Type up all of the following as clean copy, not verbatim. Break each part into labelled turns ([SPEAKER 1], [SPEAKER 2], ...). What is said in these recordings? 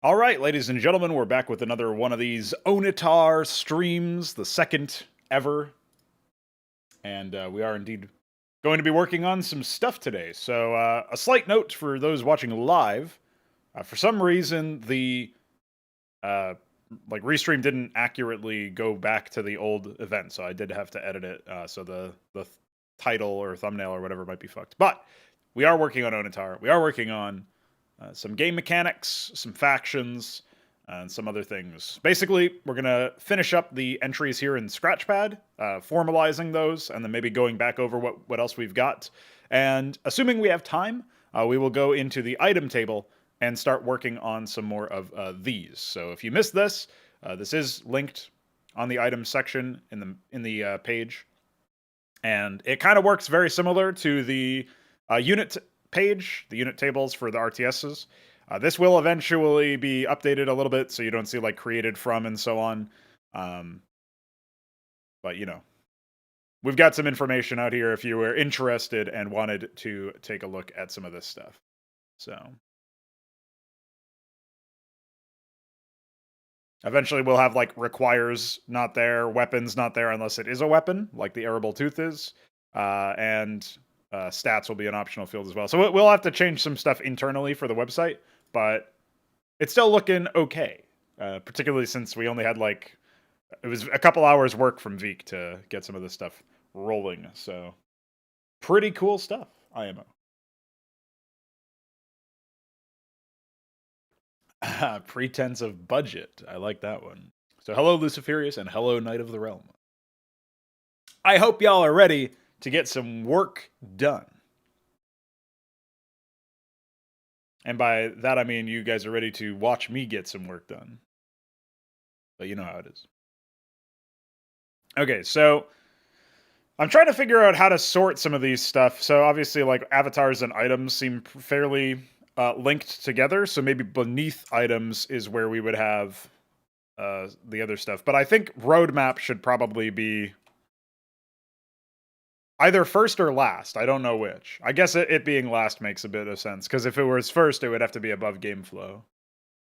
[SPEAKER 1] All right, ladies and gentlemen, we're back with another one of these Onitar streams, the second ever. And we are indeed going to be working on some stuff today. So, a slight note for those watching live. For some reason, the restream didn't accurately go back to the old event, so I did have to edit it. So the title or thumbnail or whatever might be fucked. But we are working on Onitar. We are working on some game mechanics, some factions, and some other things. Basically, we're going to finish up the entries here in Scratchpad, formalizing those, and then maybe going back over what else we've got. And assuming we have time, we will go into the item table and start working on some more of these. So if you missed this, this is linked on the items section in the page. And it kind of works very similar to the unit page, the unit tables for the RTSs. This will eventually be updated a little bit so you don't see like created from and so on. But you know, we've got some information out here if you were interested and wanted to take a look at some of this stuff. So eventually we'll have like requires not there, weapons not there unless it is a weapon, like the arable tooth is. And stats will be an optional field as well. So we'll have to change some stuff internally for the website, but it's still looking okay. Particularly since we only had like, it was a couple hours work from Veek to get some of this stuff rolling. So pretty cool stuff, IMO. Pretense of budget. I like that one. So hello Luciferius and hello Knight of the Realm. I hope y'all are ready to get some work done. And by that I mean you guys are ready to watch me get some work done. But you know how it is. Okay, so I'm trying to figure out how to sort some of these stuff. So obviously like avatars and items seem fairly linked together. So maybe beneath items is where we would have the other stuff. But I think roadmap should probably be either first or last. I don't know which. I guess it being last makes a bit of sense, because if it was first, it would have to be above game flow.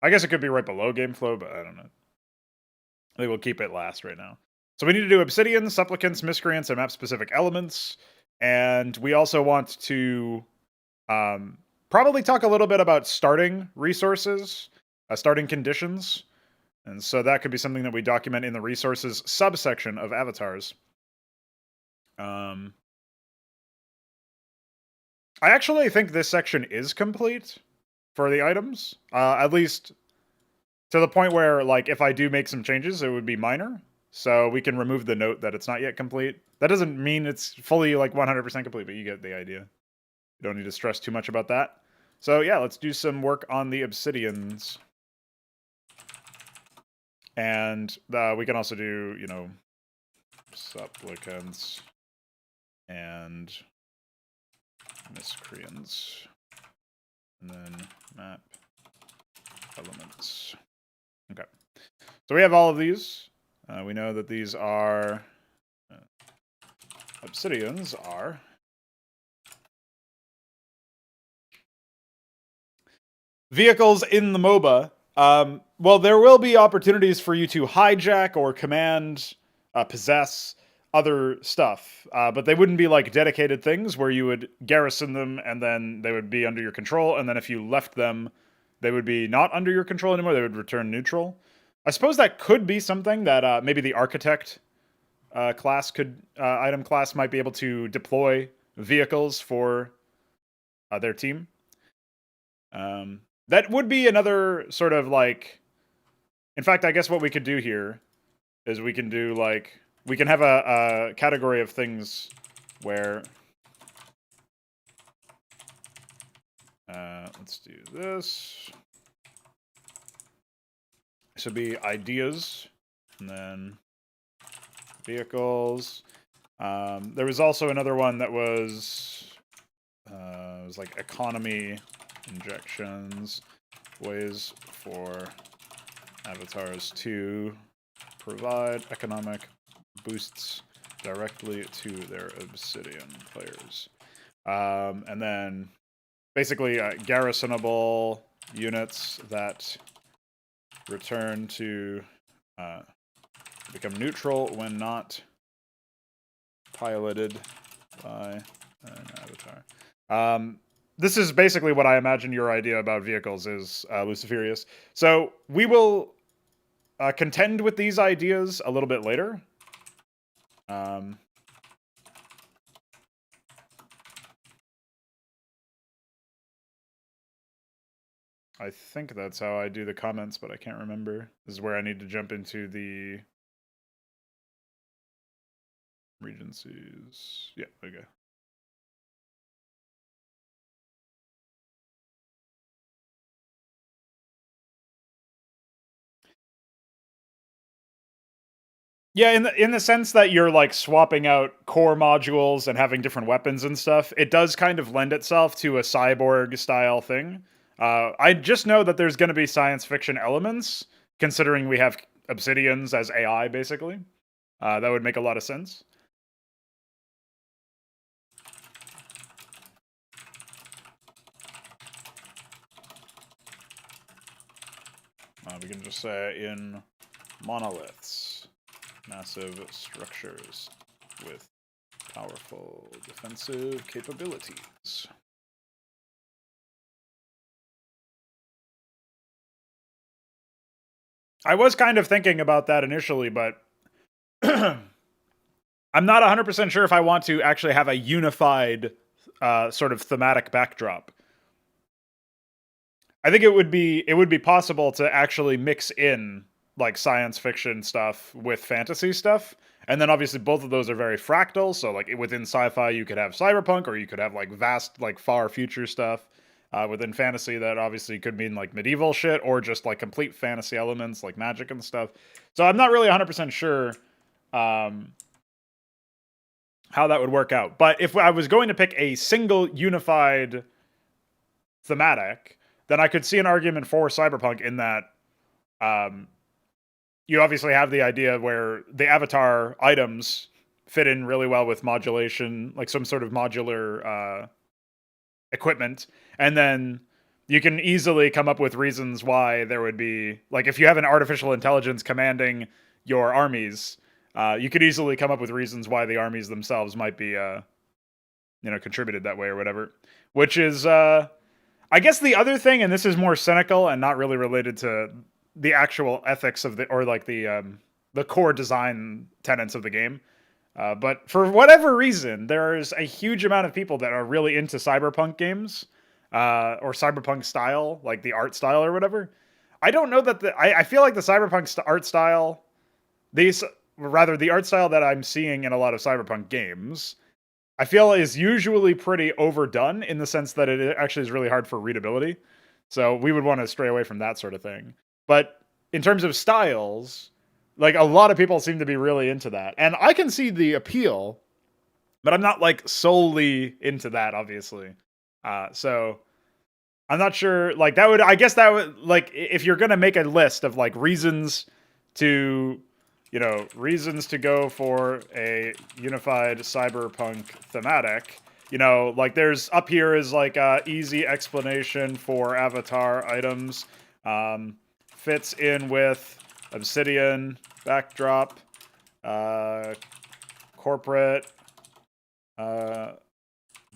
[SPEAKER 1] I guess it could be right below game flow, but I don't know. I think we'll keep it last right now. So we need to do obsidian, supplicants, miscreants, and map-specific elements. And we also want to probably talk a little bit about starting resources, starting conditions. And so that could be something that we document in the resources subsection of avatars. I actually think this section is complete for the items, at least to the point where, like, if I do make some changes, it would be minor. So we can remove the note that it's not yet complete. That doesn't mean it's fully, like, 100% complete, but you get the idea. You don't need to stress too much about that. So, yeah, let's do some work on the obsidians. And we can also do, you know, supplicants and miscreants, and then map elements. Okay, so we have all of these. We know that these are obsidians are vehicles in the MOBA. Well, there will be opportunities for you to hijack or command, possess other stuff, but they wouldn't be like dedicated things where you would garrison them and then they would be under your control, and then if you left them, they would be not under your control anymore. They would return neutral. I suppose that could be something that maybe the architect class could, item class might be able to deploy vehicles for their team. That would be another sort of like, in fact, I guess what we could do here is we can do like, we can have a category of things where, let's do this. This would be ideas, and then vehicles. There was also another one that was, it was like economy injections, ways for avatars to provide economic boosts directly to their obsidian players. And then basically garrisonable units that return to become neutral when not piloted by an avatar. This is basically what I imagine your idea about vehicles is, Luciferius. So we will contend with these ideas a little bit later. I think that's how I do the comments, but I can't remember. This is where I need to jump into the regencies. Yeah, okay. Yeah, in the sense that you're like swapping out core modules and having different weapons and stuff, it does kind of lend itself to a cyborg style thing. I just know that there's going to be science fiction elements, considering we have Obsidians as AI, basically. That would make a lot of sense. We can just say in monoliths, massive structures with powerful defensive capabilities. I was kind of thinking about that initially, but I'm not 100% sure if I want to actually have a unified sort of thematic backdrop. I think it would be possible to actually mix in like science fiction stuff with fantasy stuff. And then obviously both of those are very fractal, so like within sci-fi you could have cyberpunk, or you could have like vast like far future stuff. Within fantasy that obviously could mean like medieval shit, or just like complete fantasy elements like magic and stuff. So I'm not really 100% sure um, how that would work out. But if I was going to pick a single unified thematic, then I could see an argument for cyberpunk in that um, you obviously have the idea where the avatar items fit in really well with modulation, like some sort of modular equipment, and then you can easily come up with reasons why there would be, like, if you have an artificial intelligence commanding your armies, you could easily come up with reasons why the armies themselves might be contributed that way or whatever, which is I guess the other thing, and this is more cynical and not really related to the actual ethics of the core design tenets of the game. But for whatever reason, there's a huge amount of people that are really into cyberpunk games, or cyberpunk style, like the art style or whatever. I don't know that I feel like the cyberpunk art style, these rather the art style that I'm seeing in a lot of cyberpunk games, I feel is usually pretty overdone in the sense that it actually is really hard for readability. So we would want to stray away from that sort of thing. But in terms of styles, like a lot of people seem to be really into that. And I can see the appeal, but I'm not like solely into that, obviously. So I'm not sure, like I guess that would, like, if you're going to make a list of like reasons to reasons to go for a unified cyberpunk thematic. Like there's up here is like a easy explanation for avatar items. Fits in with Obsidian backdrop, corporate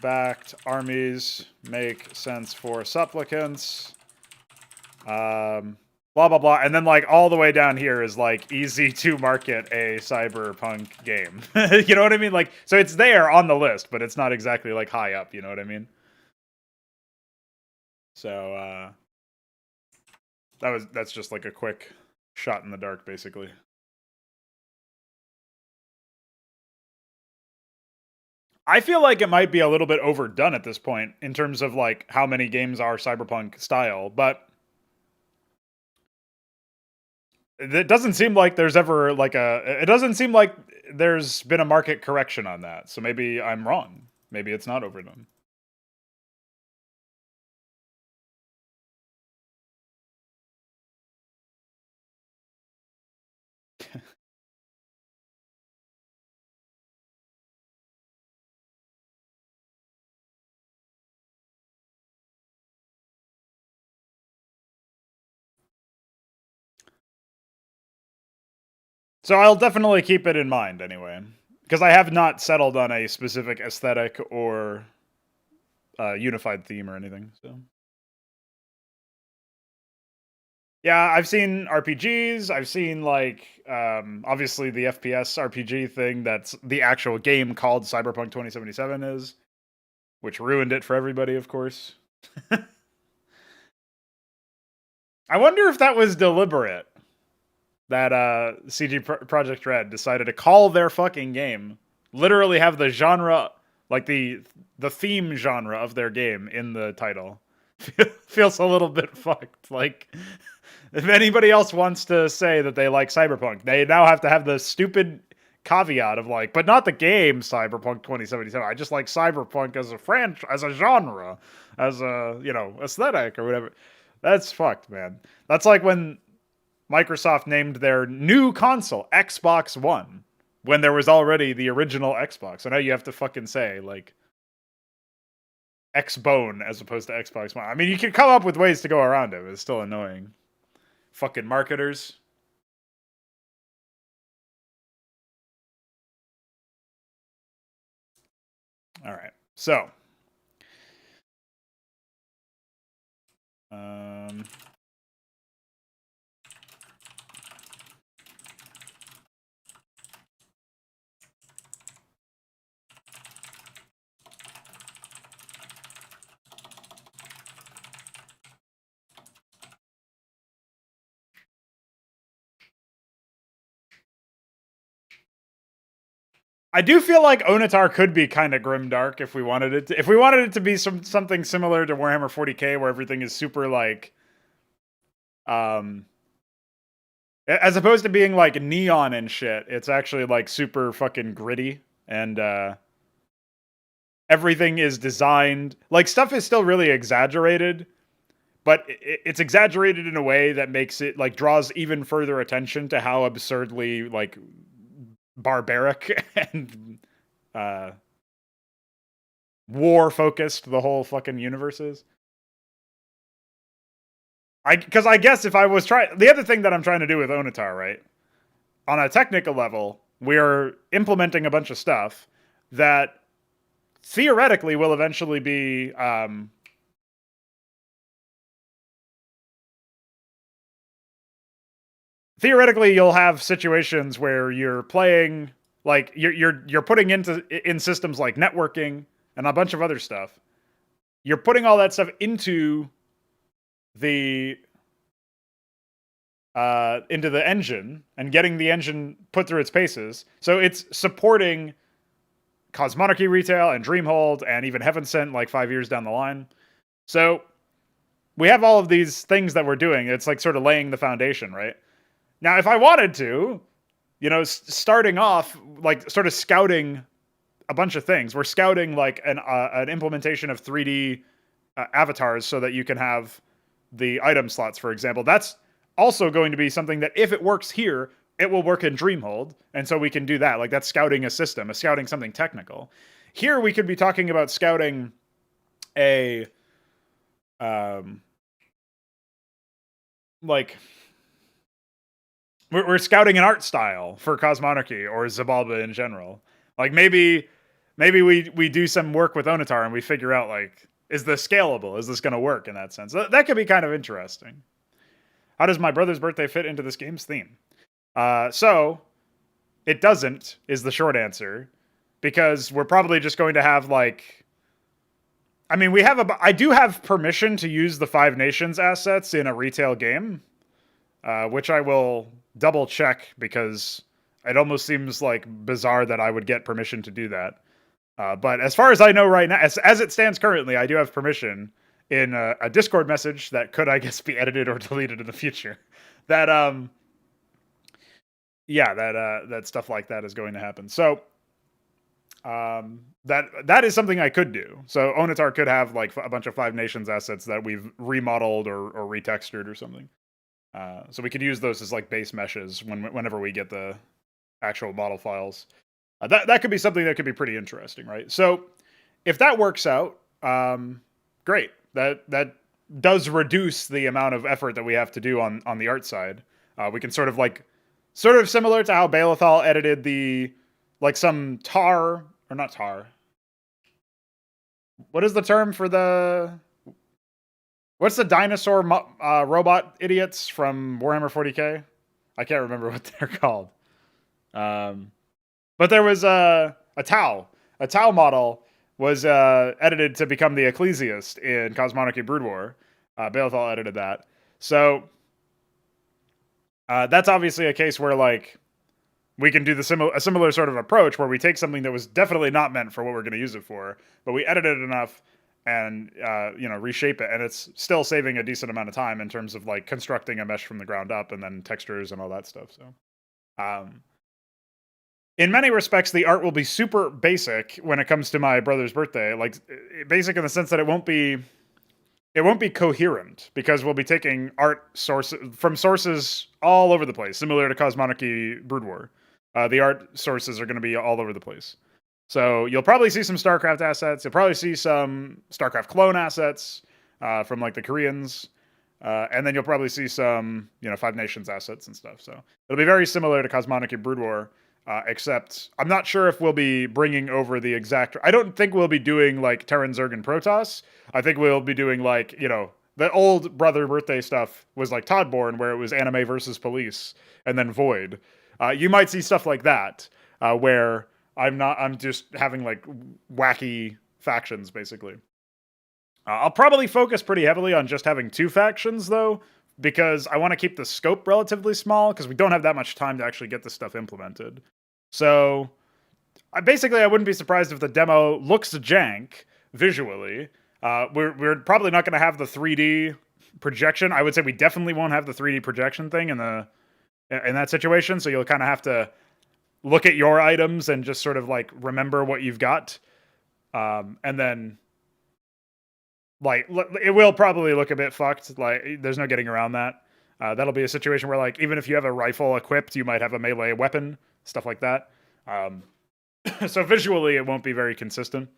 [SPEAKER 1] backed armies make sense for supplicants. Blah blah blah, and then like all the way down here is like easy to market a cyberpunk game. You know what I mean? Like, so it's there on the list, but it's not exactly like high up. You know what I mean? So that's just like a quick shot in the dark, basically. I feel like it might be a little bit overdone at this point in terms of like how many games are cyberpunk style, but it doesn't seem like there's ever like it doesn't seem like there's been a market correction on that. So maybe I'm wrong. Maybe it's not overdone. So I'll definitely keep it in mind anyway, because I have not settled on a specific aesthetic or unified theme or anything. So yeah, I've seen RPGs. I've seen like obviously the FPS RPG thing that's the actual game called Cyberpunk 2077 is, which ruined it for everybody, of course. I wonder if that was deliberate. That CG Project Red decided to call their fucking game, literally have the genre, like the theme genre of their game in the title. Feels a little bit fucked. Like, if anybody else wants to say that they like Cyberpunk, they now have to have the stupid caveat of like, but not the game Cyberpunk 2077. I just like Cyberpunk as a as a genre, as a, you know, aesthetic or whatever. That's fucked, man. That's like when Microsoft named their new console Xbox One when there was already the original Xbox. So now you have to fucking say like Xbone as opposed to Xbox One. I mean, you can come up with ways to go around it, but it's still annoying. Fucking marketers. All right. So, I do feel like Onitar could be kind of grimdark if we wanted it to. If we wanted it to be something similar to Warhammer 40K, where everything is super like, as opposed to being like neon and shit, it's actually like super fucking gritty and everything is designed like stuff is still really exaggerated, but it's exaggerated in a way that makes it like draws even further attention to how absurdly like barbaric and war focused the whole fucking universe is. Because I guess if I was trying, the other thing that I'm trying to do with Onitar, right, on a technical level, we're implementing a bunch of stuff that theoretically will eventually be theoretically you'll have situations where you're playing like you're putting in systems like networking and a bunch of other stuff. You're putting all that stuff into the engine and getting the engine put through its paces. So it's supporting Cosmonarchy retail and Dreamhold and even Heaven Sent like 5 years down the line. So we have all of these things that we're doing. It's like sort of laying the foundation, right? Now, if I wanted to, you know, starting off like sort of scouting a bunch of things. We're scouting like an implementation of 3D avatars so that you can have the item slots, for example. That's also going to be something that if it works here, it will work in Dreamhold. And so we can do that. Like that's scouting a system, scouting something technical. Here we could be talking about scouting a like we're scouting an art style for Cosmonarchy or Zabalba in general. Like maybe we do some work with Onitar and we figure out like, is this scalable? Is this going to work in that sense? That could be kind of interesting. How does my brother's birthday fit into this game's theme? So it doesn't is the short answer, because we're probably just going to have like, I mean, I do have permission to use the Five Nations assets in a retail game, which I will double check because it almost seems like bizarre that I would get permission to do that. But as far as I know right now, as it stands currently, I do have permission in a Discord message that could, I guess, be edited or deleted in the future. That that stuff like that is going to happen. So that is something I could do. So Onitar could have like a bunch of Five Nations assets that we've remodeled or retextured or something. So we could use those as like base meshes whenever we get the actual model files. That could be something that could be pretty interesting, right? So if that works out, great. That does reduce the amount of effort that we have to do on the art side. We can sort of like Sort of similar to how Balathal edited the, like, some tar, or not tar. What is the term for the, what's the dinosaur robot idiots from Warhammer 40k? I can't remember what they're called. But there was a Tau. A Tau model was edited to become the Ecclesiast in Cosmonarchy Brood War. Balathal edited that. So that's obviously a case where, like, we can do a similar sort of approach where we take something that was definitely not meant for what we're going to use it for, but we edit it enough and reshape it, and it's still saving a decent amount of time in terms of, like, constructing a mesh from the ground up and then textures and all that stuff. So in many respects, the art will be super basic when it comes to my brother's birthday. Like, basic in the sense that it won't be coherent, because we'll be taking art sources from sources all over the place, similar to Cosmonarchy Brood War. The art sources are going to be all over the place. So you'll probably see some StarCraft assets. You'll probably see some StarCraft clone assets from, like, the Koreans. And then you'll probably see some, Five Nations assets and stuff. So it'll be very similar to Cosmonarchy Brood War, except I'm not sure if we'll be bringing over the exact... I don't think we'll be doing, like, Terran, Zerg, and Protoss. I think we'll be doing, like, the old brother birthday stuff was like Toddborn, where it was anime versus police, and then Void. You might see stuff like that, where I'm just having, like, wacky factions, basically. I'll probably focus pretty heavily on just having 2 factions, though, because I want to keep the scope relatively small, because we don't have that much time to actually get this stuff implemented. So, I wouldn't be surprised if the demo looks jank visually. We're probably not going to have the 3D projection. I would say we definitely won't have the 3D projection thing in that situation, so you'll kind of have to look at your items and just sort of, like, remember what you've got. And then, like, it will probably look a bit fucked. Like, there's no getting around that. That'll be a situation where, like, even if you have a rifle equipped, you might have a melee weapon, stuff like that. So visually, it won't be very consistent.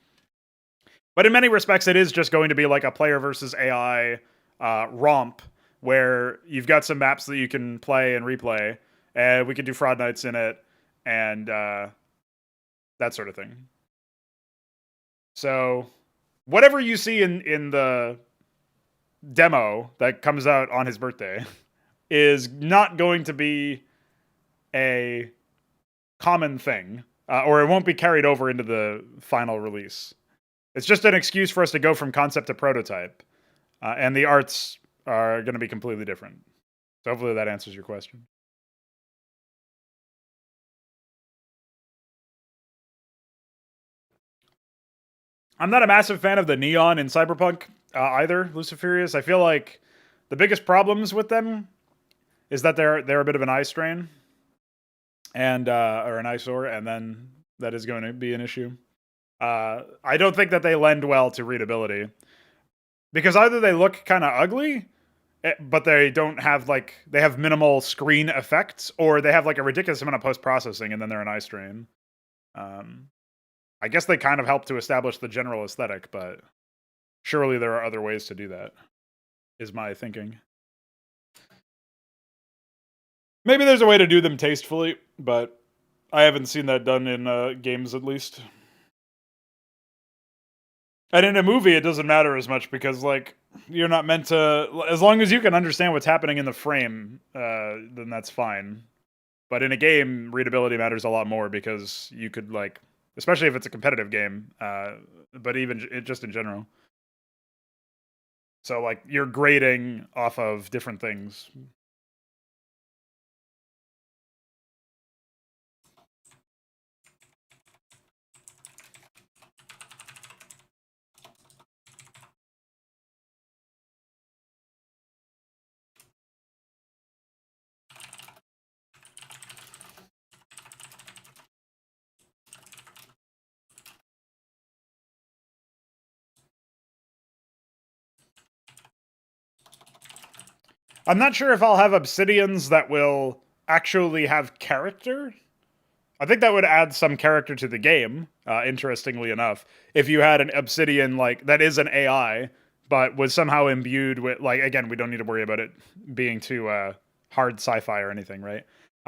[SPEAKER 1] But in many respects, it is just going to be like a player versus AI romp, where you've got some maps that you can play and replay, and we can do Fraud Nights in it, and that sort of thing. So whatever you see in the demo that comes out on his birthday is not going to be a common thing, or it won't be carried over into the final release. It's just an excuse for us to go from concept to prototype, and the arts are going to be completely different. So hopefully that answers your question. I'm not a massive fan of the neon in Cyberpunk either, Luciferius. I feel like the biggest problems with them is that they're a bit of an eye strain, and or an eyesore, and then that is going to be an issue. I don't think that they lend well to readability, because either they look kind of ugly, but they don't have, like, they have minimal screen effects, or they have, like, a ridiculous amount of post-processing, and then they're an eye strain. I guess they kind of help to establish the general aesthetic, but surely there are other ways to do that, is my thinking. Maybe there's a way to do them tastefully, but I haven't seen that done in games, at least. And in a movie, it doesn't matter as much, because, like, you're not meant to... As long as you can understand what's happening in the frame, then that's fine. But in a game, readability matters a lot more, because you could, like... Especially if it's a competitive game, but even just in general. So, like, you're grading off of different things. I'm not sure if I'll have obsidians that will actually have character. I think that would add some character to the game, interestingly enough. If you had an obsidian, like, that is an AI, but was somehow imbued with, like, again, we don't need to worry about it being too hard sci-fi or anything, right?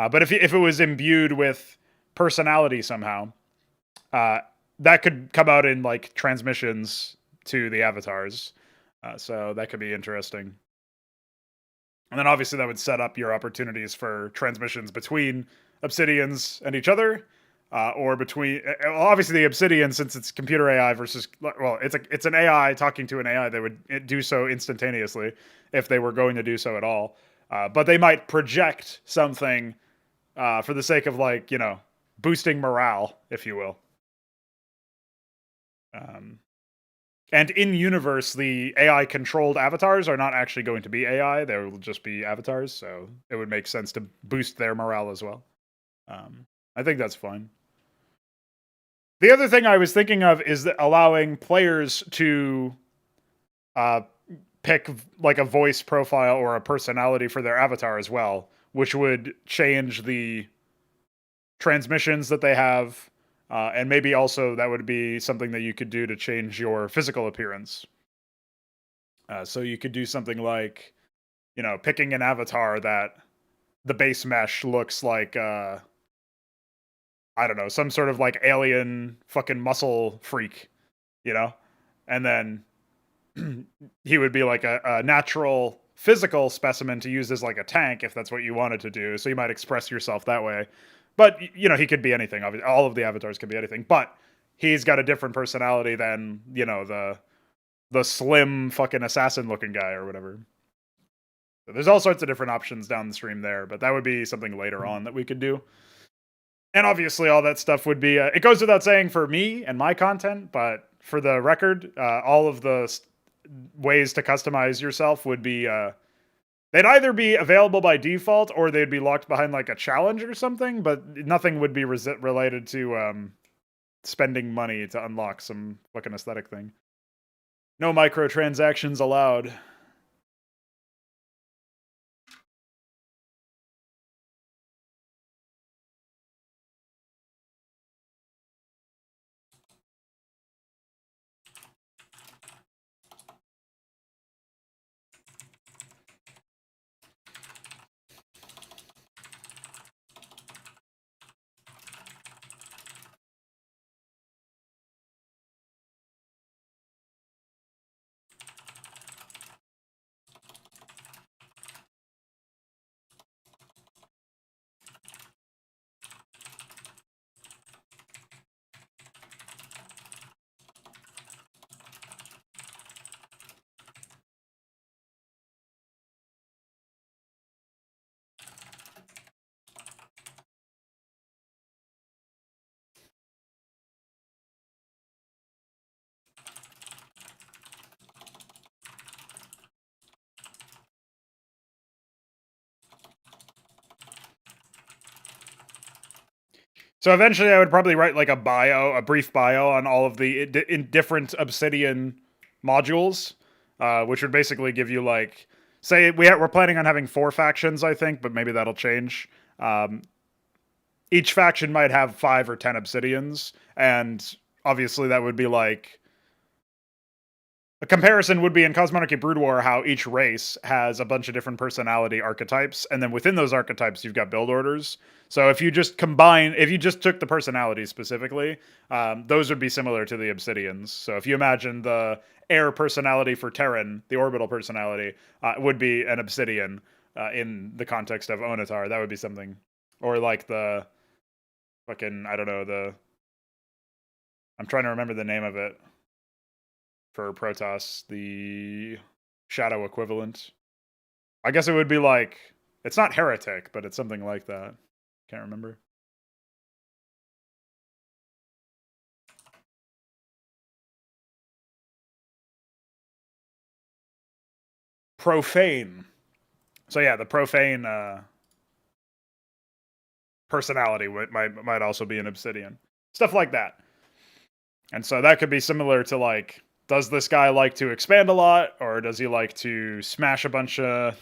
[SPEAKER 1] But if it was imbued with personality somehow, that could come out in like transmissions to the avatars. So that could be interesting. And then obviously that would set up your opportunities for transmissions between Obsidians and each other, or between obviously the Obsidian, since it's computer AI versus, well, it's an AI talking to an AI, they would do so instantaneously if they were going to do so at all. But they might project something for the sake of, like, boosting morale, if you will. Um, and in universe, the AI controlled avatars are not actually going to be AI; they will just be avatars. So it would make sense to boost their morale as well. I think that's fine. The other thing I was thinking of is that allowing players to uh, pick like a voice profile or a personality for their avatar as well, which would change the transmissions that they have, and maybe also that would be something that you could do to change your physical appearance. So you could do something like, picking an avatar that the base mesh looks like, I don't know, some sort of like alien fucking muscle freak, you know, and then he would be like a natural physical specimen to use as like a tank if that's what you wanted to do. So you might express yourself that way. But he could be anything. Obviously, all of the avatars can be anything. But he's got a different personality than the slim fucking assassin looking guy or whatever. So there's all sorts of different options down the stream there. But that would be something later on that we could do. And obviously, all that stuff would be. It goes without saying for me and my content, but for the record, all of the ways to customize yourself would be. They'd either be available by default or they'd be locked behind like a challenge or something, but nothing would be related to spending money to unlock some fucking aesthetic thing. No microtransactions allowed. So eventually, I would probably write like a brief bio on all of the different Obsidian modules, which would basically give you like, say we're planning on having 4 factions, I think, but maybe that'll change. Each faction might have 5 or 10 Obsidians, and obviously that would be like a comparison would be in Cosmonarchy Brood War how each race has a bunch of different personality archetypes, and then within those archetypes you've got build orders. So if you just took the personalities specifically, those would be similar to the Obsidians. So if you imagine the air personality for Terran, the orbital personality, would be an Obsidian in the context of Onitar. That would be something. Or like the fucking, I don't know, I'm trying to remember the name of it. For Protoss, the shadow equivalent. I guess it would be like, it's not heretic, but it's something like that. Can't remember. Profane. So yeah, the profane personality might also be an Obsidian. Stuff like that. And so that could be similar to like, does this guy like to expand a lot, or does he like to smash a bunch of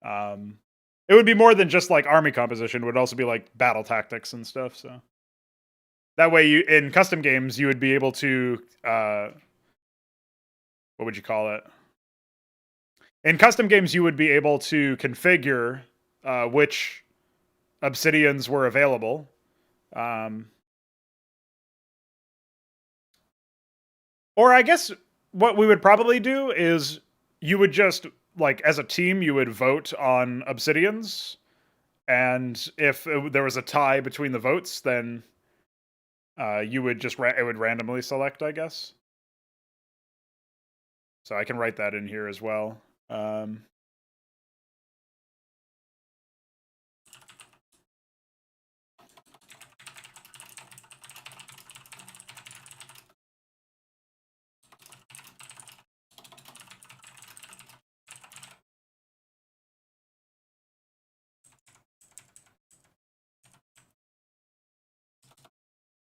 [SPEAKER 1] it would be more than just like army composition, it would also be like battle tactics and stuff. So that way you in custom games you would be able to what would you call it? In custom games you would be able to configure which obsidians were available. Or I guess what we would probably do is you would just, like, as a team, you would vote on obsidians. And if there was a tie between the votes, then you would just, it would randomly select, I guess. So I can write that in here as well.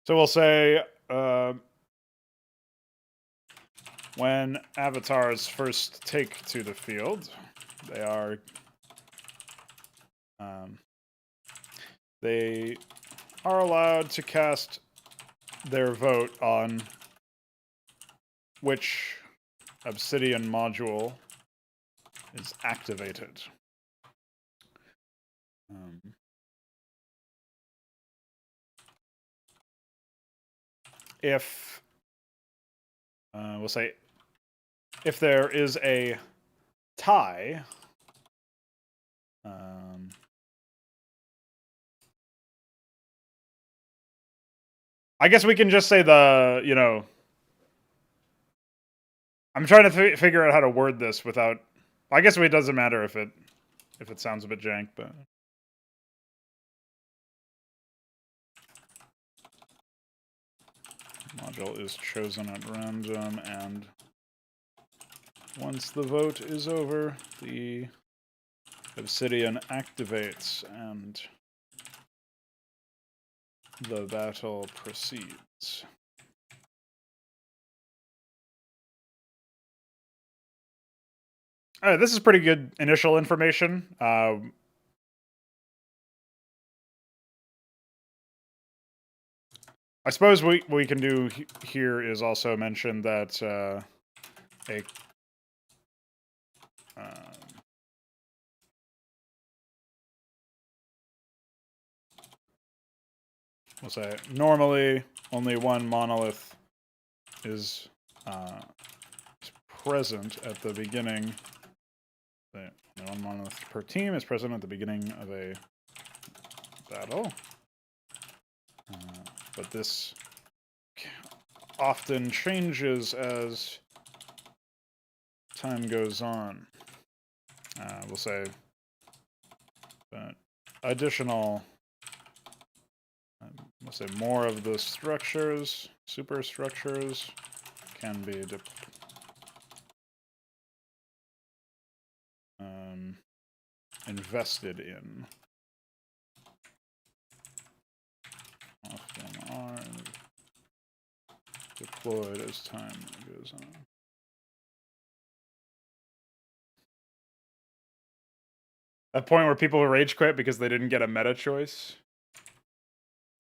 [SPEAKER 1] So we'll say, when avatars first take to the field, they are allowed to cast their vote on which obsidian module is activated. If we'll say if there is a tie, I guess we can just say the, you know, I'm trying to figure out how to word this without, I guess it doesn't matter if it sounds a bit jank, but module is chosen at random, and once the vote is over, the obsidian activates and the battle proceeds. All right, this is pretty good initial information. I suppose what we can do here is also mention that we'll say normally only one monolith is present at the beginning. One monolith per team is present at the beginning of a battle. But this often changes as time goes on. We'll say that additional, we'll say more of the structures, superstructures, can be invested in. Often are deployed as time goes on. That point where people rage quit because they didn't get a meta choice?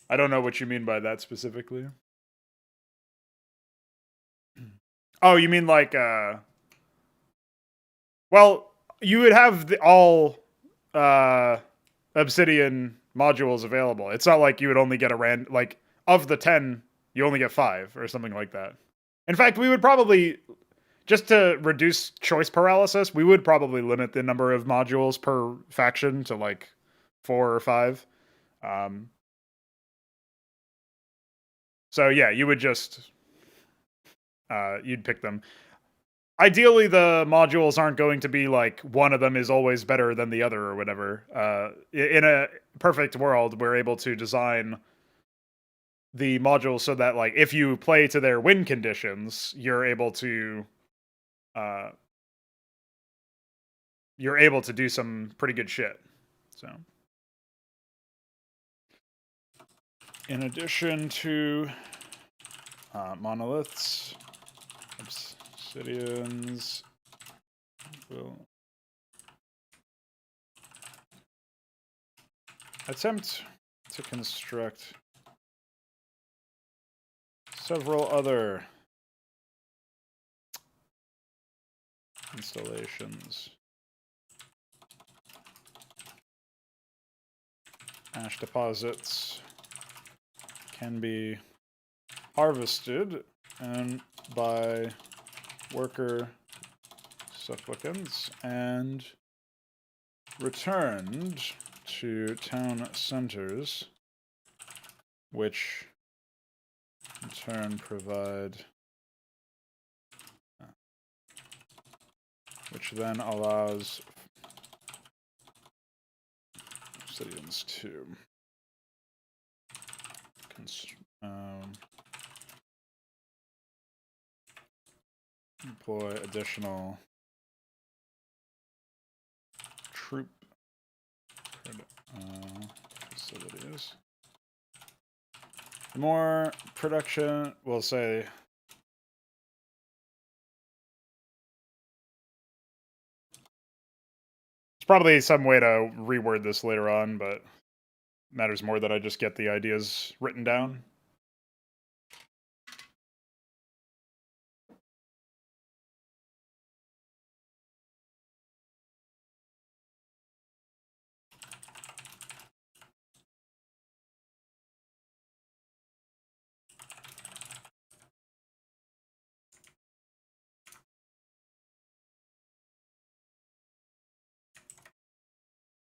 [SPEAKER 1] I don't know what you mean by that specifically. Oh, you mean like, well, you would have all obsidian modules available. It's not like you would only get like, of the 10, you only get 5 or something like that. In fact, we would probably, just to reduce choice paralysis, we would probably limit the number of modules per faction to like 4 or 5. So yeah, you would just, you'd pick them. Ideally, the modules aren't going to be like one of them is always better than the other or whatever. In a perfect world, we're able to design the modules so that, like, if you play to their win conditions, you're able to do some pretty good shit. So, in addition to monoliths, obsidians will attempt to construct several other installations ash deposits can be harvested and by worker supplicants and returned to town centers, which in turn provide, which then allows citizens to employ additional troop facilities. The more production, we'll say, it's probably some way to reword this later on, but it matters more that I just get the ideas written down.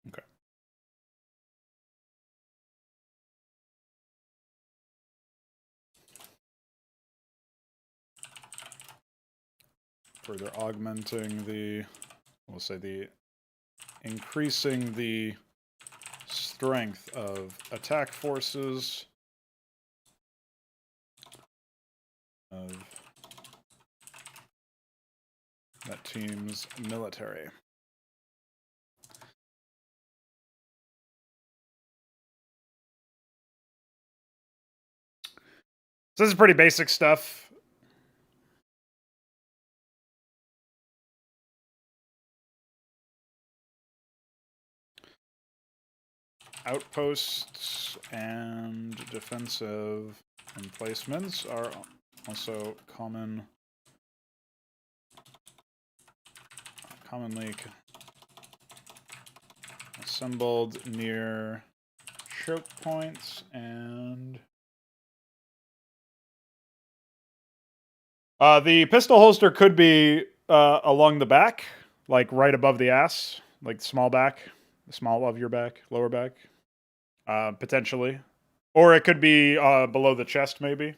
[SPEAKER 1] Okay. Further augmenting the, we'll say the, increasing the strength of attack forces of that team's military. So this is pretty basic stuff. Outposts and defensive emplacements are also commonly assembled near choke points and the pistol holster could be along the back, like right above the ass, like small back, small of your back, lower back, potentially. Or it could be below the chest, maybe.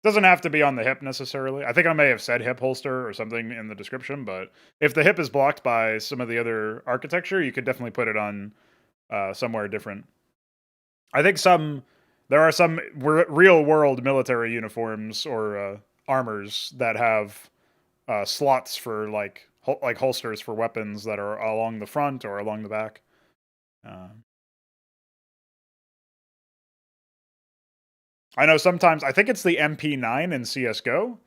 [SPEAKER 1] Doesn't have to be on the hip necessarily. I think I may have said hip holster or something in the description, but if the hip is blocked by some of the other architecture, you could definitely put it on somewhere different. I think there are some real world military uniforms or armors that have slots for like holsters for weapons that are along the front or along the back. I know sometimes, I think it's the MP9 in CSGO.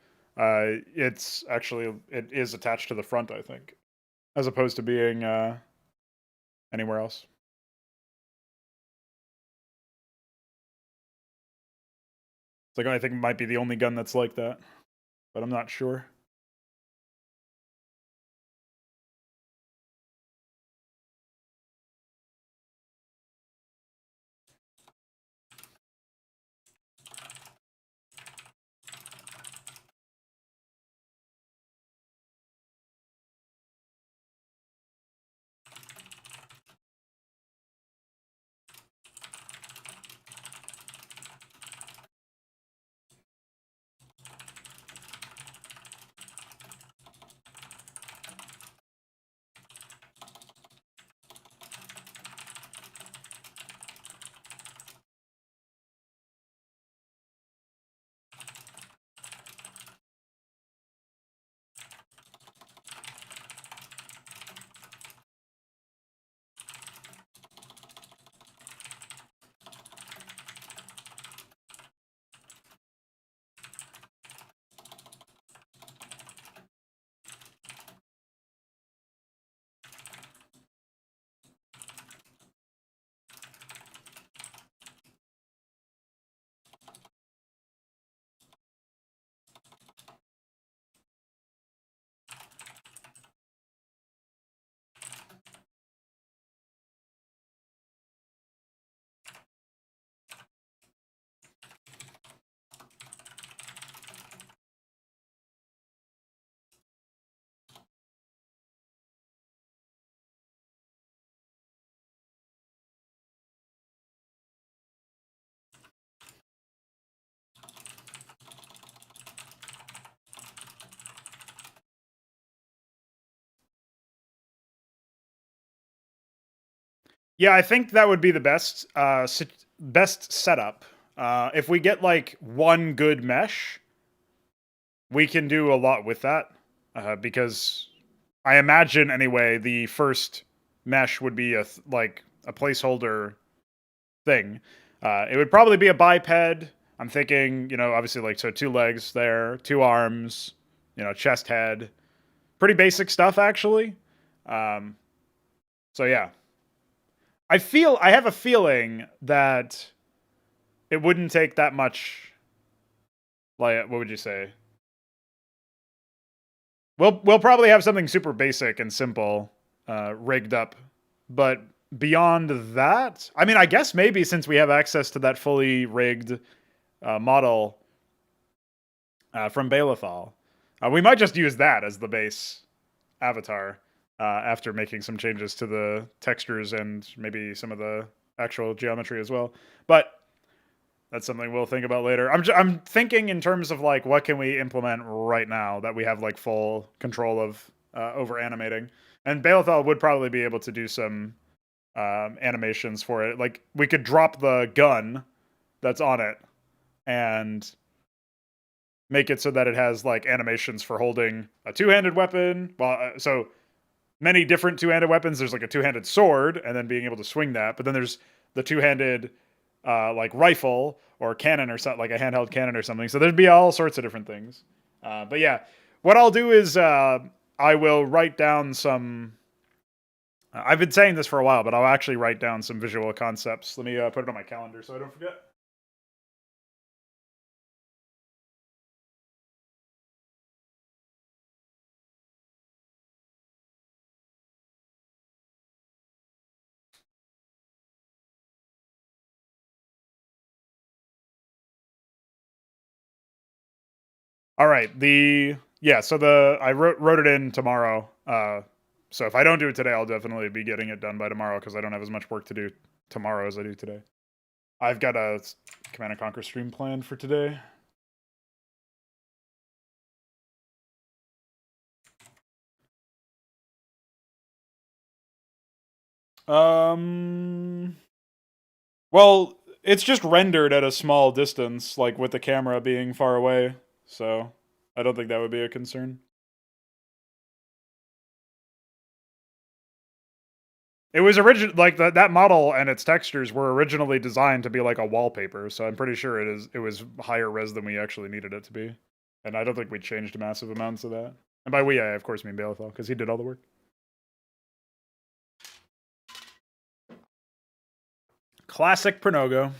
[SPEAKER 1] It's actually, it is attached to the front, I think, as opposed to being anywhere else. It's like, I think it might be the only gun that's like that, but I'm not sure. Yeah, I think that would be the best best setup. If we get like one good mesh, we can do a lot with that. Because I imagine anyway, the first mesh would be like a placeholder thing. It would probably be a biped. I'm thinking, you know, obviously like so 2 legs there, 2 arms, you know, chest, head. Pretty basic stuff actually. Um, so yeah, I have a feeling that it wouldn't take that much. Like, what would you say? We'll probably have something super basic and simple, rigged up, but beyond that, I mean, I guess maybe since we have access to that fully rigged model from Balethal, we might just use that as the base avatar after making some changes to the textures and maybe some of the actual geometry as well. But that's something we'll think about later. I'm thinking in terms of like what can we implement right now that we have like full control of over animating. And Balethal would probably be able to do some animations for it. Like we could drop the gun that's on it and make it so that it has like animations for holding a two-handed weapon. Well, so many different two-handed weapons. There's like a two-handed sword, and then being able to swing that. But then there's the two-handed like rifle or cannon or something, like a handheld cannon or something. So there'd be all sorts of different things. But yeah, what I'll do is I will write down some. I've been saying this for a while, but I'll actually write down some visual concepts. Let me put it on my calendar so I don't forget. All right. So I wrote it in tomorrow. So if I don't do it today, I'll definitely be getting it done by tomorrow because I don't have as much work to do tomorrow as I do today. I've got a Command and Conquer stream planned for today. Well, it's just rendered at a small distance, like with the camera being far away. So I don't think that would be a concern. It was like that model and its textures were originally designed to be like a wallpaper, so I'm pretty sure it was higher res than we actually needed it to be. And I don't think we changed massive amounts of that. And by we, I of course mean Balethal, because he did all the work. Classic Pronogo.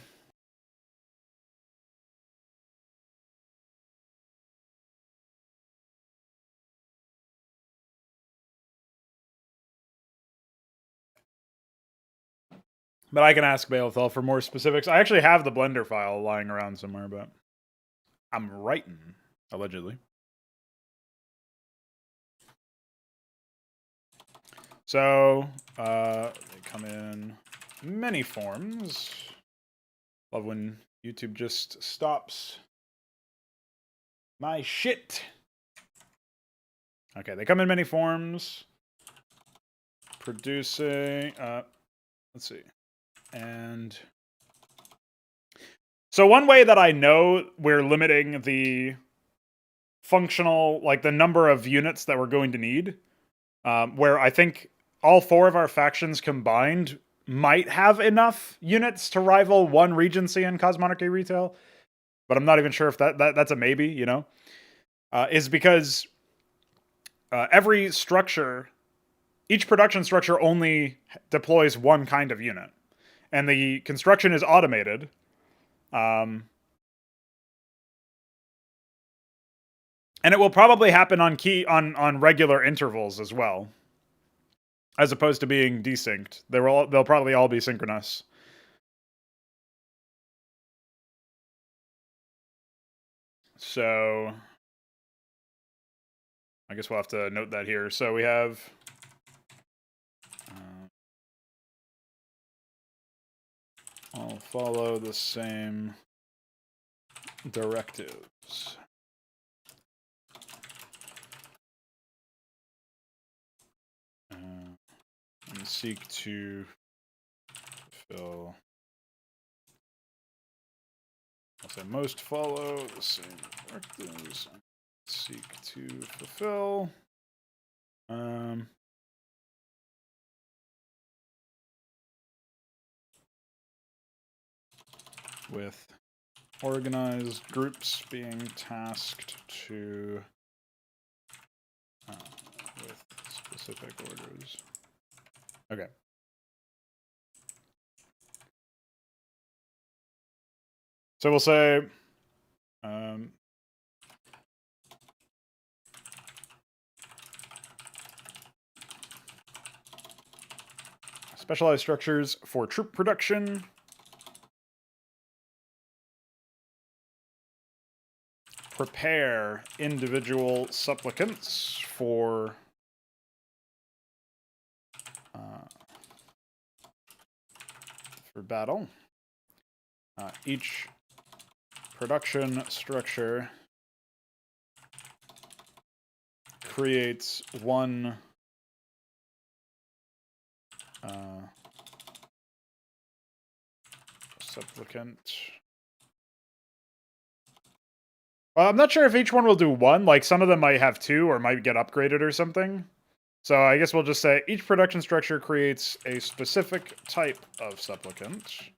[SPEAKER 1] But I can ask Balethal for more specifics. I actually have the Blender file lying around somewhere, but I'm writing, allegedly. So, they come in many forms. Love when YouTube just stops my shit. Okay, they come in many forms. Producing, let's see. And so one way that I know we're limiting the functional, like the number of units that we're going to need, where I think all 4 of our factions combined might have enough units to rival one Regency and Cosmonarchy retail, but I'm not even sure if that's a maybe, you know, is because every structure, each production structure only deploys one kind of unit, and the construction is automated. And it will probably happen on regular intervals as well, as opposed to being desynced. They'll probably all be synchronous. So I guess we'll have to note that here. So we have I'll follow the same directives. And seek to fulfill. I'll say most follow the same directives. Seek to fulfill. With organized groups being tasked to with specific orders. Okay. So we'll say specialized structures for troop production. Prepare individual supplicants for battle. Each production structure creates one supplicant. I'm not sure if each one will do one. Like, some of them might have two or might get upgraded or something. So I guess we'll just say each production structure creates a specific type of supplicant.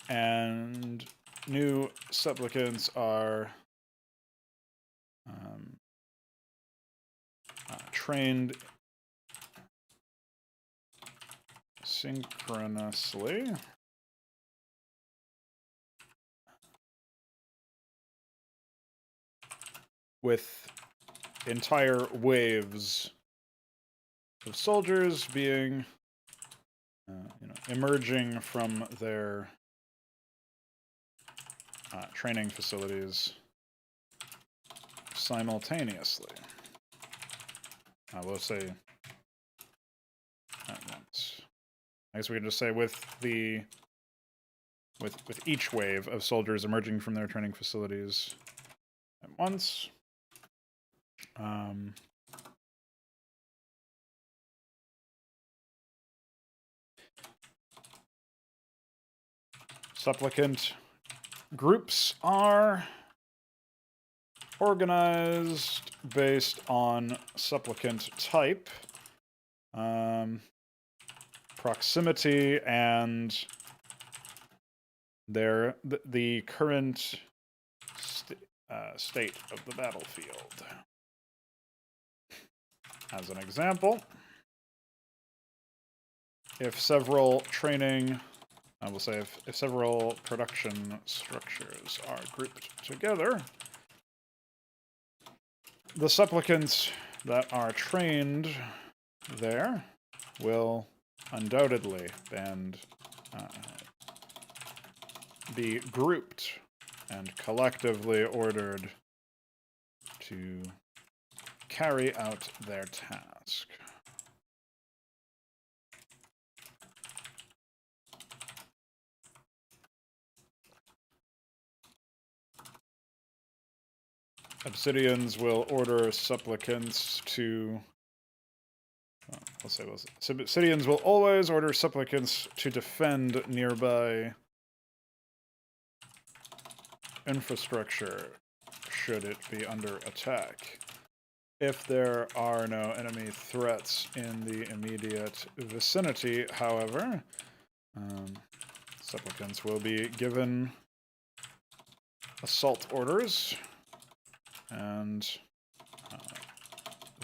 [SPEAKER 1] And new supplicants are trained synchronously with entire waves of soldiers being emerging from their training facilities simultaneously. We'll say at once. I guess we can just say with each wave of soldiers emerging from their training facilities at once. Supplicant groups are organized based on supplicant type, proximity, and the current state of the battlefield. As an example, if several training, I will say if several production structures are grouped together, the supplicants that are trained there will undoubtedly be grouped and collectively ordered to carry out their task. Obsidians will order supplicants to... Obsidians will always order supplicants to defend nearby infrastructure should it be under attack. If there are no enemy threats in the immediate vicinity, however, supplicants will be given assault orders, and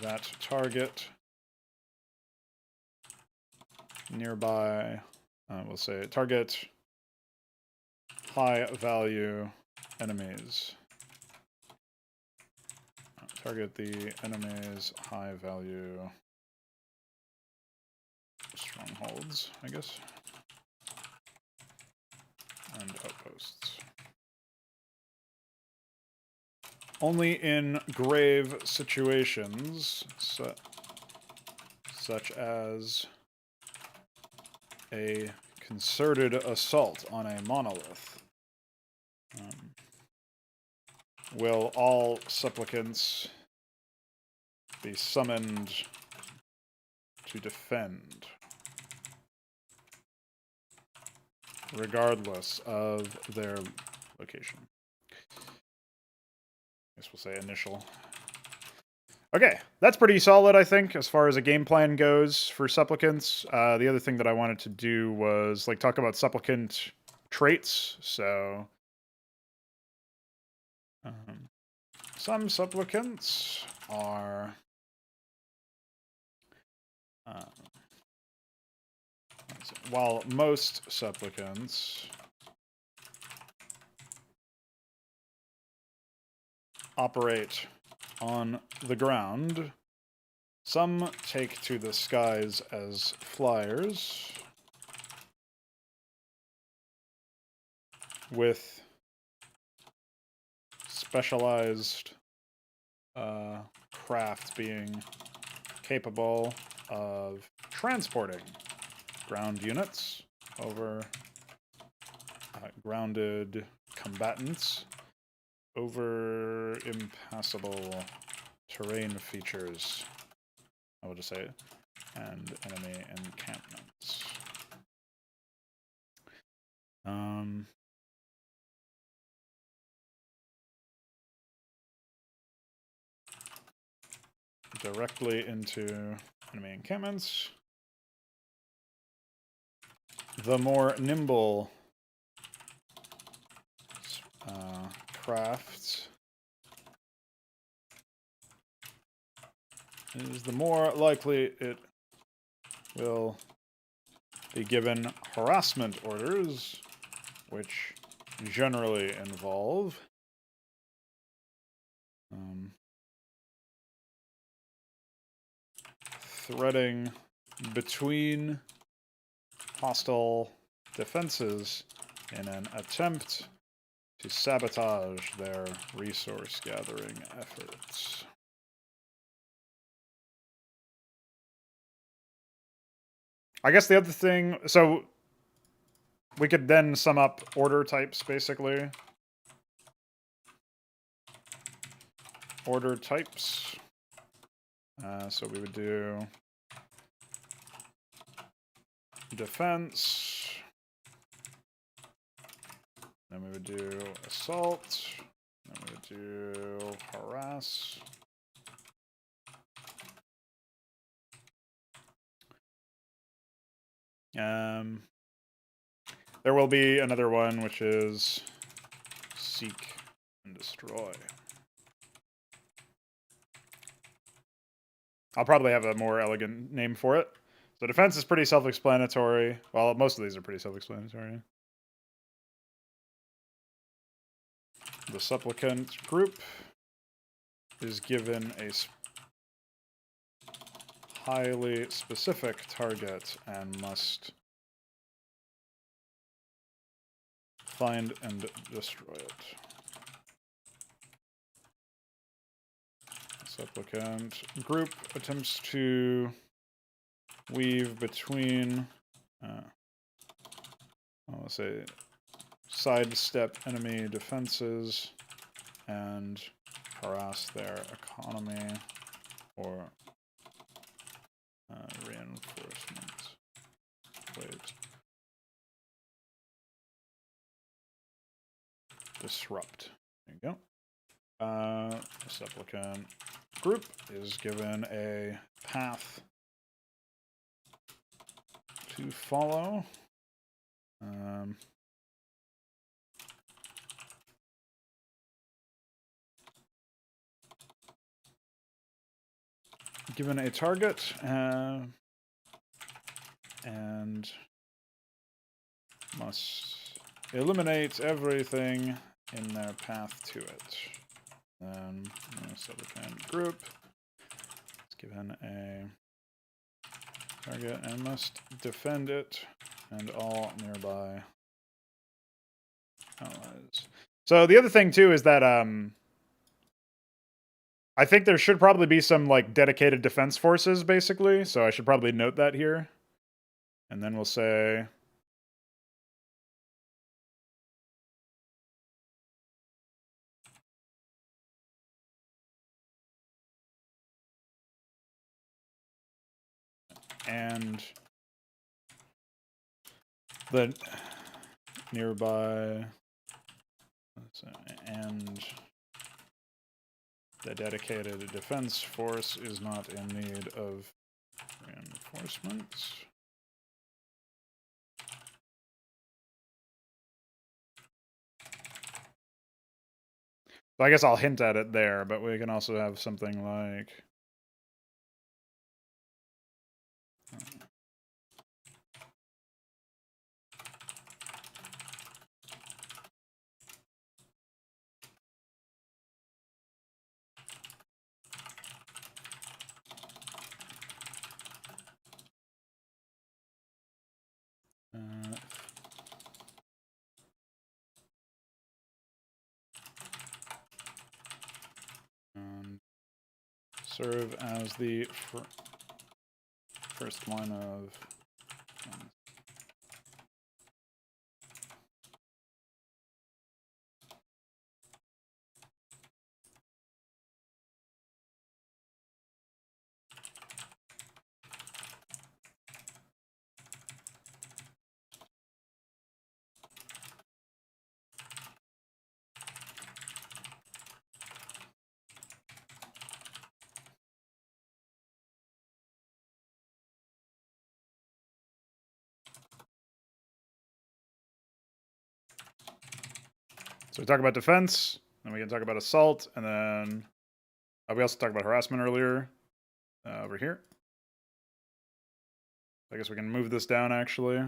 [SPEAKER 1] that target nearby, we'll say target high value enemies. Target the enemy's high value strongholds, I guess, and outposts. Only in grave situations, such as a concerted assault on a monolith, will all supplicants be summoned to defend. regardless of their location. I guess we'll say initial. Okay, that's pretty solid, I think, as far as a game plan goes for supplicants. The other thing that I wanted to do was like talk about supplicant traits. So some supplicants are while most supplicants operate on the ground, some take to the skies as flyers, with specialized craft being capable of transporting ground units over grounded combatants over impassable terrain features, I will just say, and enemy encampments. Directly into enemy encampments. The more nimble craft is the more likely it will be given harassment orders, which generally involve threading between hostile defenses in an attempt to sabotage their resource gathering efforts. I guess the other thing, so we could then sum up order types, basically. Order types. So we would do defense. Then we would do assault. Then we would do harass. There will be another one, which is seek and destroy. I'll probably have a more elegant name for it. So defense is pretty self-explanatory. Well, most of these are pretty self-explanatory. The supplicant group is given a highly specific target and must find and destroy it. Supplicant group attempts to weave between, let's say, sidestep enemy defenses and harass their economy or reinforcement. Wait. Disrupt. There you go. The supplicant group is given a path to follow. Given a target and must eliminate everything in their path to it. Then the supplicant group is given a target and must defend it and all nearby allies. So the other thing too is that I think there should probably be some like dedicated defense forces, basically. So I should probably note that here. And then we'll say and nearby, and the dedicated defense force is not in need of reinforcements. So I guess I'll hint at it there, but we can also have something like... serve as the first line of... So we talk about defense, then we can talk about assault, and then we also talked about harassment earlier over here. I guess we can move this down, actually.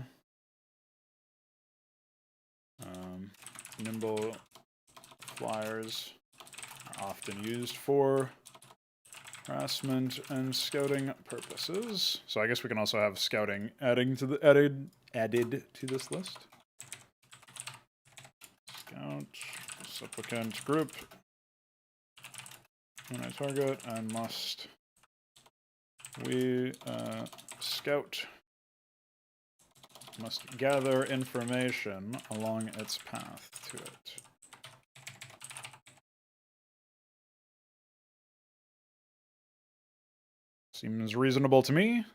[SPEAKER 1] Nimble flyers are often used for harassment and scouting purposes. So I guess we can also have scouting added to this list. Scout, supplicant group. When I target, I must... We scout must gather information along its path to it. Seems reasonable to me.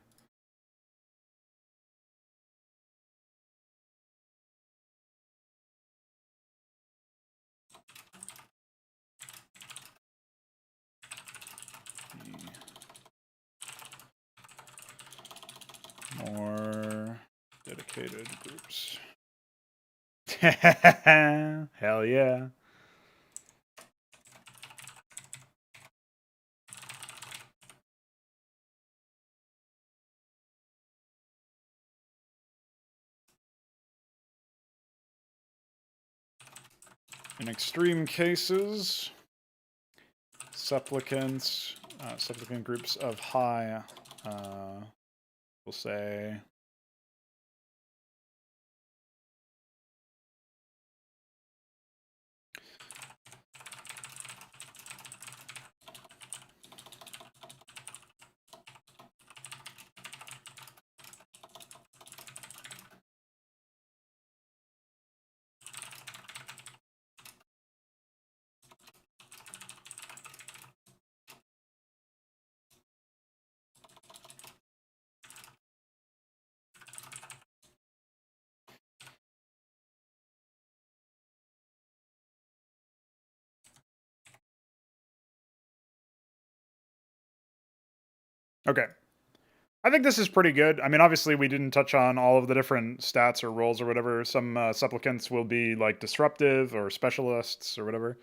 [SPEAKER 1] More dedicated groups. Hell yeah. In extreme cases, supplicant groups of high, we'll say, okay. I think this is pretty good. I mean, obviously, we didn't touch on all of the different stats or roles or whatever. Some supplicants will be like disruptive or specialists or whatever.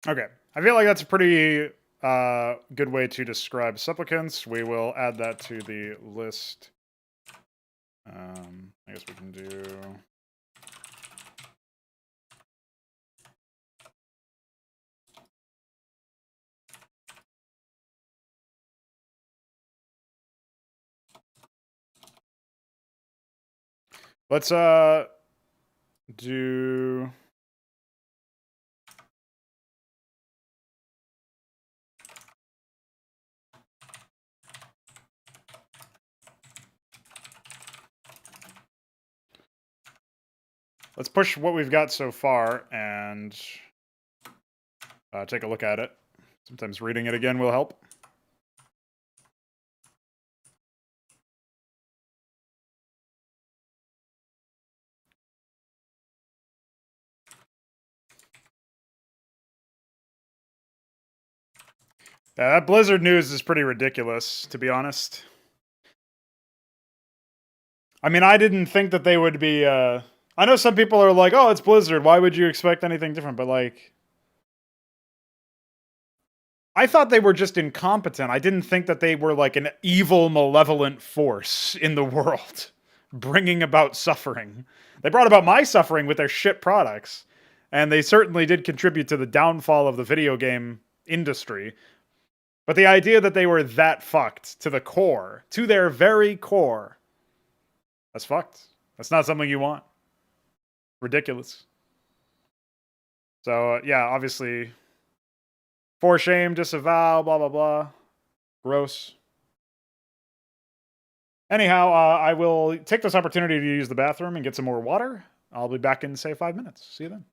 [SPEAKER 1] Okay. I feel like that's a pretty good way to describe supplicants. We will add that to the list. I guess we can do... Let's do... Let's push what we've got so far and take a look at it. Sometimes reading it again will help. Yeah, that Blizzard news is pretty ridiculous, to be honest. I mean, I didn't think that they would be... I know some people are like, oh, it's Blizzard. Why would you expect anything different? But, like... I thought they were just incompetent. I didn't think that they were, like, an evil, malevolent force in the world, bringing about suffering. They brought about my suffering with their shit products. And they certainly did contribute to the downfall of the video game industry. But the idea that they were that fucked to the core, to their very core, that's fucked. That's not something you want. Ridiculous. So, yeah, obviously, for shame, disavow, blah, blah, blah. Gross. Anyhow, I will take this opportunity to use the bathroom and get some more water. I'll be back in, say, 5 minutes. See you then.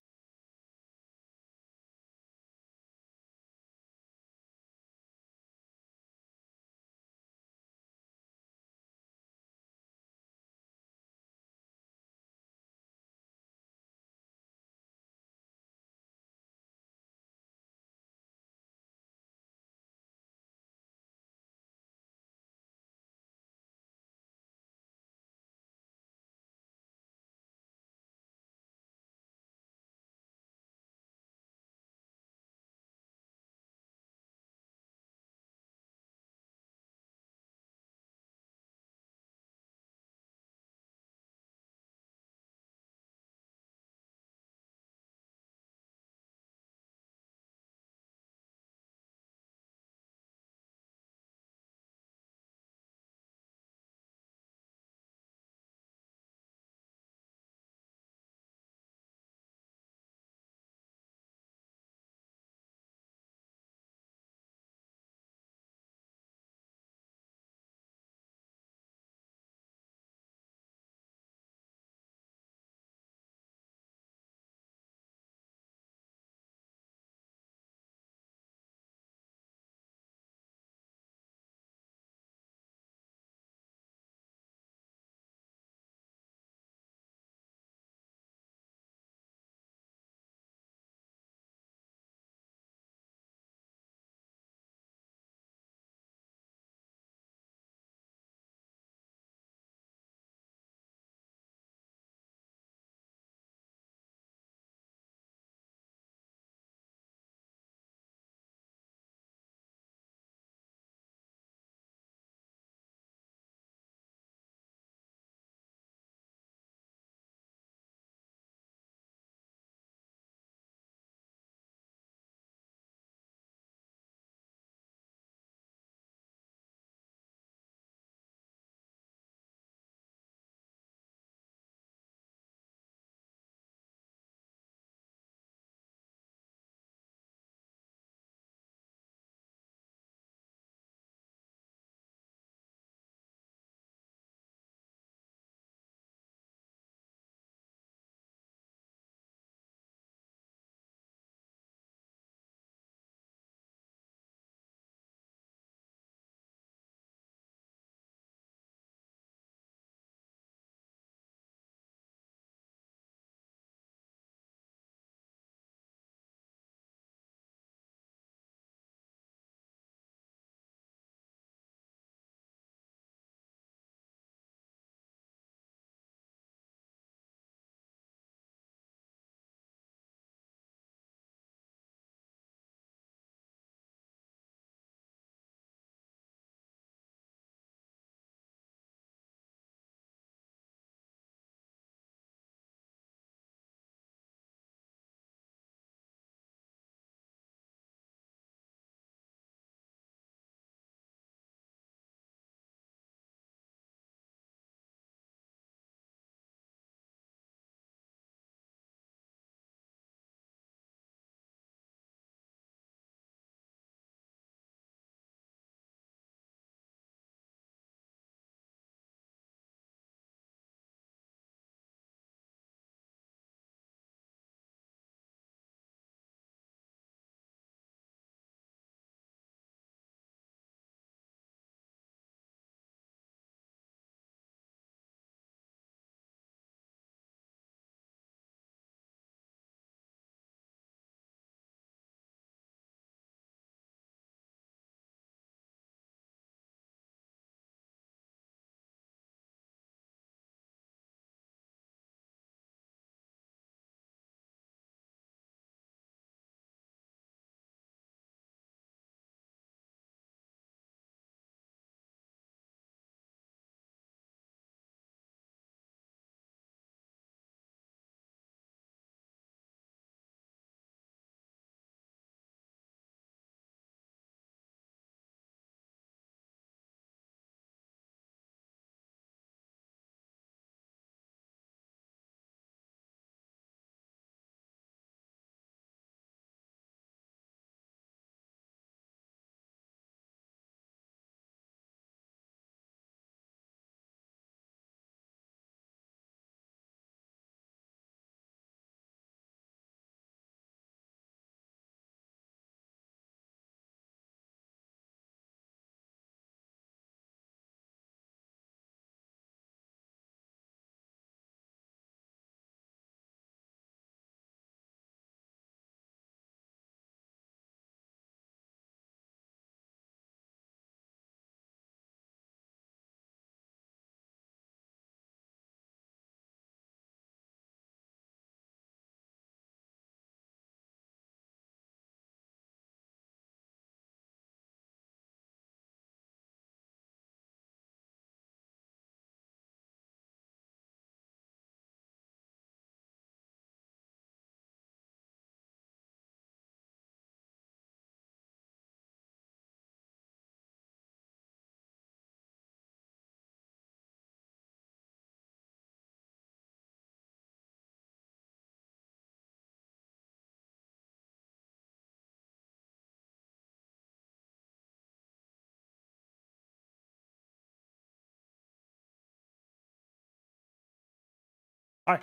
[SPEAKER 1] Hi.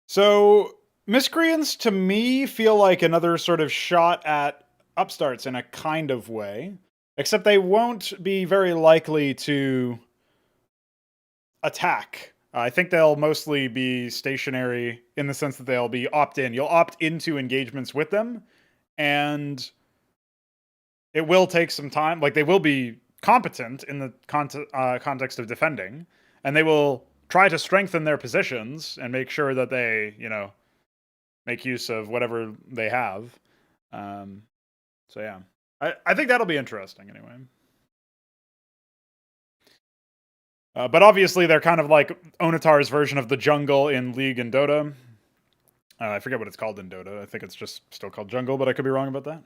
[SPEAKER 1] So miscreants to me feel like another sort of shot at upstarts in a kind of way, except they won't be very likely to attack. I think they'll mostly be stationary in the sense that they'll be opt-in. You'll opt into engagements with them, and it will take some time. Like, they will be competent in the context of defending, and they will try to strengthen their positions and make sure that they, make use of whatever they have. Um, so yeah, I think that'll be interesting anyway. But obviously, they're kind of like Onitar's version of the jungle in League and Dota. I forget what it's called in Dota. I think it's just still called jungle, but I could be wrong about that.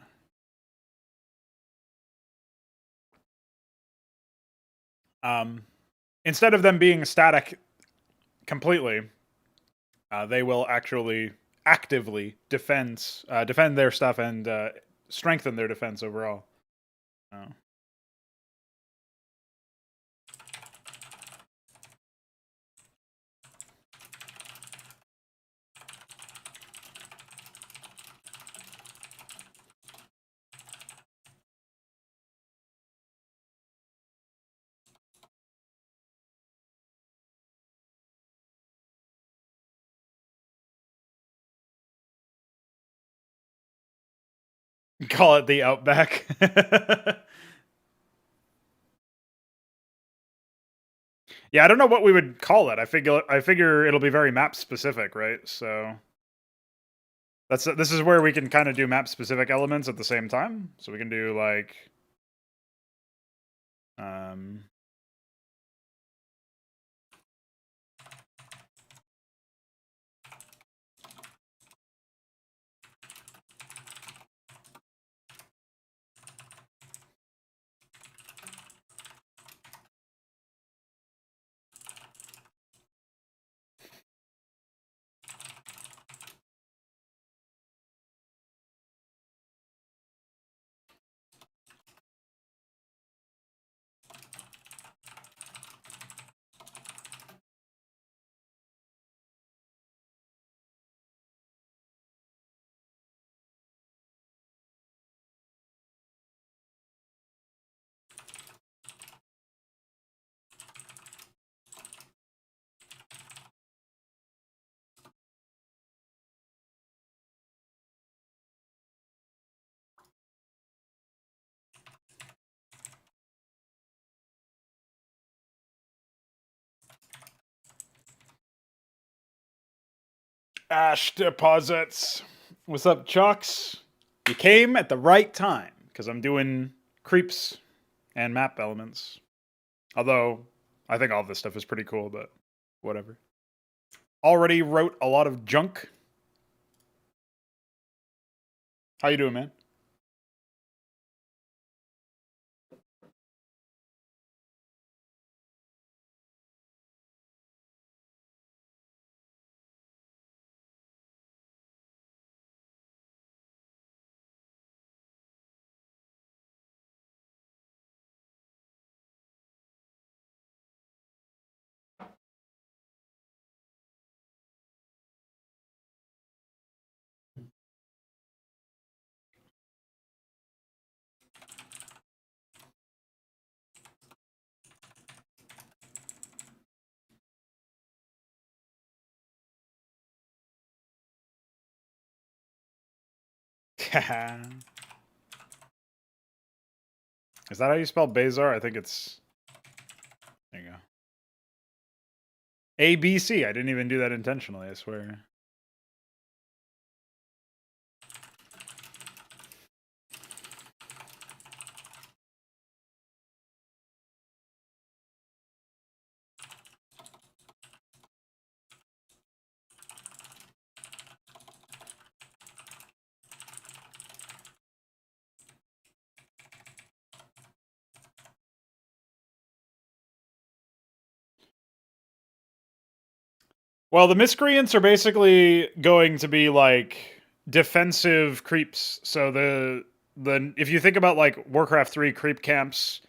[SPEAKER 1] Um, Instead of them being static completely, they will actually actively defend their stuff and strengthen their defense overall. Oh. Call it the Outback. Yeah, I don't know what we would call it. I figure it'll be very map specific, right? So this is where we can kind of do map specific elements at the same time. So we can do like um ash deposits. What's up, Chucks? You came at the right time because I'm doing creeps and map elements. Although I think all this stuff is pretty cool, but whatever. Already wrote a lot of junk. How you doing, man? Is that how you spell Bazar? I think it's... There you go. ABC. I didn't even do that intentionally, I swear. Well, the miscreants are basically going to be like defensive creeps. So the if you think about like Warcraft 3 creep camps,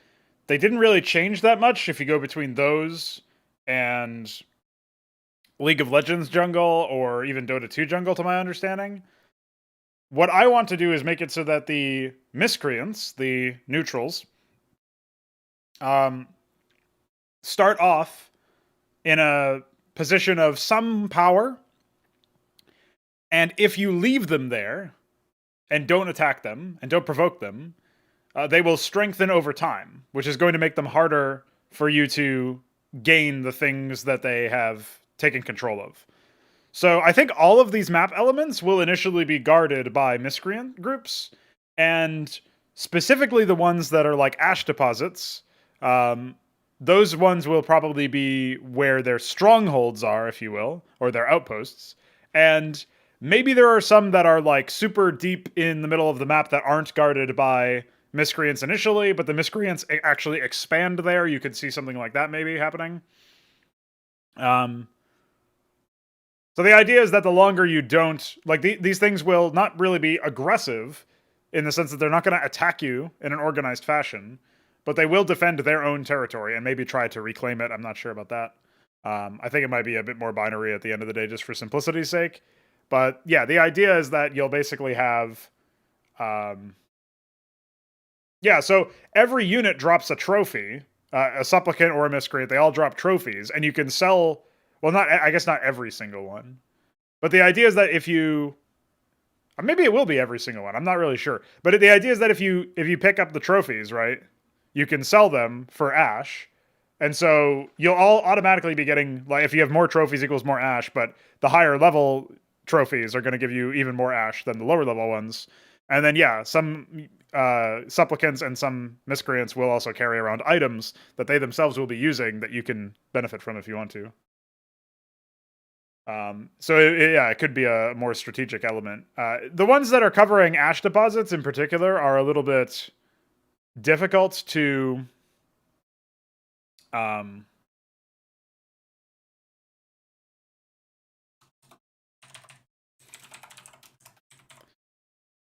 [SPEAKER 1] they didn't really change that much if you go between those and League of Legends jungle or even Dota 2 jungle to my understanding. What I want to do is make it so that the miscreants, the neutrals, start off in a position of some power, and if you leave them there and don't attack them and don't provoke them, they will strengthen over time, which is going to make them harder for you to gain the things that they have taken control of. So I think all of these map elements will initially be guarded by miscreant groups, and specifically the ones that are like ash deposits. Those ones will probably be where their strongholds are, if you will, or their outposts. And maybe there are some that are like super deep in the middle of the map that aren't guarded by miscreants initially, but the miscreants actually expand there. You could see something like that maybe happening. So the idea is that the longer you don't, like these things will not really be aggressive in the sense that they're not going to attack you in an organized fashion, but they will defend their own territory and maybe try to reclaim it. I'm not sure about that. I think it might be a bit more binary at the end of the day just for simplicity's sake. But yeah, the idea is that you'll basically have... yeah, so every unit drops a trophy, a supplicant or a miscreant. They all drop trophies, and you can sell... Well, not I guess not every single one. But the idea is that if you... Maybe it will be every single one. I'm not really sure. But the idea is that if you pick up the trophies, right, you can sell them for ash. And so you'll all automatically be getting, like, if you have more trophies equals more ash, but the higher level trophies are going to give you even more ash than the lower level ones. And then, yeah, some supplicants and some miscreants will also carry around items that they themselves will be using that you can benefit from if you want to. So it could be a more strategic element. The ones that are covering ash deposits in particular are a little bit difficult to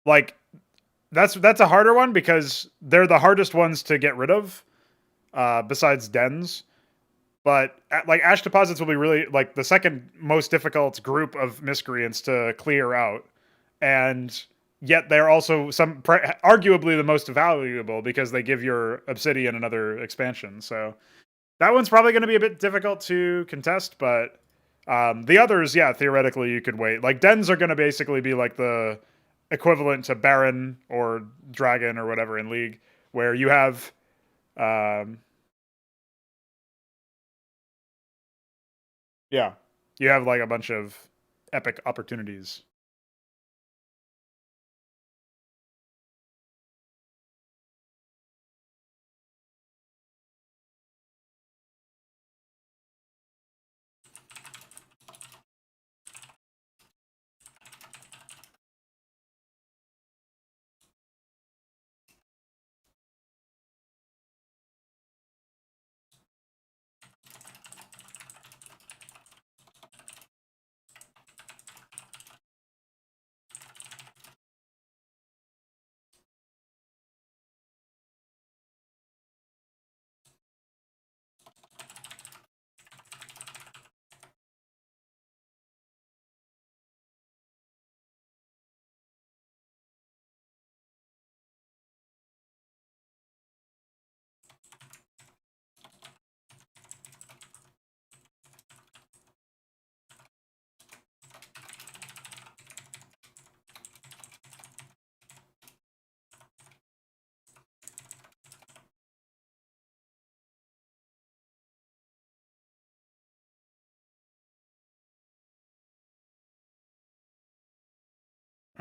[SPEAKER 1] like that's a harder one because they're the hardest ones to get rid of besides dens. But like ash deposits will be really like the second most difficult group of miscreants to clear out, and yet they're also arguably the most valuable because they give your obsidian another expansion. So that one's probably going to be a bit difficult to contest, but the others, yeah, theoretically you could wait. Like dens are going to basically be like the equivalent to Baron or Dragon or whatever in League, where you have yeah, you have like a bunch of epic opportunities.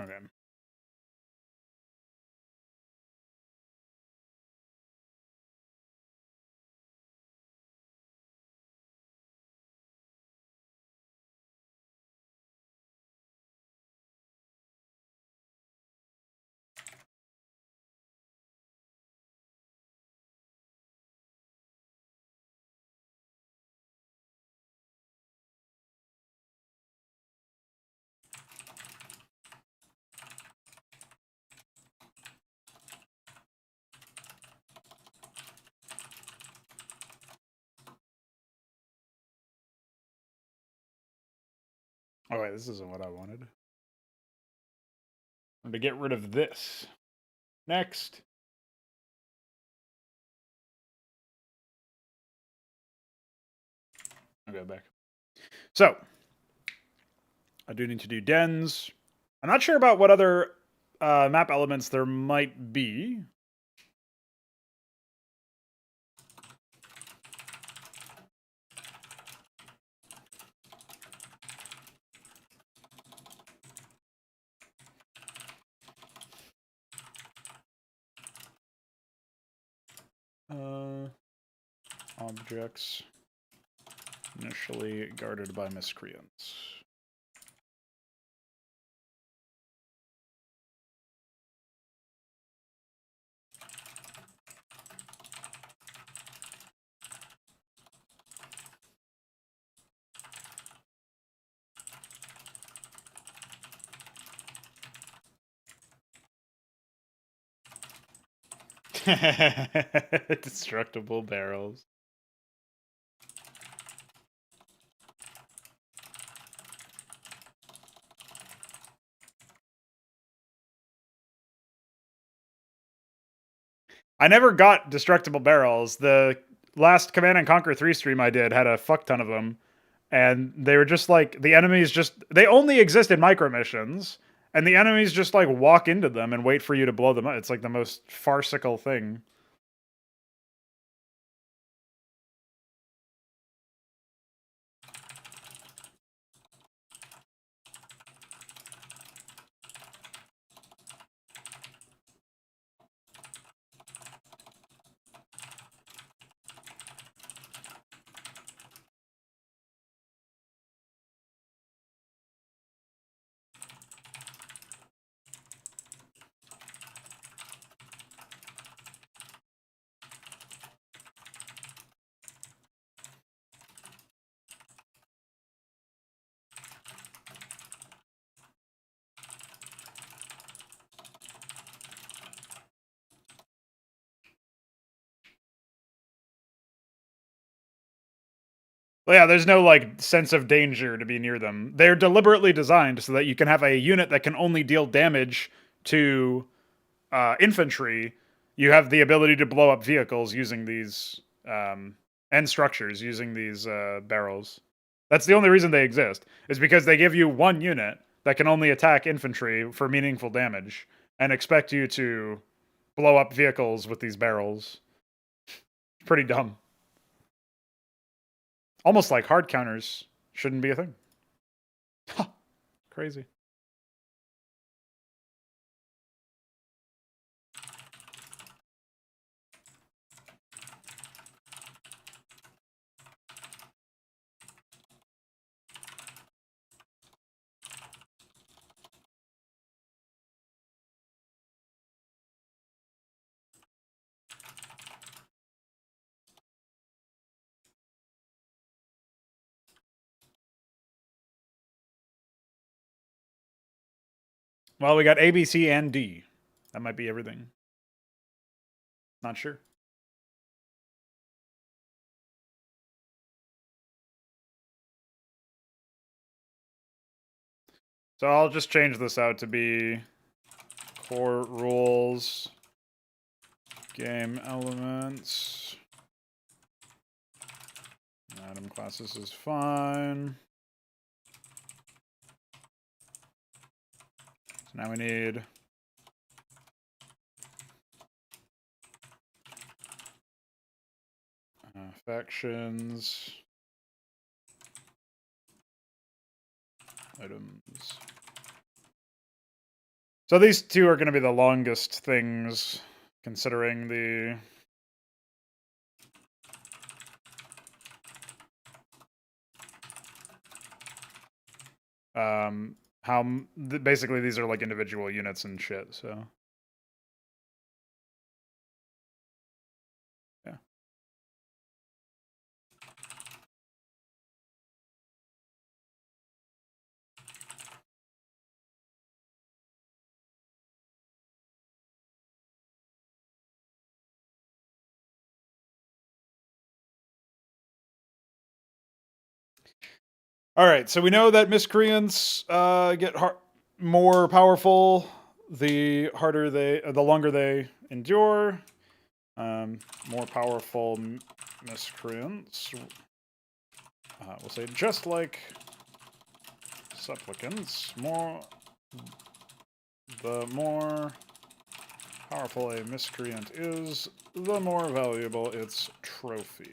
[SPEAKER 1] Okay. Oh wait, this isn't what I wanted. I'm to get rid of this. Next. I'll go back. So, I do need to do dens. I'm not sure about what other map elements there might be. Objects initially guarded by miscreants. Destructible barrels. I never got destructible barrels. The last Command and Conquer 3 stream I did had a fuck ton of them. And they were just like, the enemies just, they only exist in micro missions. And the enemies just like walk into them and wait for you to blow them up. It's like the most farcical thing. Well, yeah, there's no like sense of danger to be near them. They're deliberately designed so that you can have a unit that can only deal damage to infantry. You have the ability to blow up vehicles using these and structures using these barrels. That's the only reason they exist, is because they give you one unit that can only attack infantry for meaningful damage and expect you to blow up vehicles with these barrels. Pretty dumb. Almost like hard counters shouldn't be a thing. Huh. Crazy. Well, we got A, B, C, and D. That might be everything. Not sure. So I'll just change this out to be core rules, game elements. Item classes is fine. So now we need factions, items, So these two are going to be the longest things, considering the... basically these are like individual units and shit, so... Yeah. All right, so we know that miscreants get more powerful the longer they endure. More powerful miscreants. We'll say just like supplicants. The more powerful a miscreant is, the more valuable its trophy.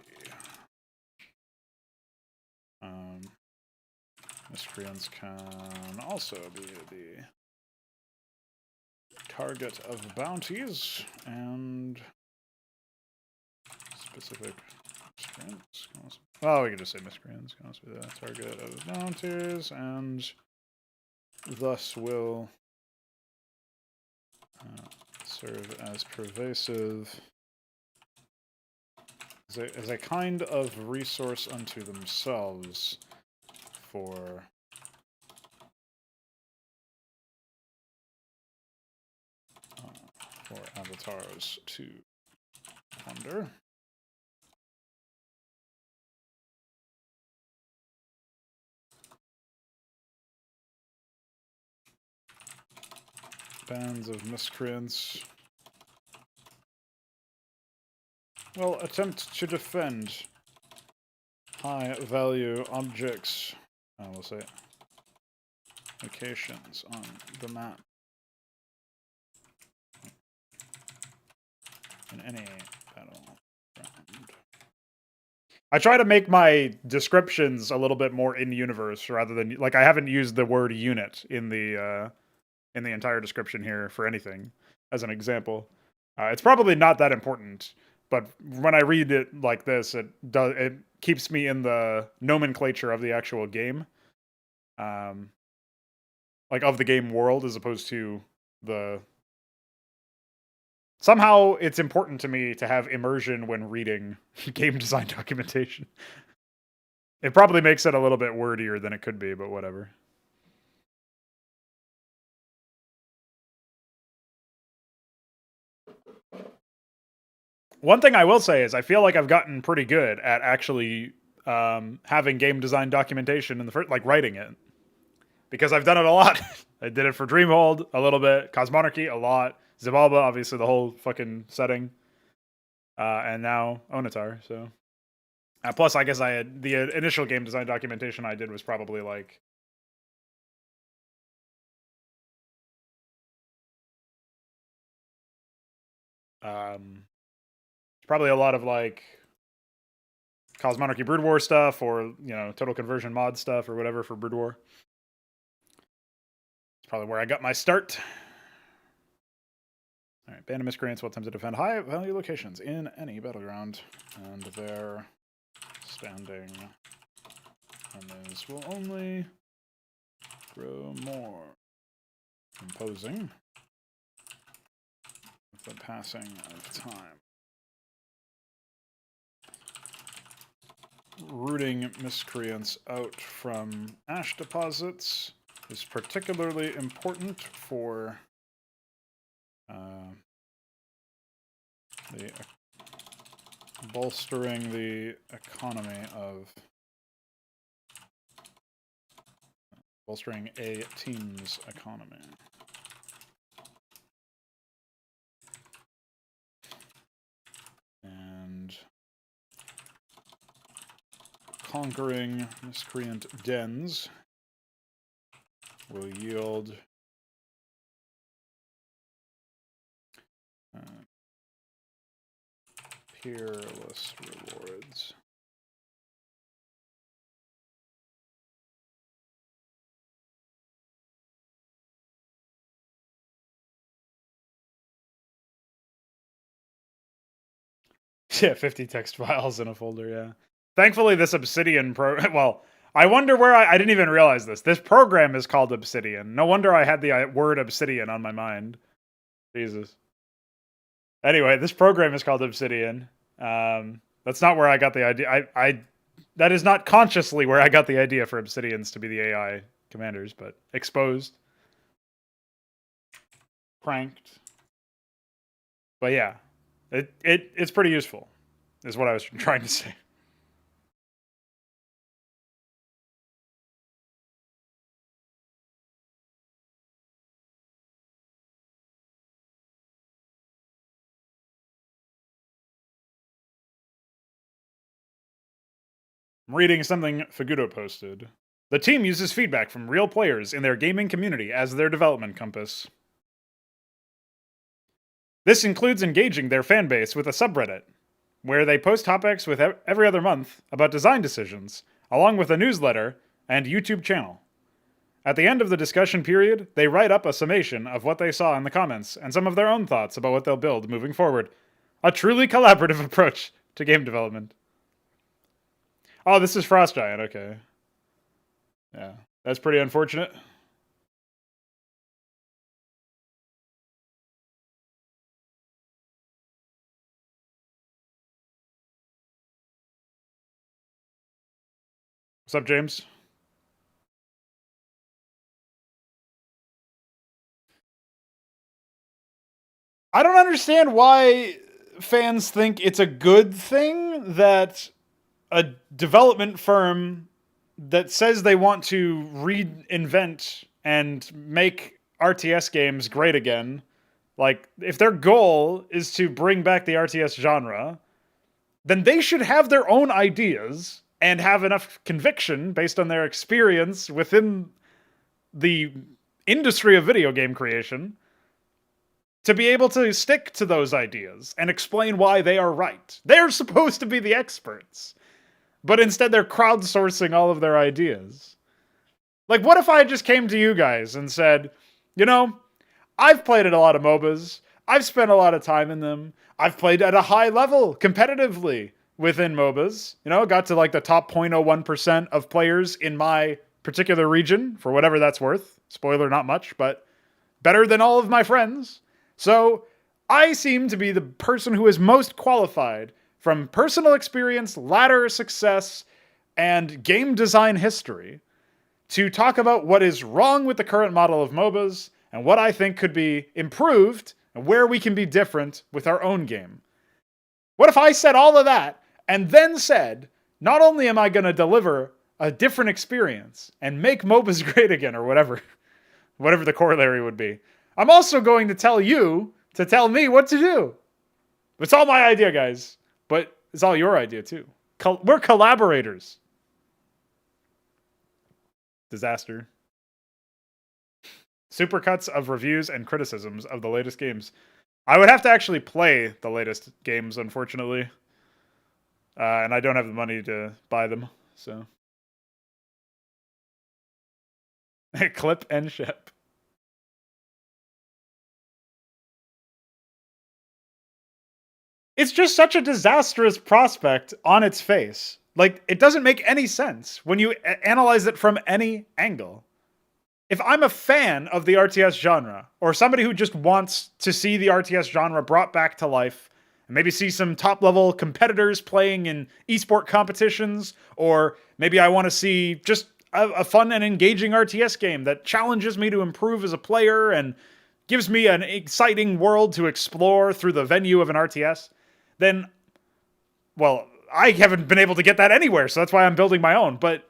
[SPEAKER 1] Miscreants can also be the target of bounties and specific miscreants. Well, we could just say miscreants can also be the target of bounties and thus will serve as pervasive as a kind of resource unto themselves for avatars to plunder. Bands of miscreants will attempt to defend high-value objects, we'll say, locations on the map in any battleground. I try to make my descriptions a little bit more in-universe rather than, like, I haven't used the word unit in the entire description here for anything, as an example. It's probably not that important, but when I read it like this, it keeps me in the nomenclature of the actual game, like of the game world, as opposed to the... Somehow it's important to me to have immersion when reading game design documentation. It probably makes it a little bit wordier than it could be, but whatever. One thing I will say is I feel like I've gotten pretty good at actually having game design documentation in the first, like writing it, because I've done it a lot. I did it for Dreamhold a little bit, Cosmonarchy a lot, Xibalba obviously the whole fucking setting, and now Onitar. So, plus I guess I had the initial game design documentation I did was probably like probably a lot of like Cosmonarchy Brood War stuff, or Total Conversion mod stuff, or whatever for Brood War. It's probably where I got my start. All right, Band of Miscreants will attempt to defend high-value locations in any battleground, and their standing enemies will only grow more imposing with the passing of time. Rooting miscreants out from ash deposits is particularly important for the bolstering the economy of bolstering a team's economy. And conquering miscreant dens will yield peerless rewards. Yeah, 50 text files in a folder, yeah. Thankfully, this Obsidian well, I wonder where I didn't even realize this. This program is called Obsidian. No wonder I had the word Obsidian on my mind. Jesus. Anyway, this program is called Obsidian. That's not where I got the idea. That is not consciously where I got the idea for Obsidians to be the AI commanders, but exposed. Pranked. But yeah, it's pretty useful, is what I was trying to say. I'm reading something Fagudo posted. The team uses feedback from real players in their gaming community as their development compass. This includes engaging their fanbase with a subreddit, where they post topics with every other month about design decisions, along with a newsletter and YouTube channel. At the end of the discussion period, they write up a summation of what they saw in the comments and some of their own thoughts about what they'll build moving forward. A truly collaborative approach to game development. Oh, this is Frost Giant, okay. Yeah, that's pretty unfortunate. What's up, James? I don't understand why fans think it's a good thing that a development firm that says they want to reinvent and make RTS games great again, like, if their goal is to bring back the RTS genre, then they should have their own ideas and have enough conviction based on their experience within the industry of video game creation to be able to stick to those ideas and explain why they are right. They're supposed to be the experts, but instead they're crowdsourcing all of their ideas. Like, what if I just came to you guys and said, you know, I've played at a lot of MOBAs, I've spent a lot of time in them, I've played at a high level, competitively, within MOBAs, you know, got to like the top 0.01% of players in my particular region, for whatever that's worth. Spoiler, not much, but better than all of my friends. So I seem to be the person who is most qualified from personal experience, ladder success, and game design history to talk about what is wrong with the current model of MOBAs and what I think could be improved and where we can be different with our own game. What if I said all of that and then said, not only am I going to deliver a different experience and make MOBAs great again, or whatever the corollary would be, I'm also going to tell you to tell me what to do. It's all my idea, guys, but it's all your idea too. We're collaborators. Disaster. Supercuts of reviews and criticisms of the latest games. I would have to actually play the latest games, unfortunately. And I don't have the money to buy them, so. Clip and Shep. It's just such a disastrous prospect on its face. Like, it doesn't make any sense when you analyze it from any angle. If I'm a fan of the RTS genre, or somebody who just wants to see the RTS genre brought back to life, and maybe see some top-level competitors playing in esport competitions, or maybe I want to see just a fun and engaging RTS game that challenges me to improve as a player and gives me an exciting world to explore through the venue of an RTS, then, well, I haven't been able to get that anywhere, so that's why I'm building my own. But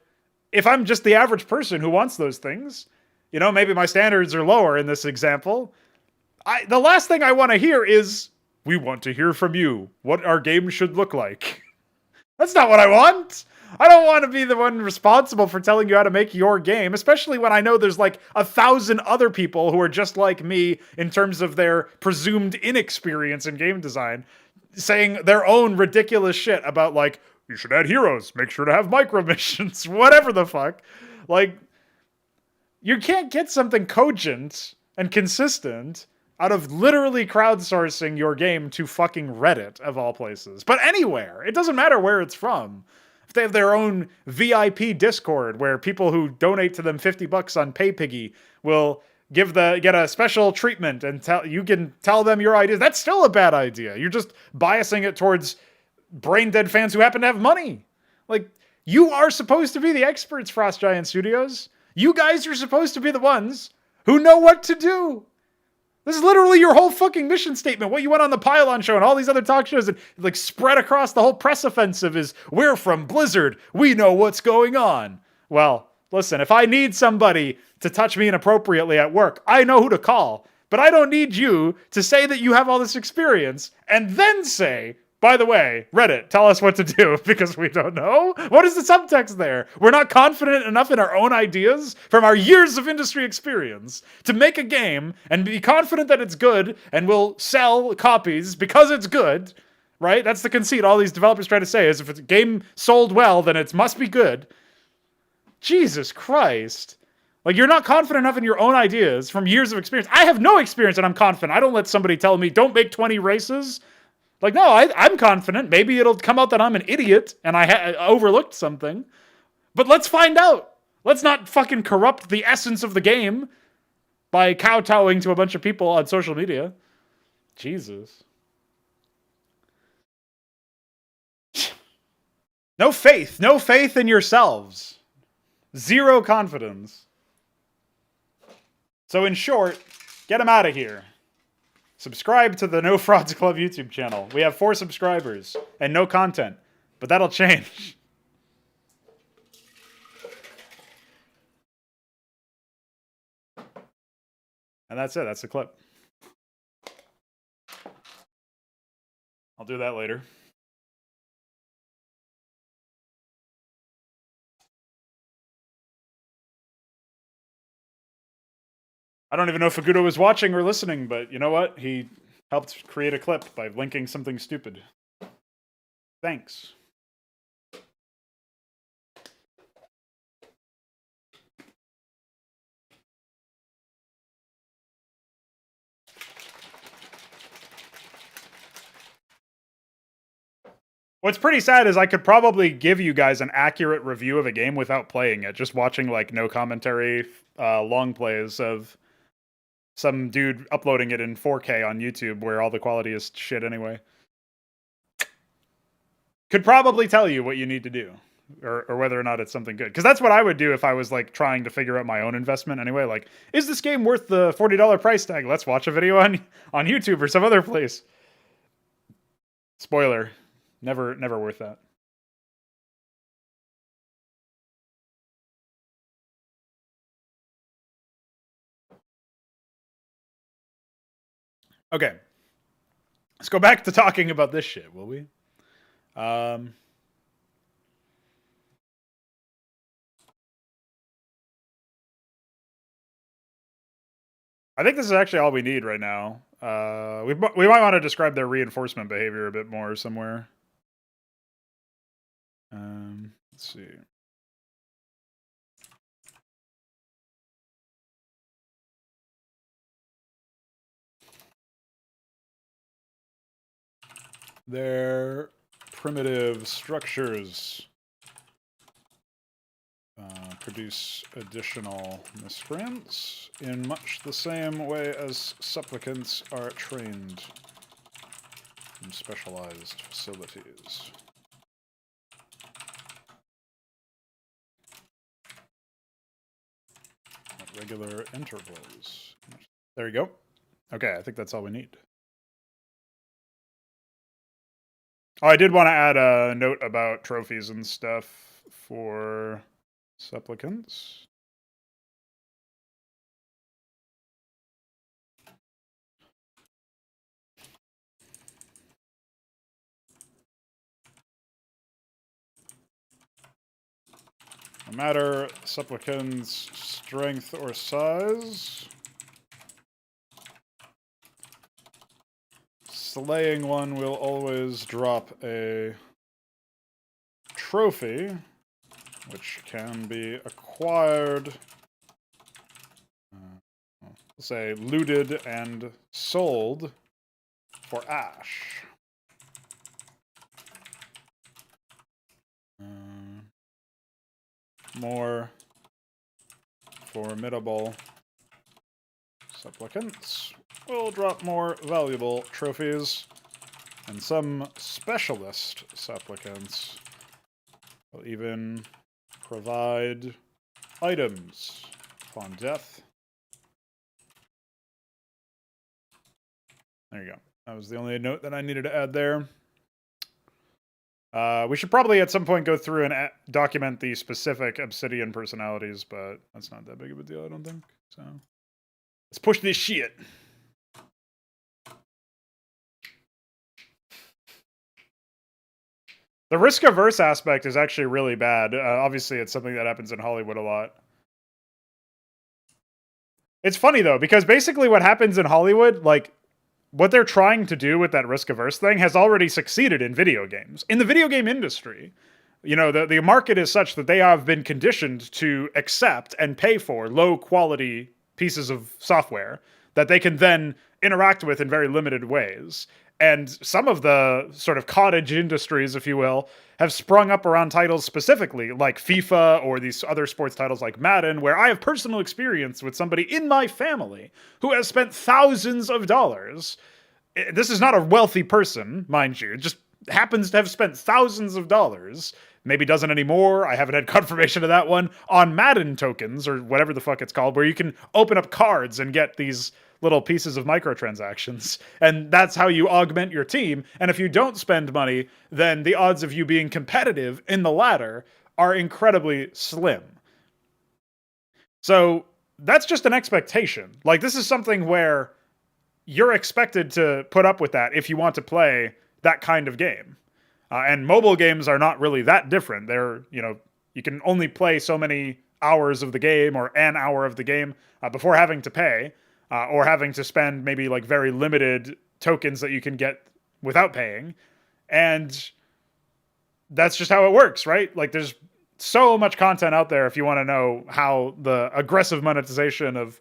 [SPEAKER 1] if I'm just the average person who wants those things, you know, maybe my standards are lower in this example, the last thing I want to hear is, we want to hear from you what our game should look like. That's not what I want. I don't want to be the one responsible for telling you how to make your game, especially when I know there's like 1,000 other people who are just like me in terms of their presumed inexperience in game design, saying their own ridiculous shit about, like, you should add heroes, make sure to have micro missions, whatever the fuck. Like, you can't get something cogent and consistent out of literally crowdsourcing your game to fucking Reddit, of all places. But anywhere. It doesn't matter where it's from. If they have their own VIP Discord where people who donate to them $50 on PayPiggy will get a special treatment and you can tell them your ideas, that's still a bad idea. You're just biasing it towards brain dead fans who happen to have money. Like, you are supposed to be the experts, Frost Giant Studios. You guys are supposed to be the ones who know what to do. This is literally your whole fucking mission statement. What you went on the Pylon show and all these other talk shows and like spread across the whole press offensive is, we're from Blizzard. We know what's going on. Well, listen, if I need somebody to touch me inappropriately at work, I know who to call. But I don't need you to say that you have all this experience and then say, by the way, Reddit, tell us what to do, because we don't know. What is the subtext there? We're not confident enough in our own ideas from our years of industry experience to make a game and be confident that it's good and will sell copies because it's good, right? That's the conceit all these developers try to say, is if it's a game sold well, then it must be good. Jesus Christ. Like, you're not confident enough in your own ideas from years of experience. I have no experience and I'm confident. I don't let somebody tell me, don't make 20 races. Like, no, I'm confident. Maybe it'll come out that I'm an idiot and I overlooked something. But let's find out. Let's not fucking corrupt the essence of the game by kowtowing to a bunch of people on social media. Jesus. No faith. No faith in yourselves. Zero confidence. So in short, get them out of here. Subscribe to the No Frauds Club YouTube channel. We have 4 subscribers and no content, but that'll change. And that's it. That's the clip. I'll do that later. I don't even know if Fagudo was watching or listening, but you know what? He helped create a clip by linking something stupid. Thanks. What's pretty sad is I could probably give you guys an accurate review of a game without playing it, just watching like no commentary, long plays of some dude uploading it in 4K on YouTube where all the quality is shit anyway. Could probably tell you what you need to do, or whether or not it's something good. Because that's what I would do if I was like trying to figure out my own investment anyway. Like, is this game worth the $40 price tag? Let's watch a video on YouTube or some other place. Spoiler, never worth that. Okay. Let's go back to talking about this shit, will we? I think this is actually all we need right now. We might want to describe their reinforcement behavior a bit more somewhere. Let's see. Their primitive structures produce additional miscreants in much the same way as supplicants are trained in specialized facilities. At regular intervals. There you go. Okay, I think that's all we need. Oh, I did want to add a note about trophies and stuff for supplicants. No matter supplicant's strength or size, slaying one will always drop a trophy, which can be acquired. We'll say looted and sold for Ash. More formidable supplicants will drop more valuable trophies, and some specialist supplicants will even provide items upon death. There you go. That was the only note that I needed to add there. We should probably at some point go through and document the specific Obsidian personalities, but that's not that big of a deal, I don't think. So let's push this shit. The risk-averse aspect is actually really bad. Obviously, it's something that happens in Hollywood a lot. It's funny, though, because basically what happens in Hollywood, like, what they're trying to do with that risk-averse thing has already succeeded in video games. In the video game industry, you know, the market is such that they have been conditioned to accept and pay for low-quality pieces of software that they can then interact with in very limited ways. And some of the sort of cottage industries, if you will, have sprung up around titles specifically, like FIFA or these other sports titles like Madden, where I have personal experience with somebody in my family who has spent thousands of dollars. This is not a wealthy person, mind you, just happens to have spent thousands of dollars, maybe doesn't anymore, I haven't had confirmation of that one, on Madden tokens, or whatever the fuck it's called, where you can open up cards and get these little pieces of microtransactions, and that's how you augment your team. And if you don't spend money, then the odds of you being competitive in the latter are incredibly slim. So that's just an expectation. Like, this is something where you're expected to put up with that if you want to play that kind of game. And mobile games are not really that different. They're, you know, you can only play so many hours of the game or an hour of the game before having to pay. Or having to spend maybe like very limited tokens that you can get without paying. And that's just how it works, right? Like, there's so much content out there if you want to know how the aggressive monetization of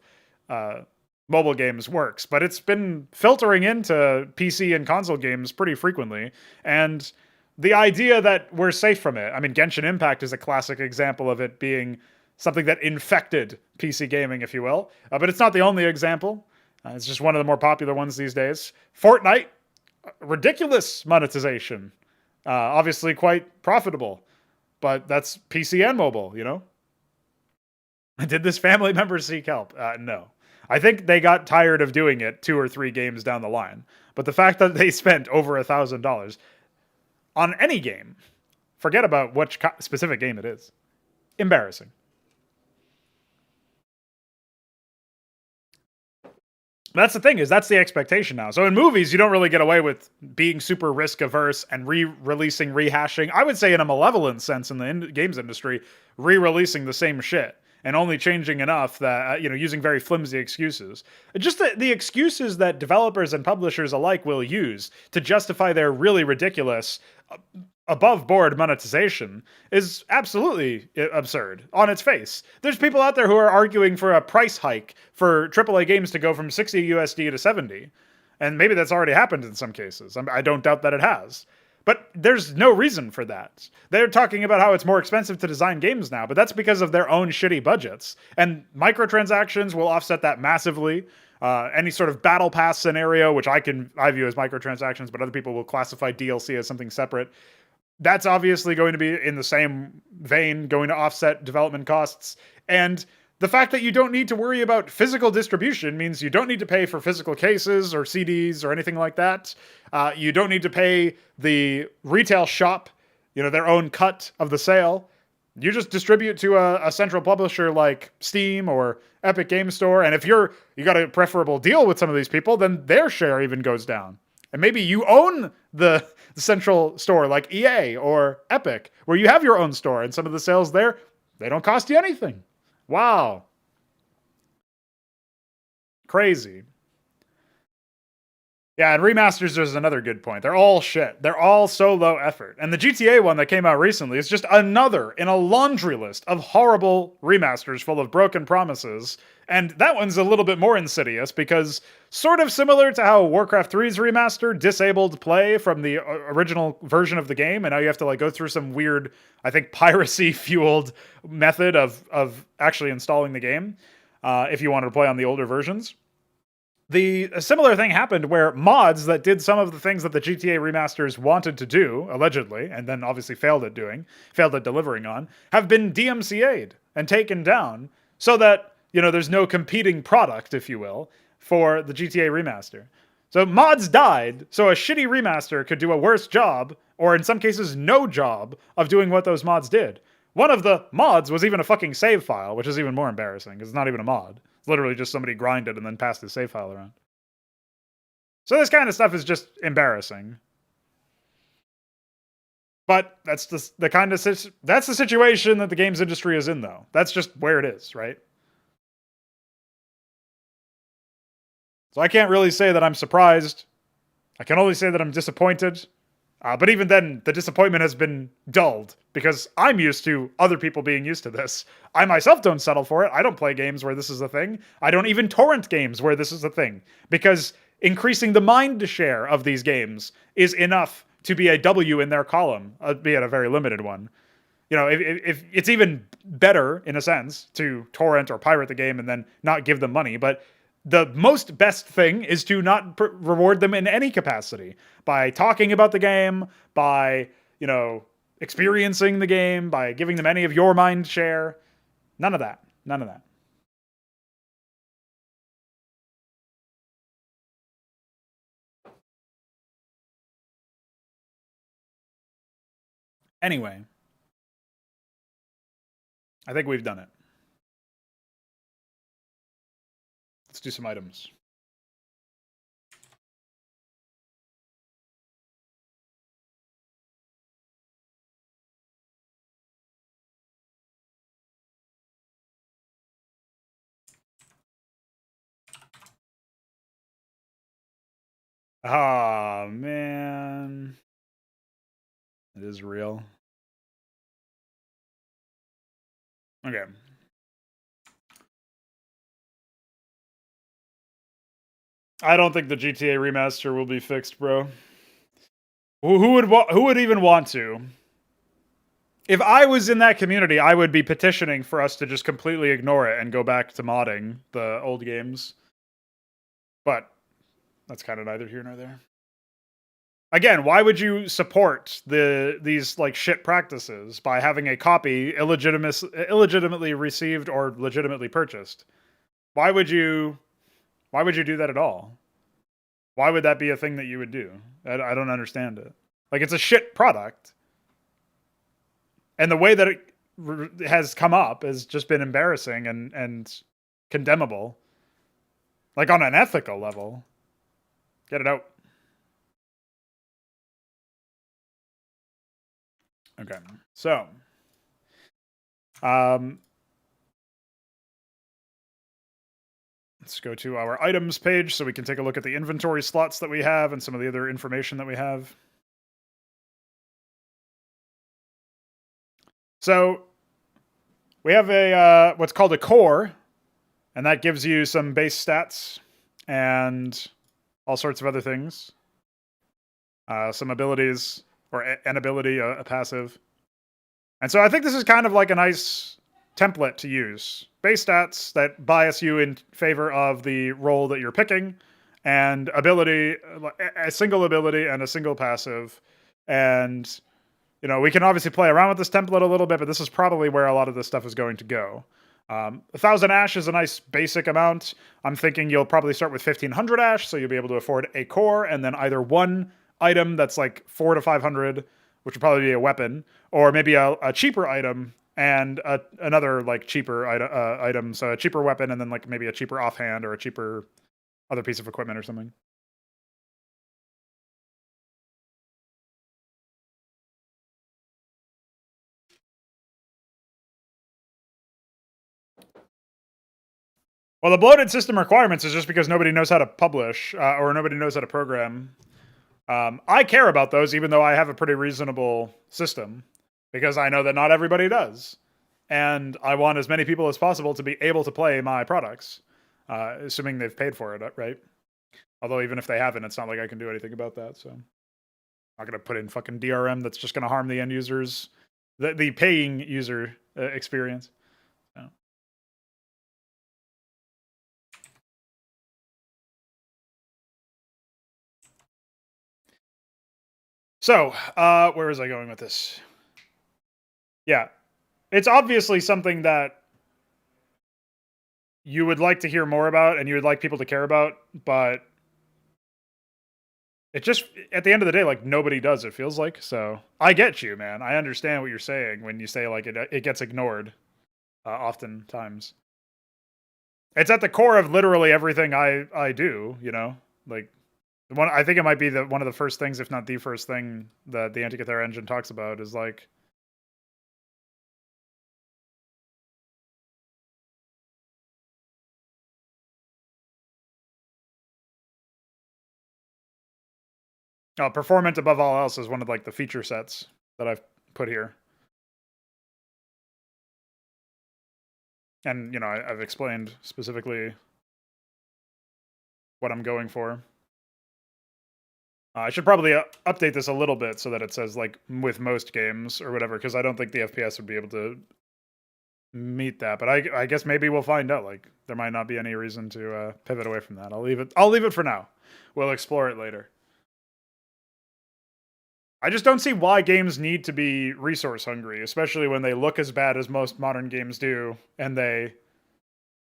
[SPEAKER 1] mobile games works. But it's been filtering into PC and console games pretty frequently. And the idea that we're safe from it, I mean, Genshin Impact is a classic example of it being something that infected PC gaming, if you will. But it's not the only example. It's just one of the more popular ones these days. Fortnite, ridiculous monetization. Obviously quite profitable. But that's PC and mobile, you know? Did this family member seek help? No. I think they got tired of doing it 2 or 3 games down the line. But the fact that they spent over $1,000 on any game, forget about which specific game it is, embarrassing. That's the thing, is that's the expectation now. So in movies, you don't really get away with being super risk averse and re-releasing, rehashing. I would say in a malevolent sense in the games industry, re-releasing the same shit and only changing enough that, you know, using very flimsy excuses. Just the excuses that developers and publishers alike will use to justify their really ridiculous above board monetization is absolutely absurd on its face. There's people out there who are arguing for a price hike for AAA games to go from 60 USD to 70. And maybe that's already happened in some cases. I don't doubt that it has. But there's no reason for that. They're talking about how it's more expensive to design games now, but that's because of their own shitty budgets. And microtransactions will offset that massively. Any sort of battle pass scenario, which I view as microtransactions, but other people will classify DLC as something separate. That's obviously going to be in the same vein, going to offset development costs. And the fact that you don't need to worry about physical distribution means you don't need to pay for physical cases or CDs or anything like that. You don't need to pay the retail shop, you know, their own cut of the sale. You just distribute to a central publisher like Steam or Epic Game Store. And if you got a preferable deal with some of these people, then their share even goes down. And maybe you own the central store like EA or Epic, where you have your own store, and some of the sales there, they don't cost you anything. Wow. Crazy. Yeah, and remasters is another good point. They're all shit. They're all so low effort. And the GTA one that came out recently is just another in a laundry list of horrible remasters full of broken promises. And that one's a little bit more insidious because, sort of similar to how Warcraft 3's remaster disabled play from the original version of the game, and now you have to like go through some weird, I think, piracy fueled method of actually installing the game if you wanted to play on the older versions. A similar thing happened where mods that did some of the things that the GTA remasters wanted to do, allegedly, and then obviously failed at delivering on, have been DMCA'd and taken down so that, there's no competing product, if you will, for the GTA remaster. So mods died, so a shitty remaster could do a worse job, or in some cases, no job, of doing what those mods did. One of the mods was even a fucking save file, which is even more embarrassing, because it's not even a mod. It's literally just somebody grinded and then passed the save file around. So this kind of stuff is just embarrassing. But that's the kind of that's the situation that the games industry is in, though. That's just where it is, right? So I can't really say that I'm surprised. I can only say that I'm disappointed. But even then, the disappointment has been dulled because I'm used to other people being used to this. I myself don't settle for it. I don't play games where this is a thing. I don't even torrent games where this is a thing because increasing the mind share of these games is enough to be a W in their column, be it a very limited one. If it's even better in a sense to torrent or pirate the game and then not give them money, but the most best thing is to not reward them in any capacity by talking about the game, by, experiencing the game, by giving them any of your mind share. None of that. None of that. Anyway, I think we've done it. Let's do some items. Oh, man. It is real. Okay. I don't think the GTA remaster will be fixed, bro. Who would even want to? If I was in that community, I would be petitioning for us to just completely ignore it and go back to modding the old games. But that's kind of neither here nor there. Again, why would you support these like shit practices by having a copy illegitimately received or legitimately purchased? Why would you do that at all? Why would that be a thing that you would do? I don't understand it. Like, it's a shit product. And the way that it has come up has just been embarrassing and condemnable. Like, on an ethical level. Get it out. Okay. So, let's go to our items page so we can take a look at the inventory slots that we have and some of the other information that we have. So we have a what's called a core, and that gives you some base stats and all sorts of other things. Some abilities, or an ability, a passive. And so I think this is kind of like a nice template to use. Base stats that bias you in favor of the role that you're picking, and ability, a single ability and a single passive. And, we can obviously play around with this template a little bit, but this is probably where a lot of this stuff is going to go. 1,000 ash is a nice basic amount. I'm thinking you'll probably start with 1,500 ash, so you'll be able to afford a core, and then either one item that's like 400 to 500, which would probably be a weapon, or maybe a cheaper item and another like cheaper item, so a cheaper weapon, and then like maybe a cheaper offhand or a cheaper other piece of equipment or something. Well, the bloated system requirements is just because nobody knows how to publish or nobody knows how to program. I care about those, even though I have a pretty reasonable system, because I know that not everybody does. And I want as many people as possible to be able to play my products, assuming they've paid for it, right? Although even if they haven't, it's not like I can do anything about that. So I'm not going to put in fucking DRM that's just going to harm the end users, the paying user experience. So, where was I going with this? Yeah, it's obviously something that you would like to hear more about and you would like people to care about, but it just, at the end of the day, like, nobody does, it feels like. So I get you, man. I understand what you're saying when you say like it gets ignored oftentimes. It's at the core of literally everything I do, you know? Like, one, I think it might be one of the first things, if not the first thing, that the Antikythera engine talks about is like, performance above all else is one of like the feature sets that I've put here. And, you know, I've explained specifically what I'm going for. I should probably update this a little bit so that it says, like, with most games or whatever, because I don't think the FPS would be able to meet that. But I guess maybe we'll find out. Like, there might not be any reason to pivot away from that. I'll leave it for now. We'll explore it later. I just don't see why games need to be resource hungry, especially when they look as bad as most modern games do, and they,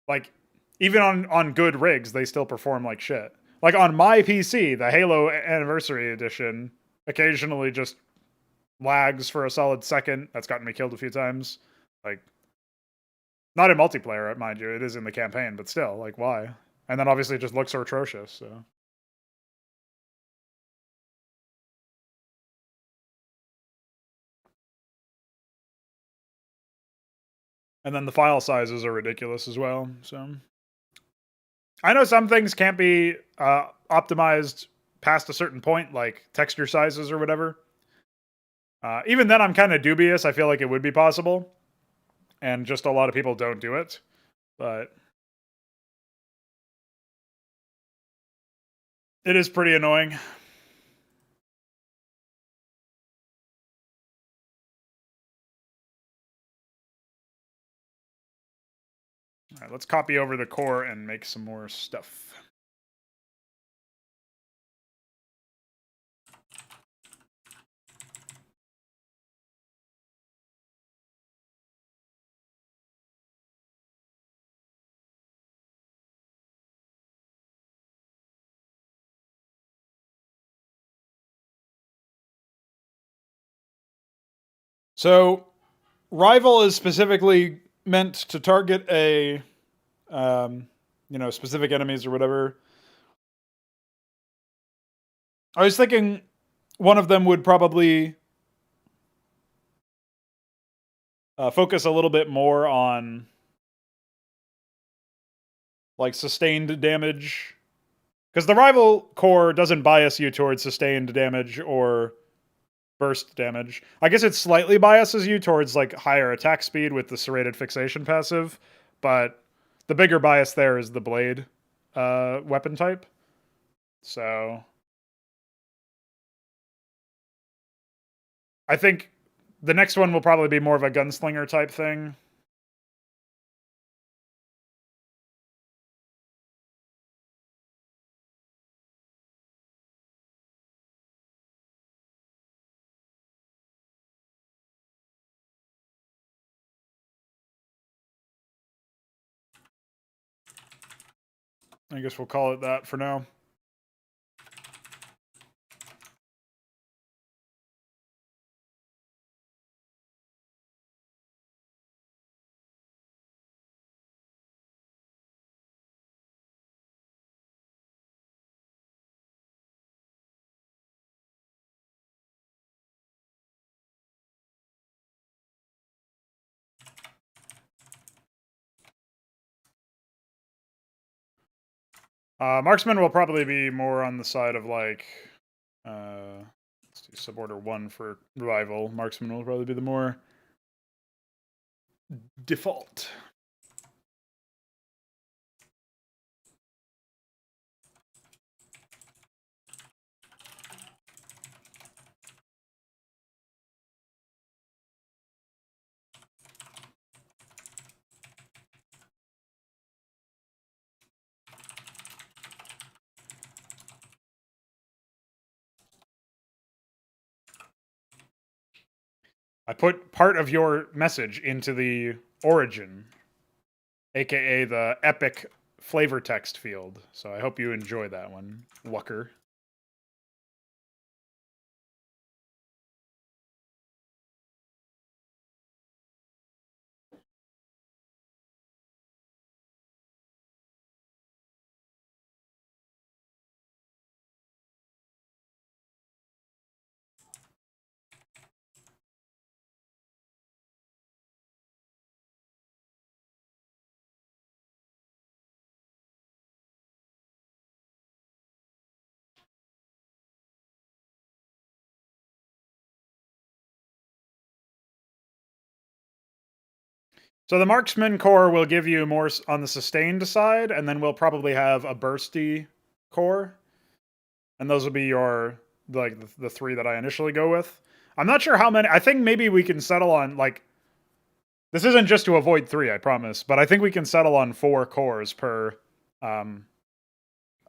[SPEAKER 1] like, even on good rigs, they still perform like shit. Like on my PC, the Halo Anniversary Edition occasionally just lags for a solid second. That's gotten me killed a few times. Like, not in multiplayer, mind you. It is in the campaign, but still, like, why? And then obviously it just looks atrocious, so. And then the file sizes are ridiculous as well, so. I know some things can't be optimized past a certain point, like texture sizes or whatever. Even then, I'm kind of dubious. I feel like it would be possible, and just a lot of people don't do it. But it is pretty annoying. All right, let's copy over the core and make some more stuff. So, Rival is specifically meant to target a, specific enemies or whatever. I was thinking one of them would probably focus a little bit more on like sustained damage, because the Rival core doesn't bias you towards sustained damage or burst damage. I guess it slightly biases you towards like higher attack speed with the serrated fixation passive, but the bigger bias there is the blade weapon type. So I think the next one will probably be more of a gunslinger type thing. I guess we'll call it that for now. Marksman will probably be more on the side of like, let's do suborder 1 for revival. Marksman will probably be the more default. I put part of your message into the origin, aka the epic flavor text field. So I hope you enjoy that one, Wucker. So the marksman core will give you more on the sustained side, and then we'll probably have a bursty core, and those will be your like the 3 that I initially go with. I'm not sure how many. I think maybe we can settle on like, this isn't just to avoid 3, I promise, but I think we can settle on 4 cores per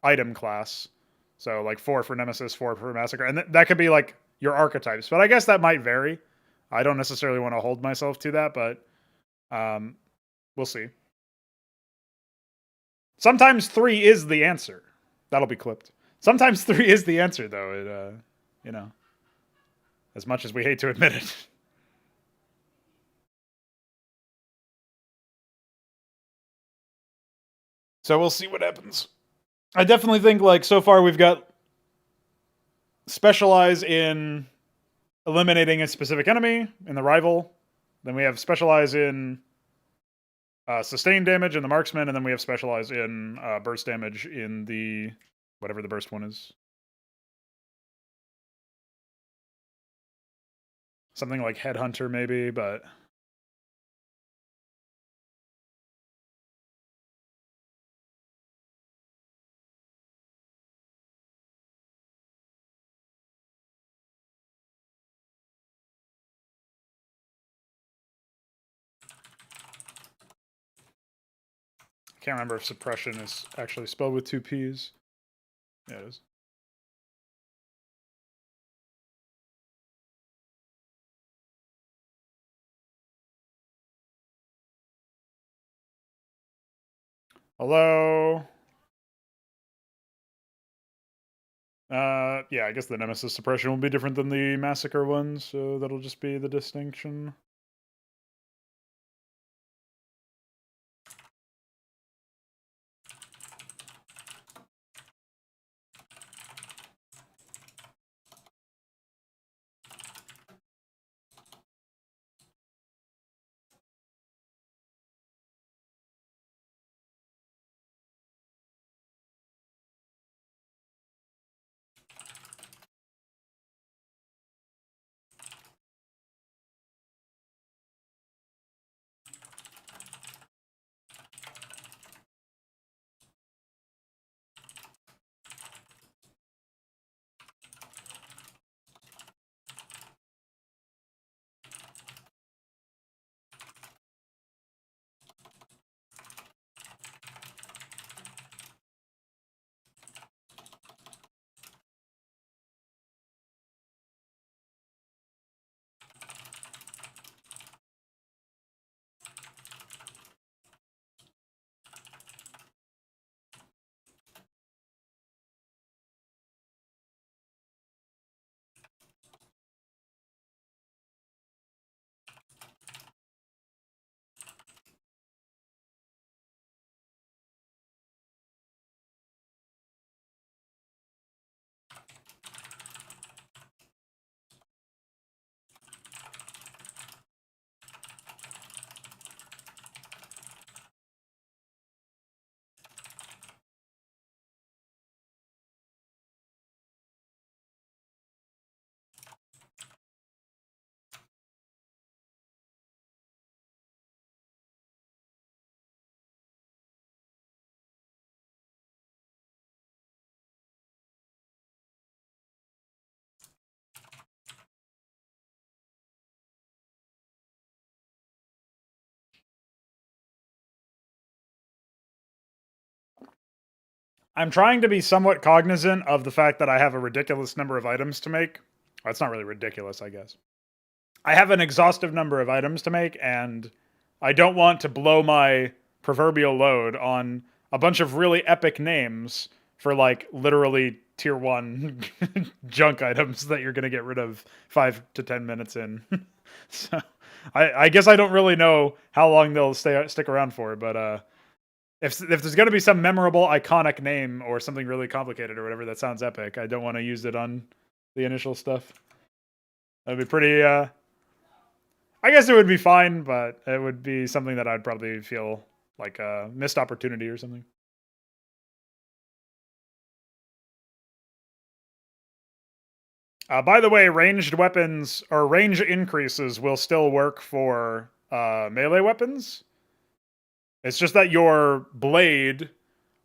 [SPEAKER 1] item class. So like 4 for Nemesis, 4 for Massacre, and that could be like your archetypes. But I guess that might vary. I don't necessarily want to hold myself to that, but we'll see. Sometimes 3 is the answer. That'll be clipped. Sometimes 3 is the answer, though. It, you know, as much as we hate to admit it. So we'll see what happens. I definitely think, like, so far we've got specialize in eliminating a specific enemy in the rival. Then we have specialize in sustained damage in the marksman, and then we have specialize in burst damage in the whatever the burst one is. Something like Headhunter, maybe, but I can't remember if suppression is actually spelled with 2 P's. Yeah, it is. Hello? Yeah, I guess the Nemesis suppression will be different than the Massacre one, so that'll just be the distinction. I'm trying to be somewhat cognizant of the fact that I have a ridiculous number of items to make. Well, it's not really ridiculous, I guess. I have an exhaustive number of items to make, and I don't want to blow my proverbial load on a bunch of really epic names for like literally tier 1 junk items that you're going to get rid of 5 to 10 minutes in. So I guess I don't really know how long they'll stick around for, but if there's going to be some memorable iconic name or something really complicated or whatever that sounds epic, I don't want to use it on the initial stuff. That'd be pretty I guess it would be fine, but it would be something that I'd probably feel like a missed opportunity or something. By the way, ranged weapons or range increases will still work for melee weapons. It's just that your blade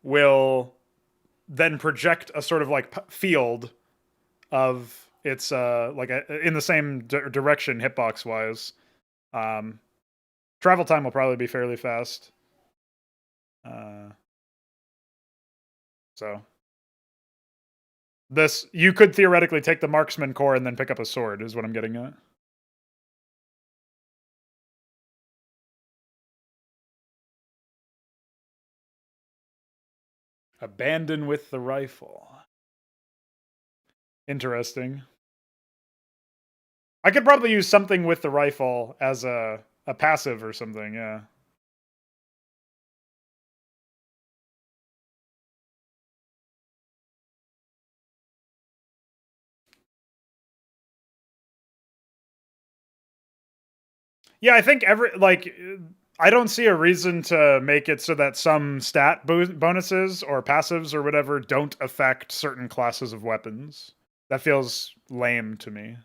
[SPEAKER 1] will then project a sort of like field of its in the same direction hitbox wise. Travel time will probably be fairly fast. So this you could theoretically take the marksman core and then pick up a sword is what I'm getting at. Abandon with the rifle. Interesting. I could probably use something with the rifle as a passive or something, yeah. Yeah, I think I don't see a reason to make it so that some stat bonuses or passives or whatever don't affect certain classes of weapons. That feels lame to me.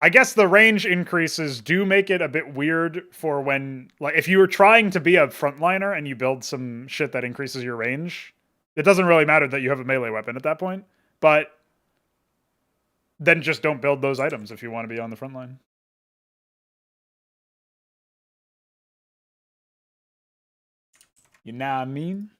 [SPEAKER 1] I guess the range increases do make it a bit weird for when, like, if you were trying to be a frontliner and you build some shit that increases your range, it doesn't really matter that you have a melee weapon at that point. But then just don't build those items if you want to be on the front line. You know what I mean?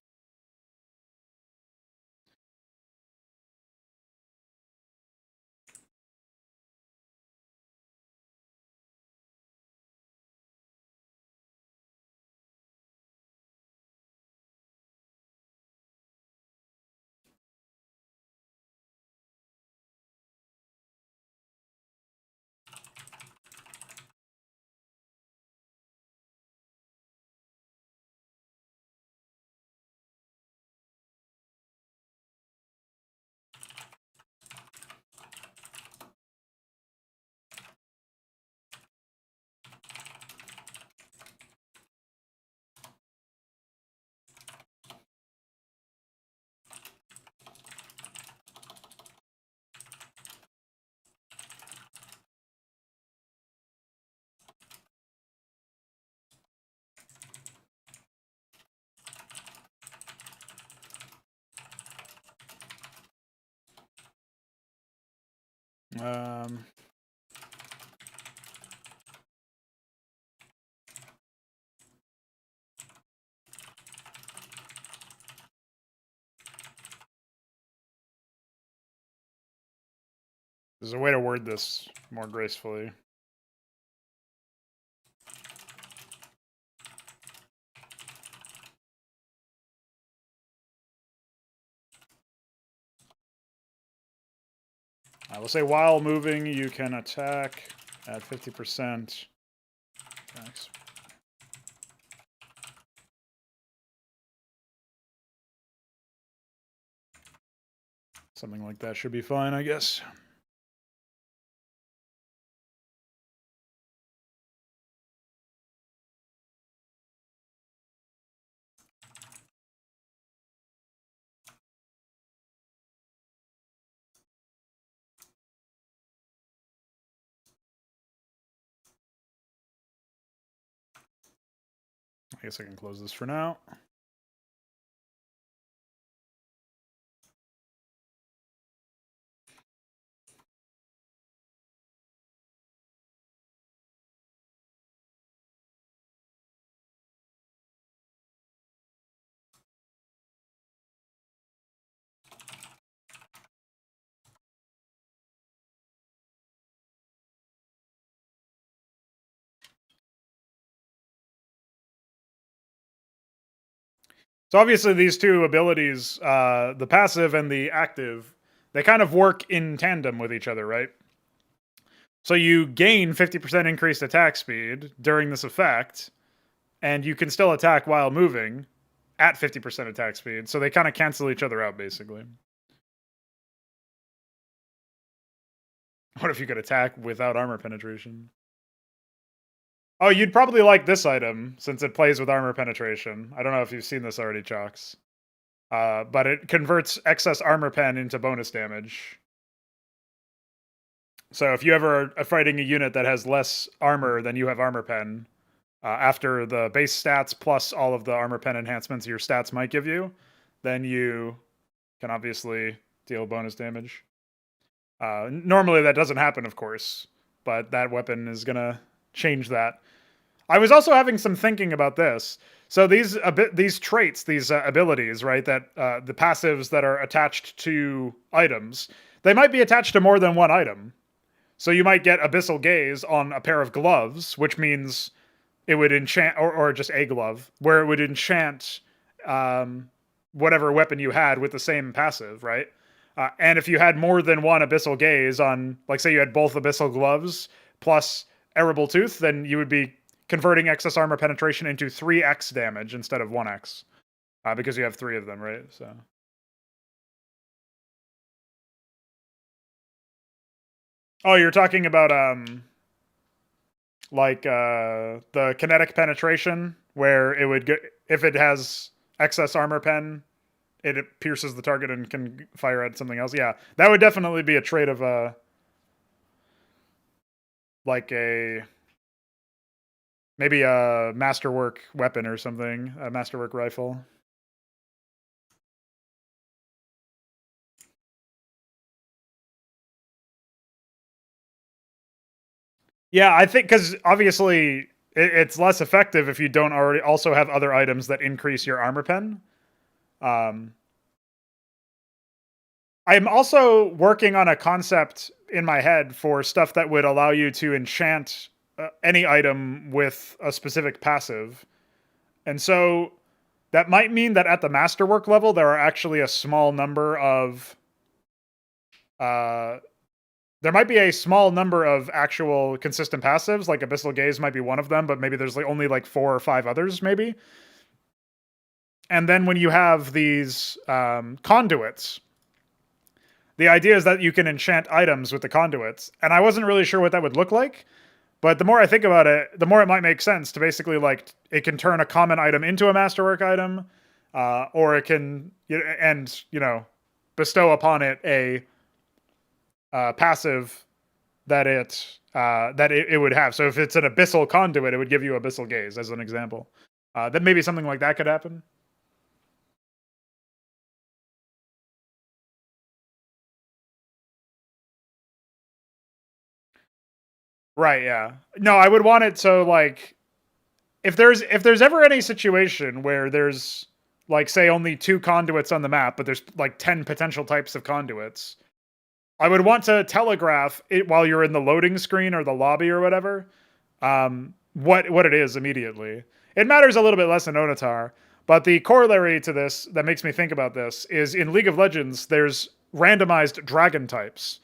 [SPEAKER 1] Um, there's a way to word this more gracefully. I will say while moving, you can attack at 50%. Thanks. Something like that should be fine, I guess. I guess I can close this for now. So obviously these two abilities, the passive and the active, they kind of work in tandem with each other, right? So you gain 50% increased attack speed during this effect, and you can still attack while moving at 50% attack speed. So they kind of cancel each other out, basically. What if you could attack without armor penetration? Oh, you'd probably like this item since it plays with armor penetration. I don't know if you've seen this already, Chalks. But it converts excess armor pen into bonus damage. So if you ever are fighting a unit that has less armor than you have armor pen, after the base stats plus all of the armor pen enhancements your stats might give you, then you can obviously deal bonus damage. Normally that doesn't happen, of course, but that weapon is gonna change that. I was also having some thinking about this. So these traits, these abilities, right? That the passives that are attached to items, they might be attached to more than one item. So you might get Abyssal Gaze on a pair of gloves, which means it would enchant, or just a glove, where it would enchant whatever weapon you had with the same passive, right? And if you had more than one Abyssal Gaze on, like, say you had both Abyssal Gloves plus Arable Tooth, then you would be converting excess armor penetration into 3x damage instead of 1x, because you have 3 of them, right? So. Oh, you're talking about the kinetic penetration, where it would if it has excess armor pen, it pierces the target and can fire at something else. Yeah, that would definitely be a trait of like maybe a masterwork weapon or something, a masterwork rifle. Yeah, I think because obviously it's less effective if you don't already also have other items that increase your armor pen. Um, I'm also working on a concept in my head for stuff that would allow you to enchant any item with a specific passive. And so that might mean that at the masterwork level, there are actually a small number of. There might be a small number of actual consistent passives, like Abyssal Gaze might be one of them, but maybe there's like only like 4 or 5 others, maybe. And then when you have these conduits, the idea is that you can enchant items with the conduits. And I wasn't really sure what that would look like. But the more I think about it, the more it might make sense to basically, like, it can turn a common item into a masterwork item, or it can, and, bestow upon it a passive that it would have. So if it's an abyssal conduit, it would give you Abyssal Gaze, as an example. Then maybe something like that could happen. Right, yeah. No, I would want it so, like, if there's ever any situation where there's, like, say only 2 conduits on the map, but there's like 10 potential types of conduits, I would want to telegraph it while you're in the loading screen or the lobby or whatever, what it is immediately. It matters a little bit less in Onitar, but the corollary to this that makes me think about this is in League of Legends, there's randomized dragon types.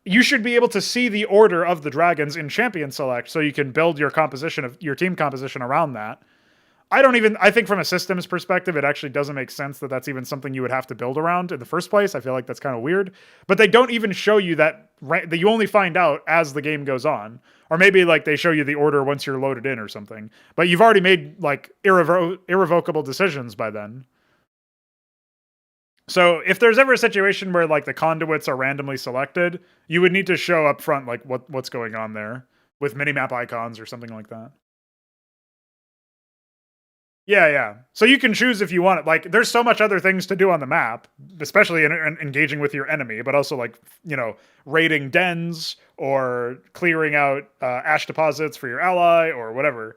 [SPEAKER 1] You should be able to see the order of the dragons in champion select so you can build your composition of your team composition around that. I think from a systems perspective, it actually doesn't make sense that that's even something you would have to build around in the first place. I feel like that's kind of weird. But they don't even show you that you only find out as the game goes on. Or maybe like they show you the order once you're loaded in or something. But you've already made like irrevocable decisions by then. So if there's ever a situation where like the conduits are randomly selected, you would need to show up front like what's going on there with minimap icons or something like that. Yeah, yeah. So you can choose if you want it. Like, there's so much other things to do on the map, especially in engaging with your enemy, but also like raiding dens or clearing out ash deposits for your ally or whatever.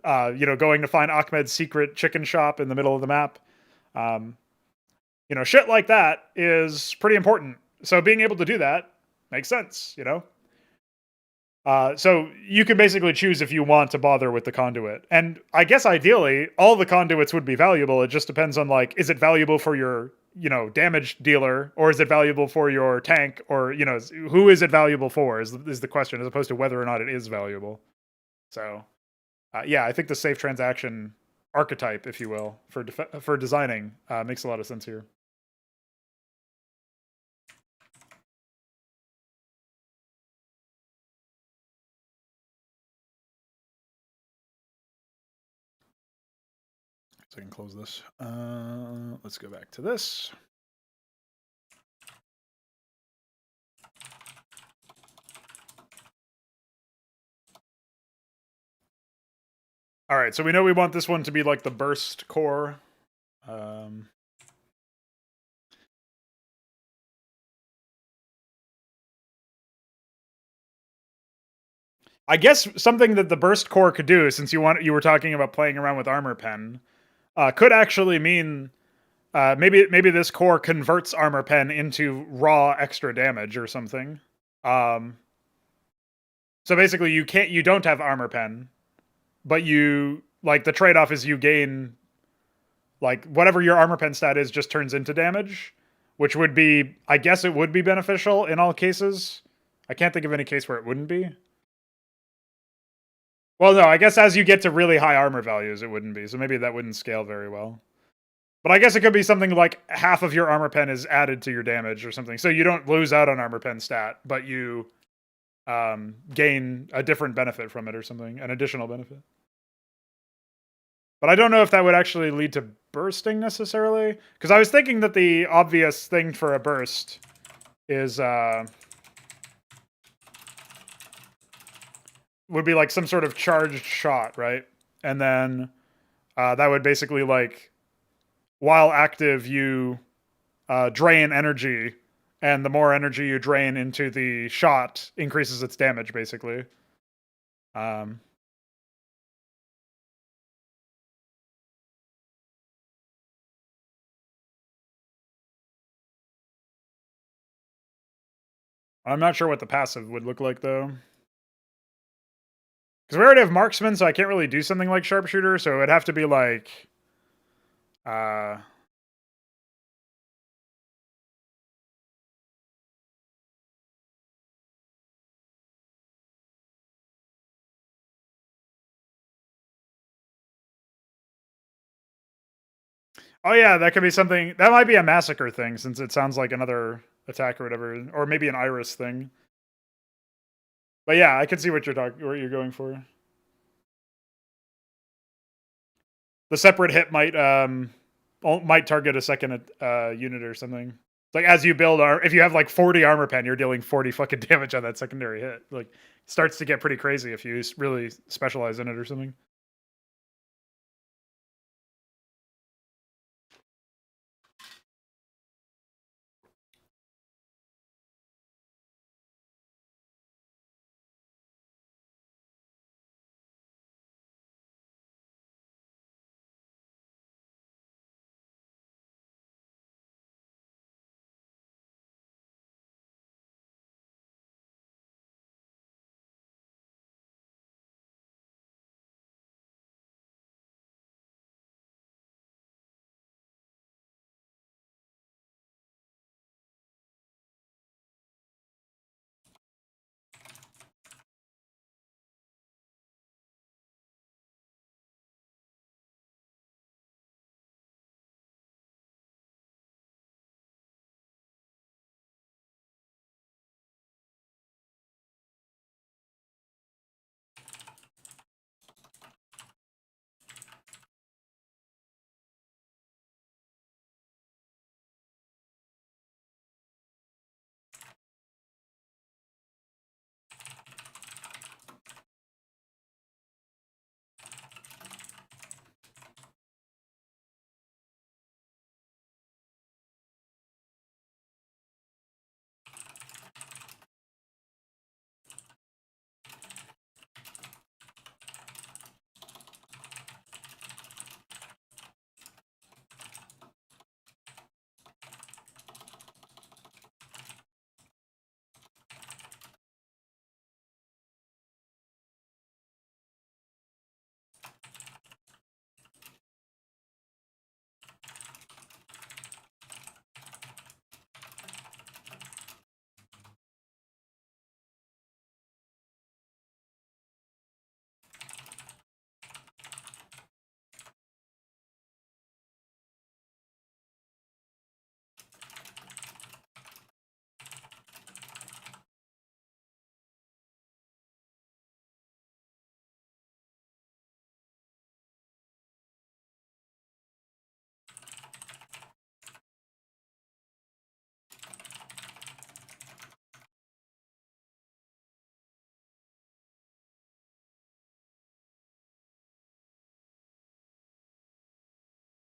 [SPEAKER 1] Going to find Ahmed's secret chicken shop in the middle of the map. Shit like that is pretty important. So being able to do that makes sense. So you can basically choose if you want to bother with the conduit. And I guess ideally, all the conduits would be valuable. It just depends on like, is it valuable for your, damage dealer, or is it valuable for your tank, or who is it valuable for? Is the question, as opposed to whether or not it is valuable. So, yeah, I think the safe transaction archetype, if you will, for designing makes a lot of sense here. So I can close this. Let's go back to this. All right, so we know we want this one to be like the burst core. I guess something that the burst core could do, since you were talking about playing around with armor pen, could actually mean maybe this core converts armor pen into raw extra damage or something. So basically, you don't have armor pen, but you like the trade off is you gain like whatever your armor pen stat is just turns into damage, which would be, I guess it would be beneficial in all cases. I can't think of any case where it wouldn't be. Well, no, I guess as you get to really high armor values, it wouldn't be. So maybe that wouldn't scale very well. But I guess it could be something like half of your armor pen is added to your damage or something. So you don't lose out on armor pen stat, but you gain a different benefit from it or something, an additional benefit. But I don't know if that would actually lead to bursting necessarily. Because I was thinking that the obvious thing for a burst is would be like some sort of charged shot, right? And then that would basically like, while active, you drain energy, and the more energy you drain into the shot increases its damage, basically. I'm not sure what the passive would look like, though. Because we already have marksman, so I can't really do something like sharpshooter, so it'd have to be like... Oh yeah, that could be something... That might be a massacre thing, since it sounds like another attack or whatever. Or maybe an iris thing. But yeah, I can see what you're going for. The separate hit might target a second unit or something. Like as you build, if you have like 40 armor pen, you're dealing 40 fucking damage on that secondary hit. Like, starts to get pretty crazy if you really specialize in it or something.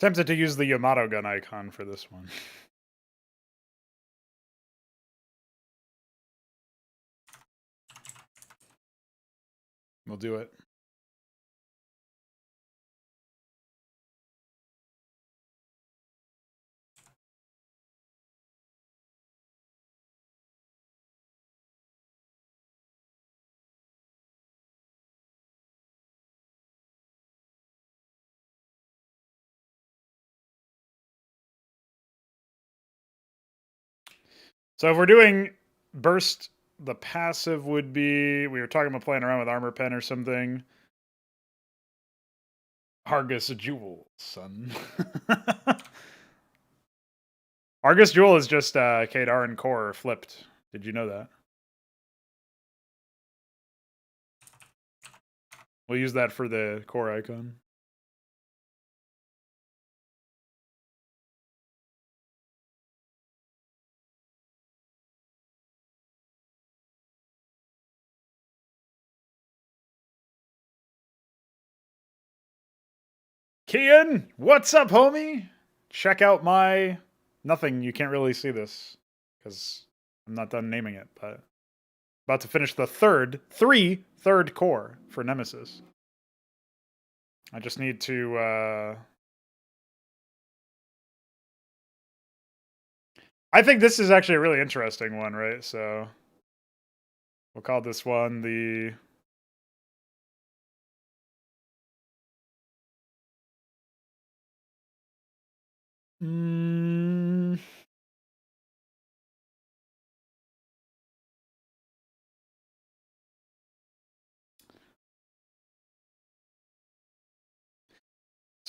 [SPEAKER 1] Tempted to use the Yamato gun icon for this one. We'll do it. So if we're doing burst, the passive would be, we were talking about playing around with armor pen or something. Argus Jewel, son. Argus Jewel is just Kadar and Core flipped. Did you know that? We'll use that for the Core icon. Kian, what's up, homie? Check out my nothing. You can't really see this because I'm not done naming it, but about to finish the third core for Nemesis. I just need to. I think this is actually a really interesting one, right? So we'll call this one the. So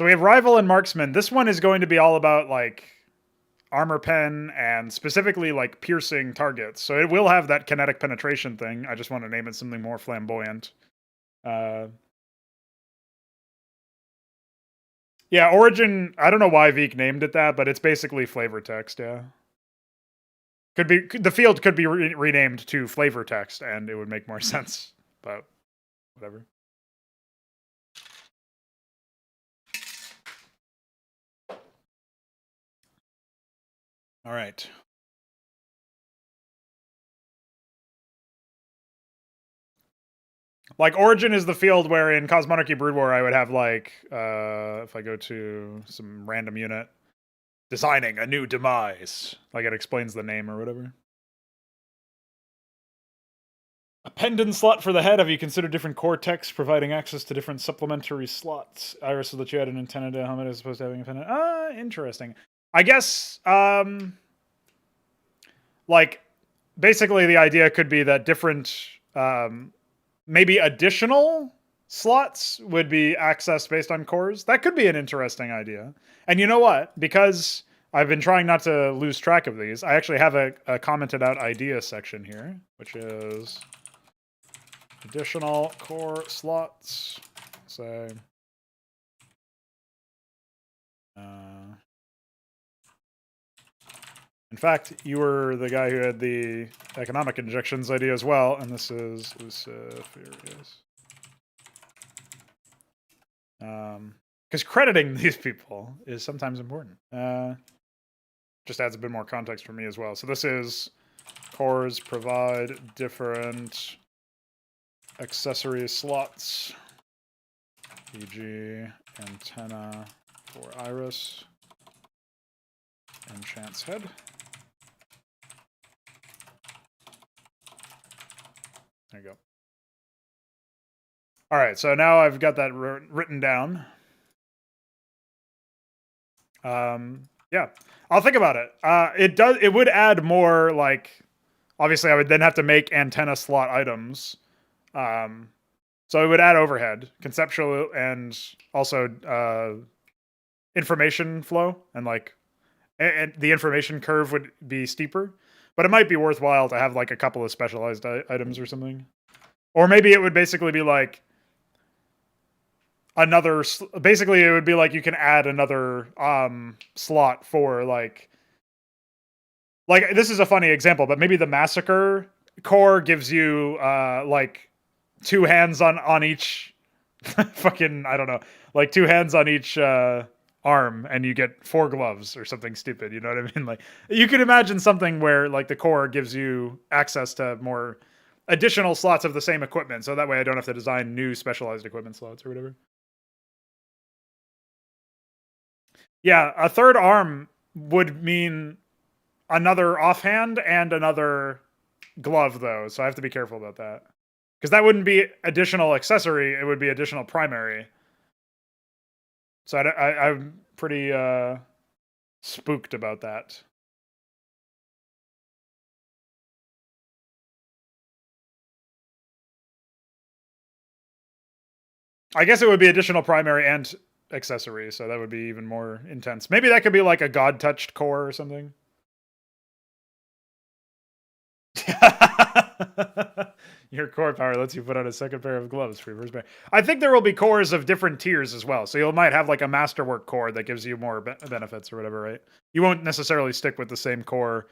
[SPEAKER 1] we have Rival and Marksman. This one is going to be all about like armor pen and specifically like piercing targets. So it will have that kinetic penetration thing. I just want to name it something more flamboyant. Yeah, Origin, I don't know why Veek named it that, but it's basically flavor text, yeah. Could be the field could be renamed to flavor text and it would make more sense, but whatever. All right. Like Origin is the field where in Cosmonarchy Brood War I would have like if I go to some random unit, designing a new demise. Like it explains the name or whatever. A pendant slot for the head. Have you considered different core text providing access to different supplementary slots? Iris, so that you had an antenna to helmet as opposed to having a pendant. Interesting. I guess like basically the idea could be that different maybe additional slots would be accessed based on cores. That could be an interesting idea. And you know what? Because I've been trying not to lose track of these, I actually have a commented out idea section here, which is additional core slots. So, in fact, you were the guy who had the economic injections idea as well, and this is Luciferius. Because crediting these people is sometimes important. Just adds a bit more context for me as well. So this is cores provide different accessory slots, e.g. antenna for Iris and Chance Head. There you go. All right, so now I've got that written down. Yeah, I'll think about it. It would add more, like, obviously I would then have to make antenna slot items. So it would add overhead, conceptual, and also information flow, and like, and the information curve would be steeper. But it might be worthwhile to have like a couple of specialized items or something. Or maybe it would basically be like another, basically it would be like you can add another slot for like this is a funny example, but maybe the Massacre core gives you like 2 hands on each fucking, I don't know, like 2 hands on each arm and you get 4 gloves or something stupid. You know what I mean? Like you could imagine something where like the core gives you access to more additional slots of the same equipment, so that way I don't have to design new specialized equipment slots or whatever. Yeah, a third arm would mean another offhand and another glove, though, so I have to be careful about that. Because that wouldn't be additional accessory; it would be additional primary. So I'm pretty spooked about that. I guess it would be additional primary and accessory, so that would be even more intense. Maybe that could be like a god touched core or something. Your core power lets you put on a second pair of gloves for your first pair. I think there will be cores of different tiers as well. So you might have like a masterwork core that gives you more benefits or whatever, right? You won't necessarily stick with the same core,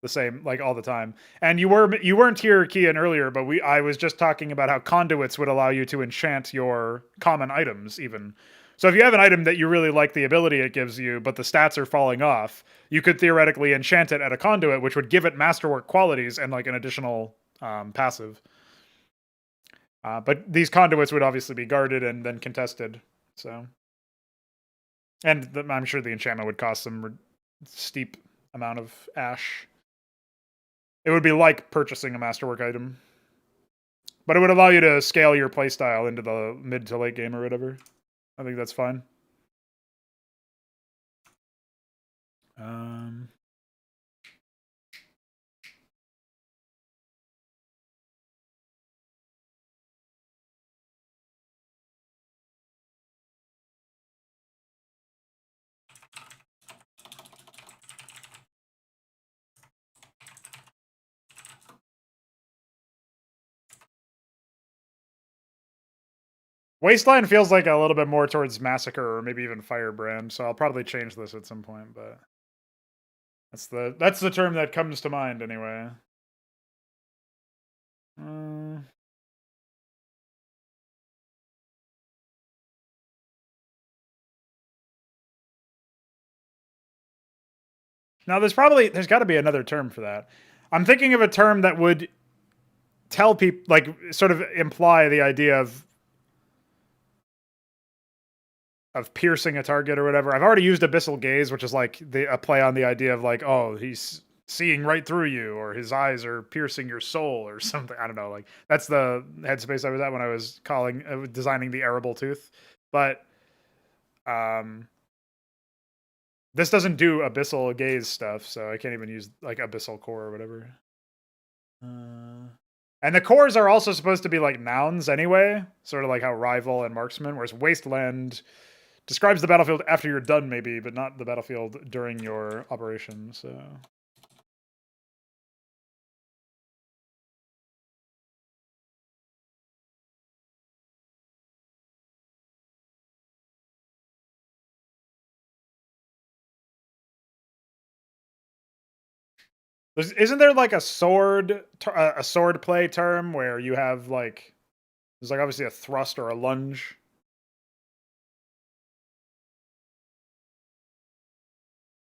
[SPEAKER 1] the same like all the time. And you weren't here, Kian, earlier, but I was just talking about how conduits would allow you to enchant your common items even. So if you have an item that you really like the ability it gives you, but the stats are falling off, you could theoretically enchant it at a conduit, which would give it masterwork qualities and like an additional passive. But these conduits would obviously be guarded and then contested. So, and I'm sure the enchantment would cost some steep amount of ash. It would be like purchasing a masterwork item, but it would allow you to scale your playstyle into the mid to late game or whatever. I think that's fine. Wasteland feels like a little bit more towards Massacre or maybe even Firebrand, so I'll probably change this at some point, but that's the term that comes to mind anyway. Now there's got to be another term for that. I'm thinking of a term that would tell people, like, sort of imply the idea of piercing a target or whatever. I've already used Abyssal Gaze, which is like a play on the idea of like, oh, he's seeing right through you, or his eyes are piercing your soul, or something. I don't know. Like that's the headspace I was at when I was designing the arable tooth. But this doesn't do Abyssal Gaze stuff, so I can't even use like Abyssal Core or whatever. And the cores are also supposed to be like nouns anyway, sort of like how Rival and Marksman, whereas Wasteland describes the battlefield after you're done, maybe, but not the battlefield during your operation. So isn't there like a sword play term where you have like there's like obviously a thrust or a lunge?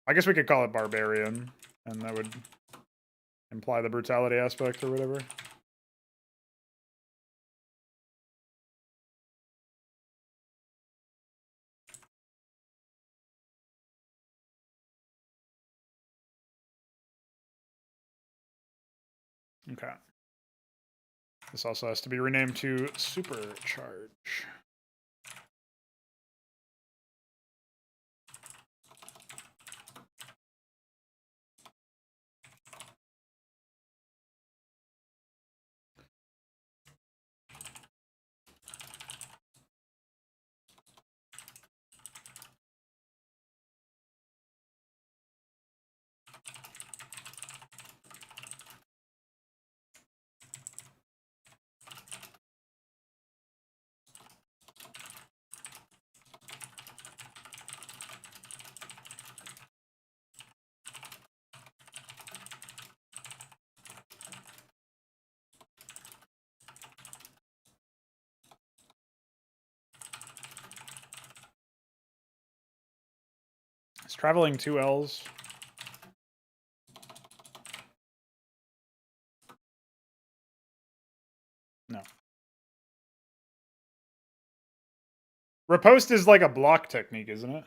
[SPEAKER 1] I guess we could call it barbarian, and that would imply the brutality aspect or whatever. Okay. This also has to be renamed to Supercharge. Is traveling 2 L's? No. Riposte is like a block technique, isn't it?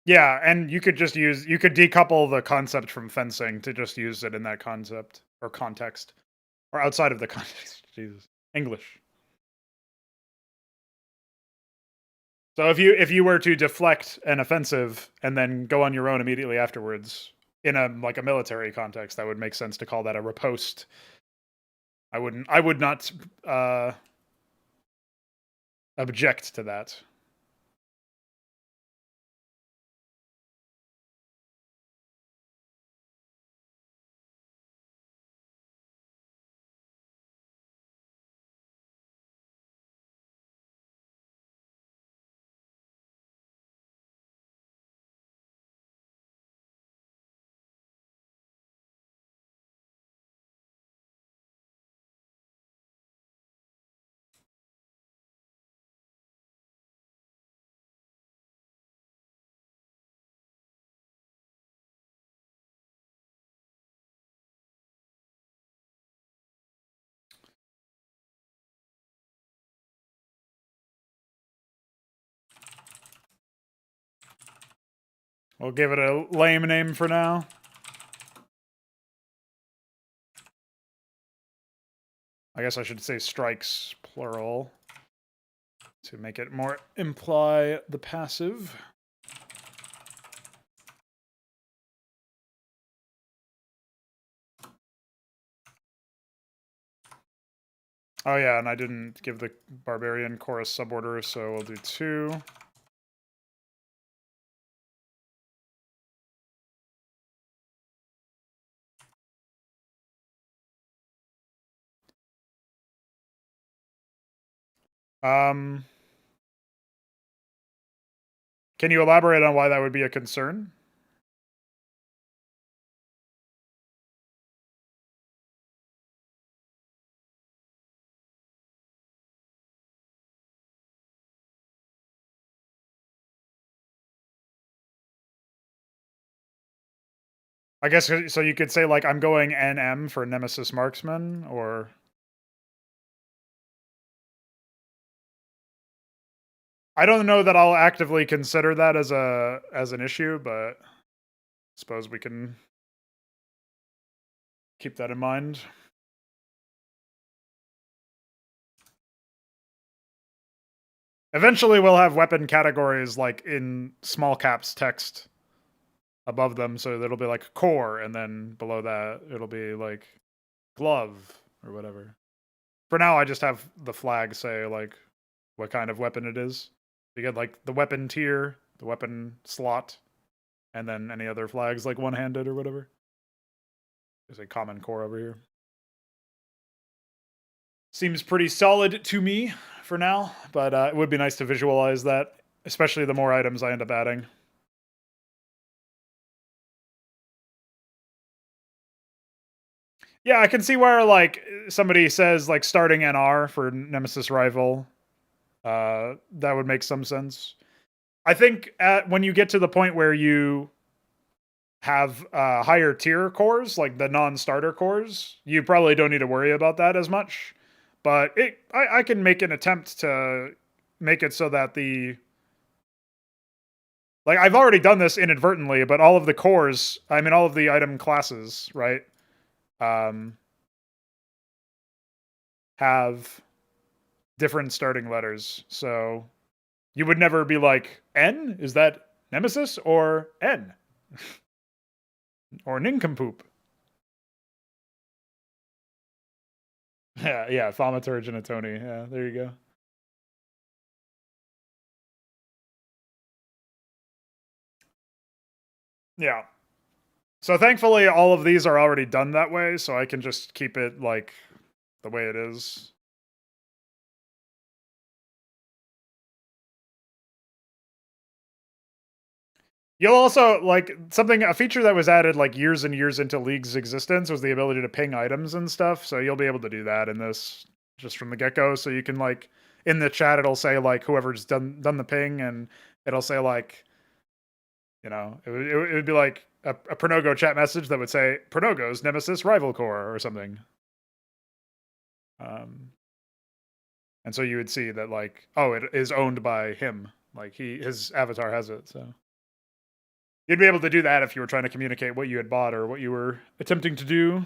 [SPEAKER 1] Yeah, and you could decouple the concept from fencing to just use it in that concept or context or outside of the context. Jesus, English. So if you were to deflect an offensive and then go on your own immediately afterwards in a military context, that would make sense to call that a riposte. I would not object to that. We'll give it a lame name for now. I guess I should say strikes, plural, to make it more imply the passive. Oh yeah, and I didn't give the barbarian chorus suborder, so we'll do 2. Can you elaborate on why that would be a concern? I guess so you could say like I'm going NM for Nemesis Marksman, or I don't know that I'll actively consider that as an issue, but I suppose we can keep that in mind. Eventually we'll have weapon categories like in small caps text above them, so it'll be like core, and then below that it'll be like glove or whatever. For now, I just have the flag say like what kind of weapon it is. You get like the weapon tier, the weapon slot, and then any other flags like one-handed or whatever. There's a common core over here. Seems pretty solid to me for now, but it would be nice to visualize that, especially the more items I end up adding. Yeah, I can see where like somebody says like starting NR for Nemesis Rival. That would make some sense. I think when you get to the point where you have higher tier cores, like the non-starter cores, you probably don't need to worry about that as much. But I can make an attempt to make it so that like I've already done this inadvertently, but all of the cores, I mean all of the item classes, right, have different starting letters. So You would never be like, N? Is that Nemesis or N? Or Nincompoop? Yeah, Thaumaturge and a Tony. Yeah, there you go. Yeah. So thankfully, all of these are already done that way, so I can just keep it like the way it is. You'll also like a feature that was added like years and years into League's existence was the ability to ping items and stuff. So you'll be able to do that in this just from the get go. So you can like in the chat, it'll say like whoever's done the ping, and it'll say like, it would be like a Pronogo chat message that would say Pronogo's Nemesis Rival Core or something. And so you would see that like, oh, it is owned by him. Like his avatar has it. So you'd be able to do that if you were trying to communicate what you had bought or what you were attempting to do.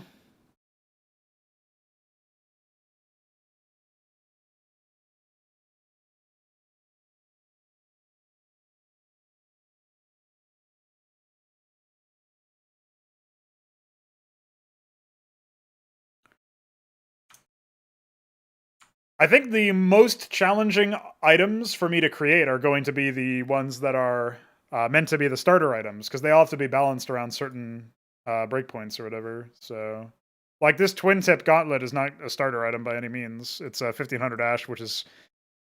[SPEAKER 1] I think the most challenging items for me to create are going to be the ones that are meant to be the starter items, because they all have to be balanced around certain breakpoints or whatever. So, like this twin tip gauntlet is not a starter item by any means. It's a 1500 ash, which is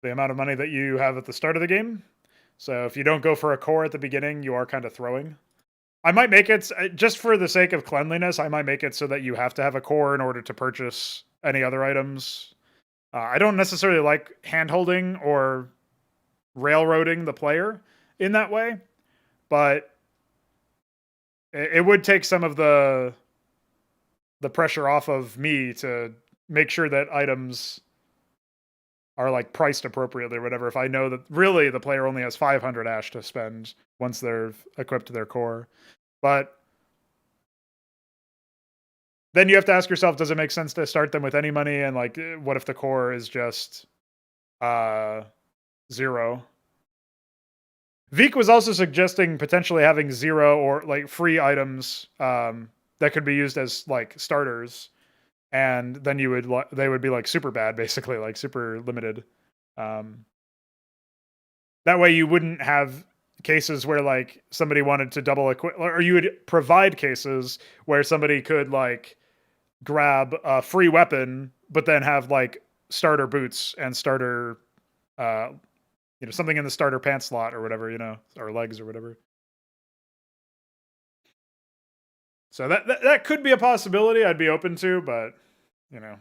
[SPEAKER 1] the amount of money that you have at the start of the game. So if you don't go for a core at the beginning, you are kind of throwing. I might make it, just for the sake of cleanliness, I might make it so that you have to have a core in order to purchase any other items. I don't necessarily like hand-holding or railroading the player in that way, but it would take some of the pressure off of me to make sure that items are like priced appropriately or whatever. If I know that really the player only has 500 ash to spend once they're equipped to their core, but then you have to ask yourself, does it make sense to start them with any money? And like, what if the core is just 0? Veek was also suggesting potentially having 0 or like free items that could be used as like starters, and then they would be like super bad, basically like super limited. That way you wouldn't have cases where like somebody wanted to double equip, or you would provide cases where somebody could like grab a free weapon, but then have like starter boots and starter, something in the starter pants slot or whatever, or legs or whatever. So that could be a possibility I'd be open to, but you know.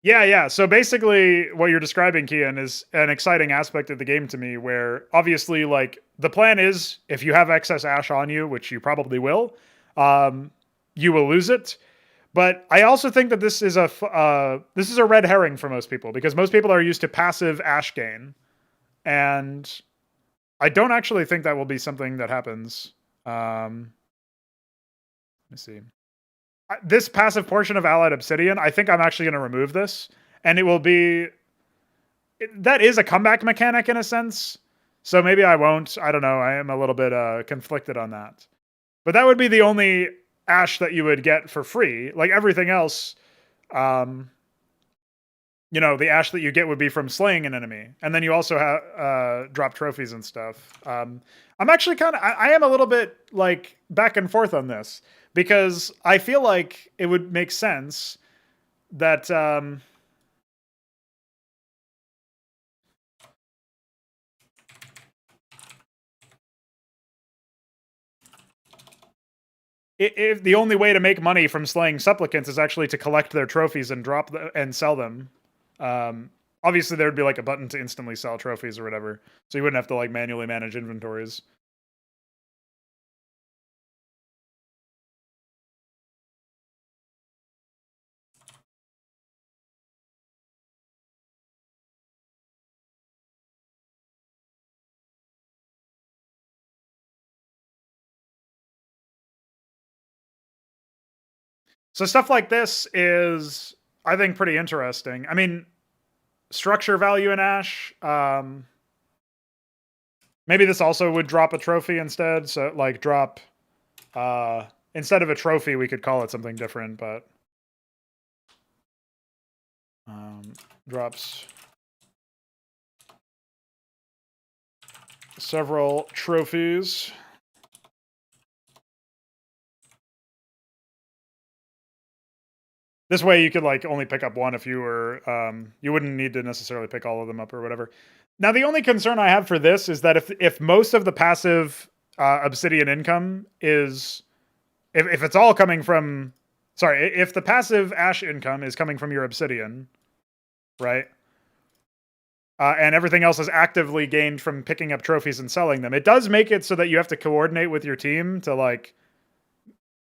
[SPEAKER 1] Yeah. So basically, what you're describing, Kian, is an exciting aspect of the game to me. Where obviously, like the plan is, if you have excess ash on you, which you probably will, you will lose it. But I also think that this is a red herring for most people, because most people are used to passive ash gain, and I don't actually think that will be something that happens. Let me see. This passive portion of Allied Obsidian, I think I'm actually going to remove this, and it will be. That is a comeback mechanic in a sense, so maybe I won't. I don't know. I am a little bit conflicted on that, but that would be the only ash that you would get for free. Like everything else, the ash that you get would be from slaying an enemy, and then you also have drop trophies and stuff. I'm actually I am a little bit like back and forth on this, because I feel like it would make sense that if the only way to make money from slaying supplicants is actually to collect their trophies and and sell them. Obviously, there would be like a button to instantly sell trophies or whatever, so you wouldn't have to like manually manage inventories. So stuff like this is, I think, pretty interesting. I mean, structure value in Ash. Maybe this also would drop a trophy instead. So like drop, instead of a trophy, we could call it something different, but drops several trophies. This way you could like only pick up one if you were, you wouldn't need to necessarily pick all of them up or whatever. Now, the only concern I have for this is that if most of the passive obsidian income is, if it's all coming from, sorry, if the passive Ash income is coming from your obsidian, right? And everything else is actively gained from picking up trophies and selling them. It does make it so that you have to coordinate with your team to like,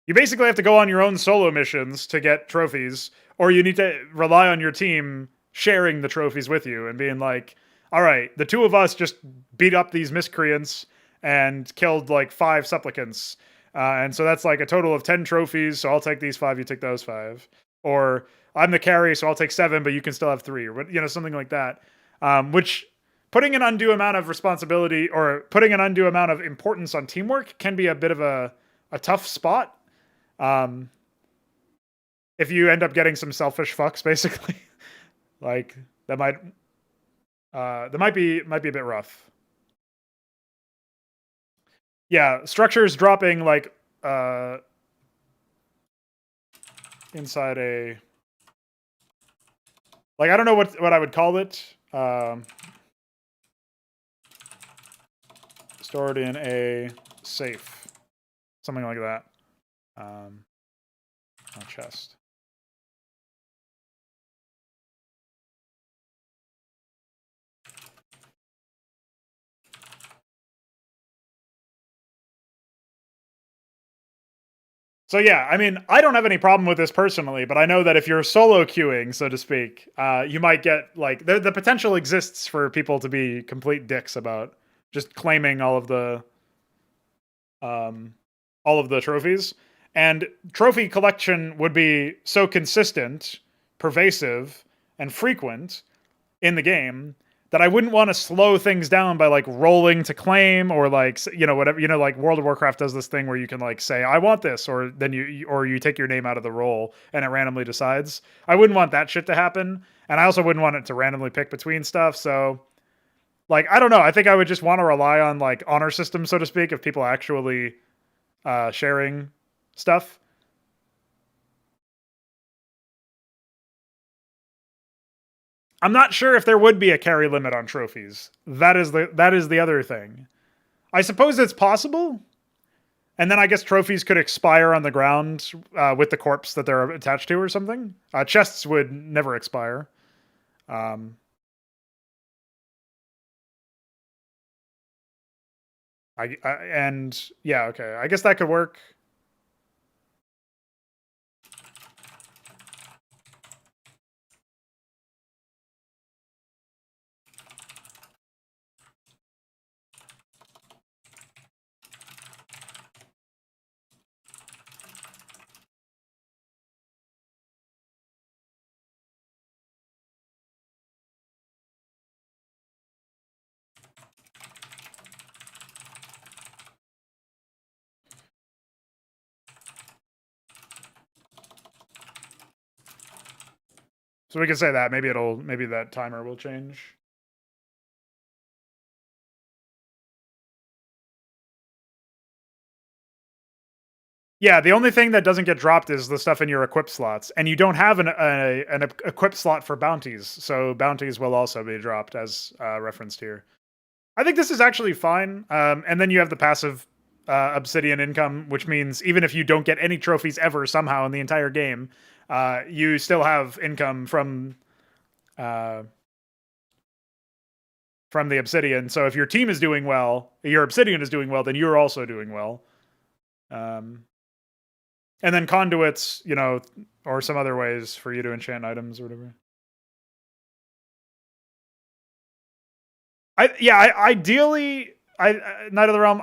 [SPEAKER 1] you basically have to go on your own solo missions to get trophies, or you need to rely on your team sharing the trophies with you and being like, all right, the two of us just beat up these miscreants and killed like 5 supplicants. And so that's like a total of 10 trophies. So I'll take these 5, you take those 5. Or I'm the carry, so I'll take 7, but you can still have 3, or something like that. Which putting an undue amount of responsibility or putting an undue amount of importance on teamwork can be a bit of a tough spot. If you end up getting some selfish fucks, basically, like that might be a bit rough. Yeah, structures dropping like inside a, like, I don't know what I would call it. Stored in a safe, something like that. A chest. So yeah, I mean, I don't have any problem with this personally, but I know that if you're solo queuing, so to speak, you might get like the potential exists for people to be complete dicks about just claiming all of the trophies. And trophy collection would be so consistent, pervasive, and frequent in the game that I wouldn't want to slow things down by like rolling to claim or like, whatever, like World of Warcraft does this thing where you can like say, I want this, or then you take your name out of the roll and it randomly decides. I wouldn't want that shit to happen. And I also wouldn't want it to randomly pick between stuff. So like, I don't know. I think I would just want to rely on like honor system, so to speak, of people actually sharing stuff. I'm not sure if there would be a carry limit on trophies. That is the other thing. I suppose it's possible. And then I guess trophies could expire on the ground with the corpse that they're attached to or something. Chests would never expire. And yeah, okay. I guess that could work. So we can say that maybe that timer will change. Yeah, the only thing that doesn't get dropped is the stuff in your equip slots, and you don't have an equip slot for bounties, so bounties will also be dropped as referenced here. I think this is actually fine, and then you have the passive obsidian income, which means even if you don't get any trophies ever somehow in the entire game, you still have income from the obsidian. So if your team is doing well, your obsidian is doing well, then you're also doing well. And then conduits, or some other ways for you to enchant items or whatever. Ideally, Knight of the Realm,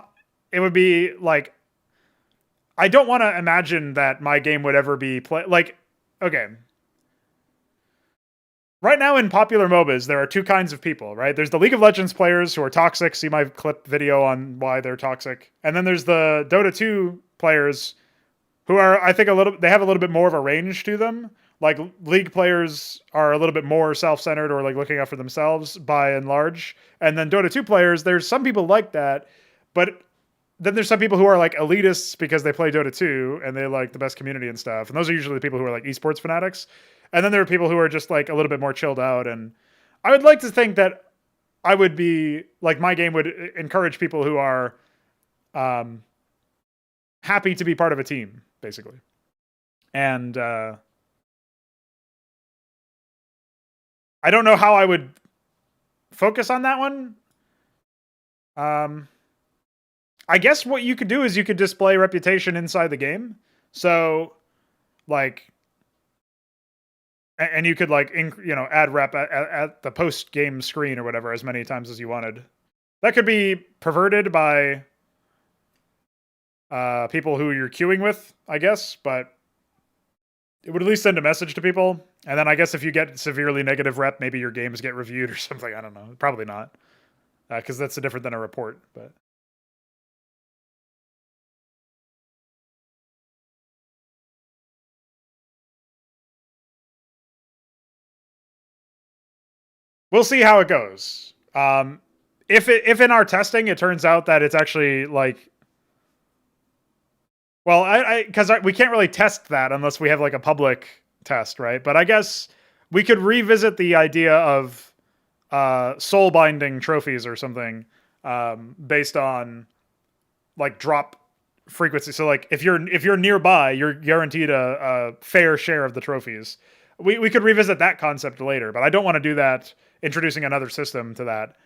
[SPEAKER 1] it would be like, I don't want to imagine that my game would ever be like, okay. Right now in popular MOBAs, there are two kinds of people, right? There's the League of Legends players who are toxic. See my clip video on why they're toxic. And then there's the Dota 2 players who are, I think, they have a little bit more of a range to them. Like League players are a little bit more self-centered or like looking out for themselves by and large. And then Dota 2 players, there's some people like that, but then there's some people who are like elitists because they play Dota 2 and they like the best community and stuff. And those are usually the people who are like esports fanatics. And then there are people who are just like a little bit more chilled out. And I would like to think that I would be like my game would encourage people who are happy to be part of a team, basically. And I don't know how I would focus on that one. I guess what you could do is you could display reputation inside the game. So, like, and you could like, add rep at the post game screen or whatever as many times as you wanted. That could be perverted by people who you're queuing with, I guess, but it would at least send a message to people. And then I guess if you get severely negative rep, maybe your games get reviewed or something. I don't know. Probably not, because that's different than a report. But we'll see how it goes. If in our testing it turns out that it's actually like, well, because we can't really test that unless we have like a public test, right? But I guess we could revisit the idea of soul binding trophies or something based on like drop frequency. So like if you're nearby, you're guaranteed a fair share of the trophies. We could revisit that concept later, but I don't want to do that. Introducing another system to that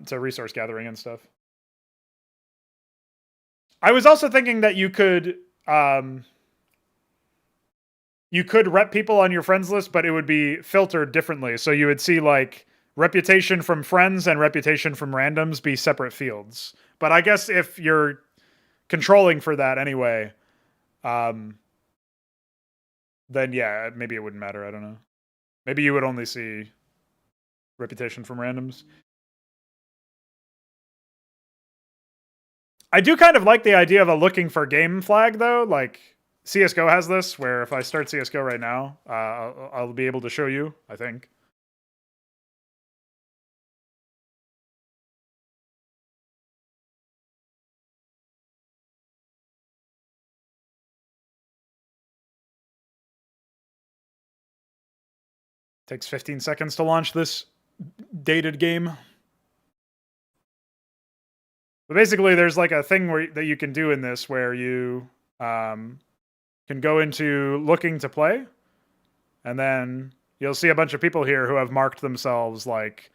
[SPEAKER 1] to resource gathering and stuff. I was also thinking that you could rep people on your friends list, but it would be filtered differently. So you would see like reputation from friends and reputation from randoms be separate fields. But I guess if you're controlling for that anyway, then yeah, maybe it wouldn't matter. I don't know. Maybe you would only see reputation from randoms. I do kind of like the idea of a looking for game flag though. Like CSGO has this, where if I start CSGO right now, I'll be able to show you, I think. Takes 15 seconds to launch this dated game. But basically, there's like a thing that you can do in this where you can go into looking to play, and then you'll see a bunch of people here who have marked themselves like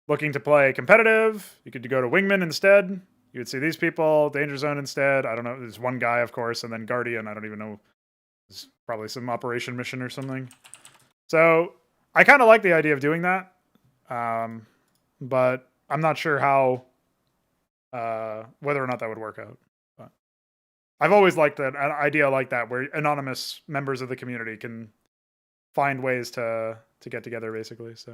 [SPEAKER 1] looking to play competitive. You could go to Wingman instead. You would see these people, Danger Zone instead. I don't know. There's one guy, of course, and then Guardian. I don't even know. It's probably some operation mission or something. So I kind of like the idea of doing that, but I'm not sure how whether or not that would work out. But I've always liked an idea like that, where anonymous members of the community can find ways to get together, basically. So.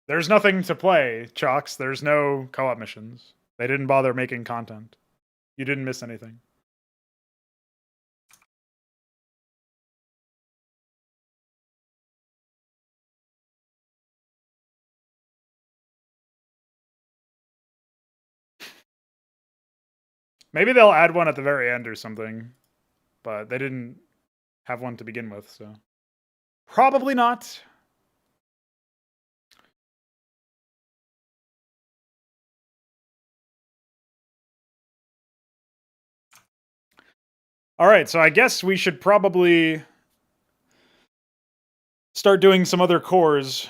[SPEAKER 1] There's nothing to play, Chalks. There's no co-op missions. They didn't bother making content. You didn't miss anything. Maybe they'll add one at the very end or something, but they didn't have one to begin with, so. Probably not. All right, so I guess we should probably start doing some other cores.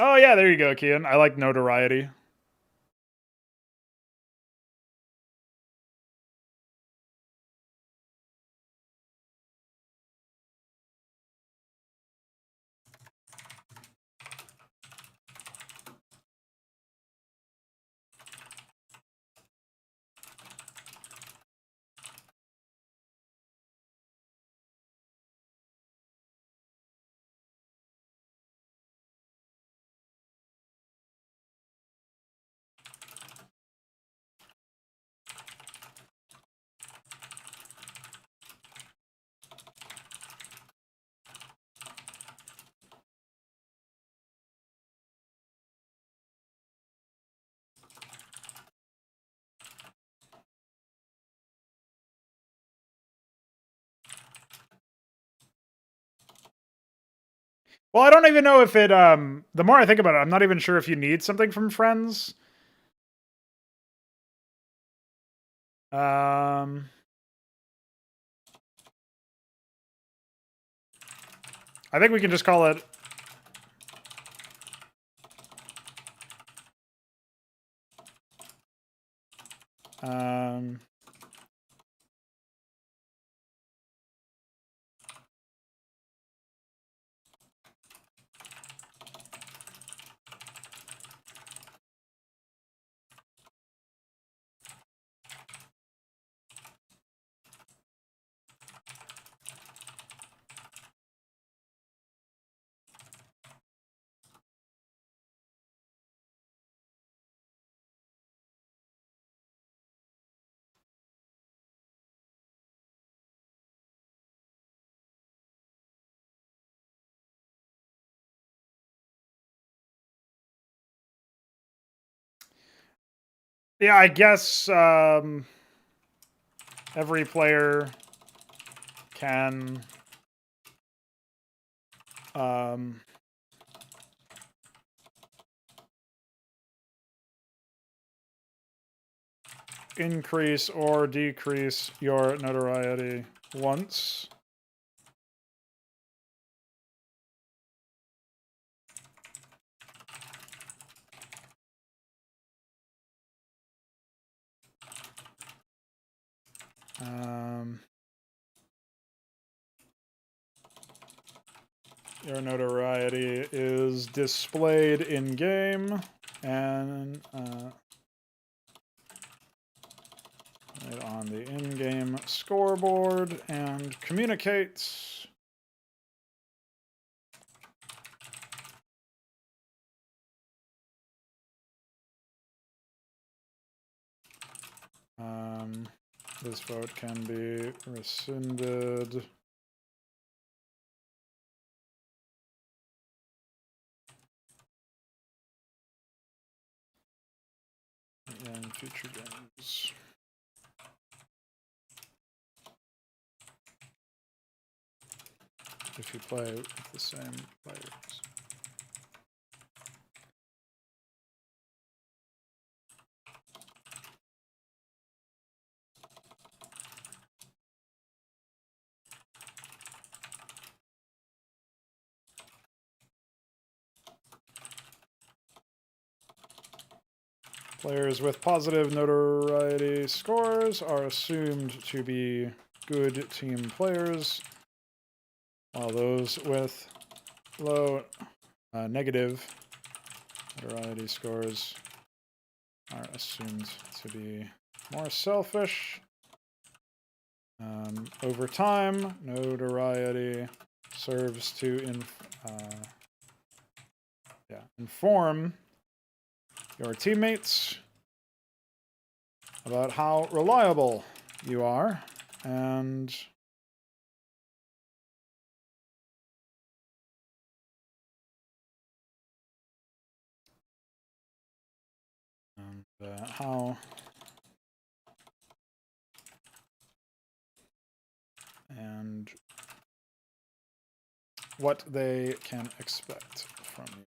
[SPEAKER 1] Oh yeah, there you go, Kian. I like notoriety. Well, I don't even know if it, the more I think about it, I'm not even sure if you need something from friends. Um, I think we can just call it, um, yeah, I guess, every player can, um, increase or decrease your notoriety once. Your notoriety is displayed in game and right on the in-game scoreboard and communicates. This vote can be rescinded. In future games. If you play with the same players. Players with positive notoriety scores are assumed to be good team players, while those with low negative notoriety scores are assumed to be more selfish. Over time, notoriety serves to inform your teammates about how reliable you are, and how and what they can expect from you.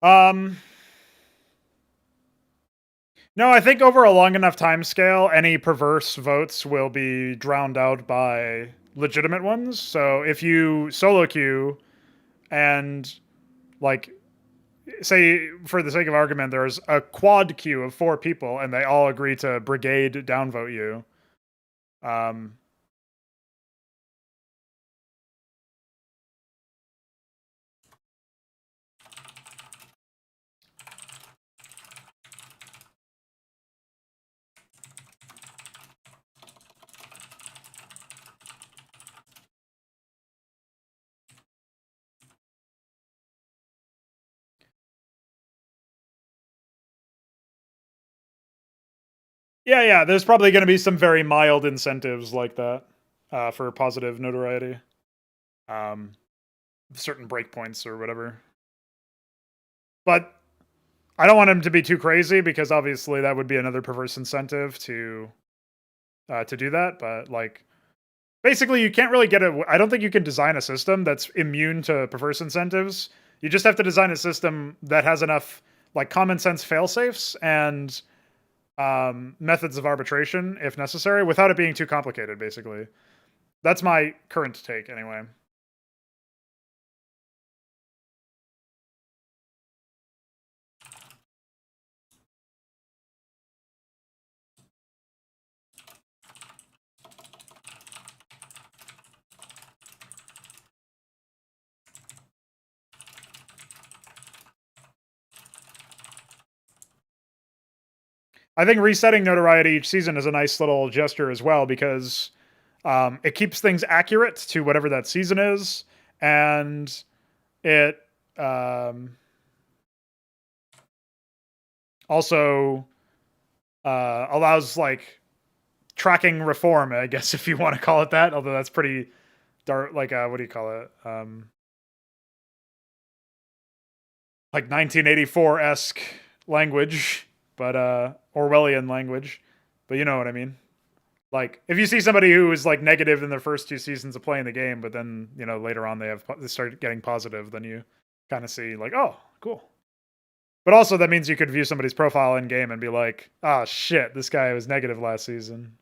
[SPEAKER 1] No, I think over a long enough time scale, any perverse votes will be drowned out by legitimate ones. So if you solo queue and like say for the sake of argument, there's a quad queue of 4 people and they all agree to brigade downvote you. Yeah, there's probably going to be some very mild incentives like that for positive notoriety. Certain breakpoints or whatever. But I don't want him to be too crazy because obviously that would be another perverse incentive to do that. But like, basically, you can't really get a. I don't think you can design a system that's immune to perverse incentives. You just have to design a system that has enough like common sense fail safes and methods of arbitration if necessary, without it being too complicated. Basically, that's my current take, anyway. I think resetting notoriety each season is a nice little gesture as well because it keeps things accurate to whatever that season is, and it also allows like tracking reform, I guess, if you want to call it that. Although that's pretty dark. Like what do you call it? Like 1984 esque language, but Orwellian language. But you know what I mean. Like if you see somebody who is like negative in their first 2 seasons of playing the game, but then later on they start getting positive, then you kind of see like, oh, cool. But also that means you could view somebody's profile in game and be like, oh shit, this guy was negative last season.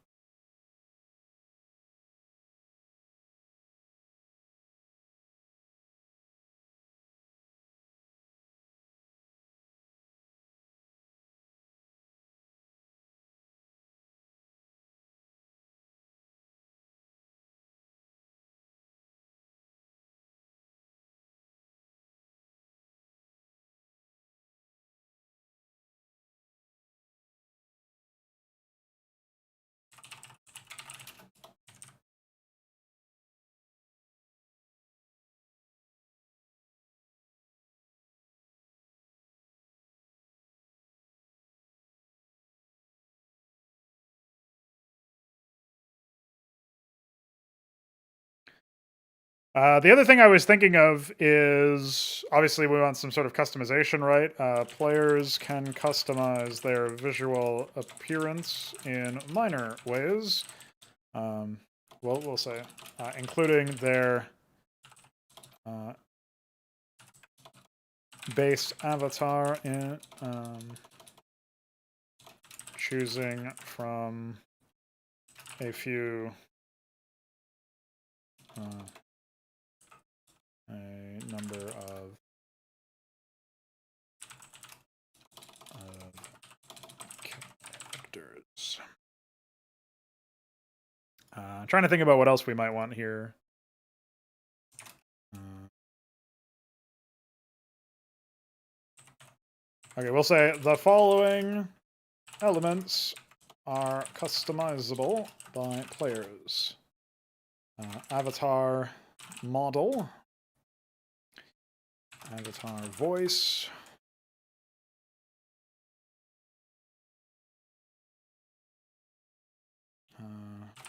[SPEAKER 1] The other thing I was thinking of is obviously we want some sort of customization, right? Players can customize their visual appearance in minor ways. We'll say, including their base avatar in choosing from a few a number of characters. Trying to think about what else we might want here. Okay, we'll say the following elements are customizable by players. Avatar model, avatar voice,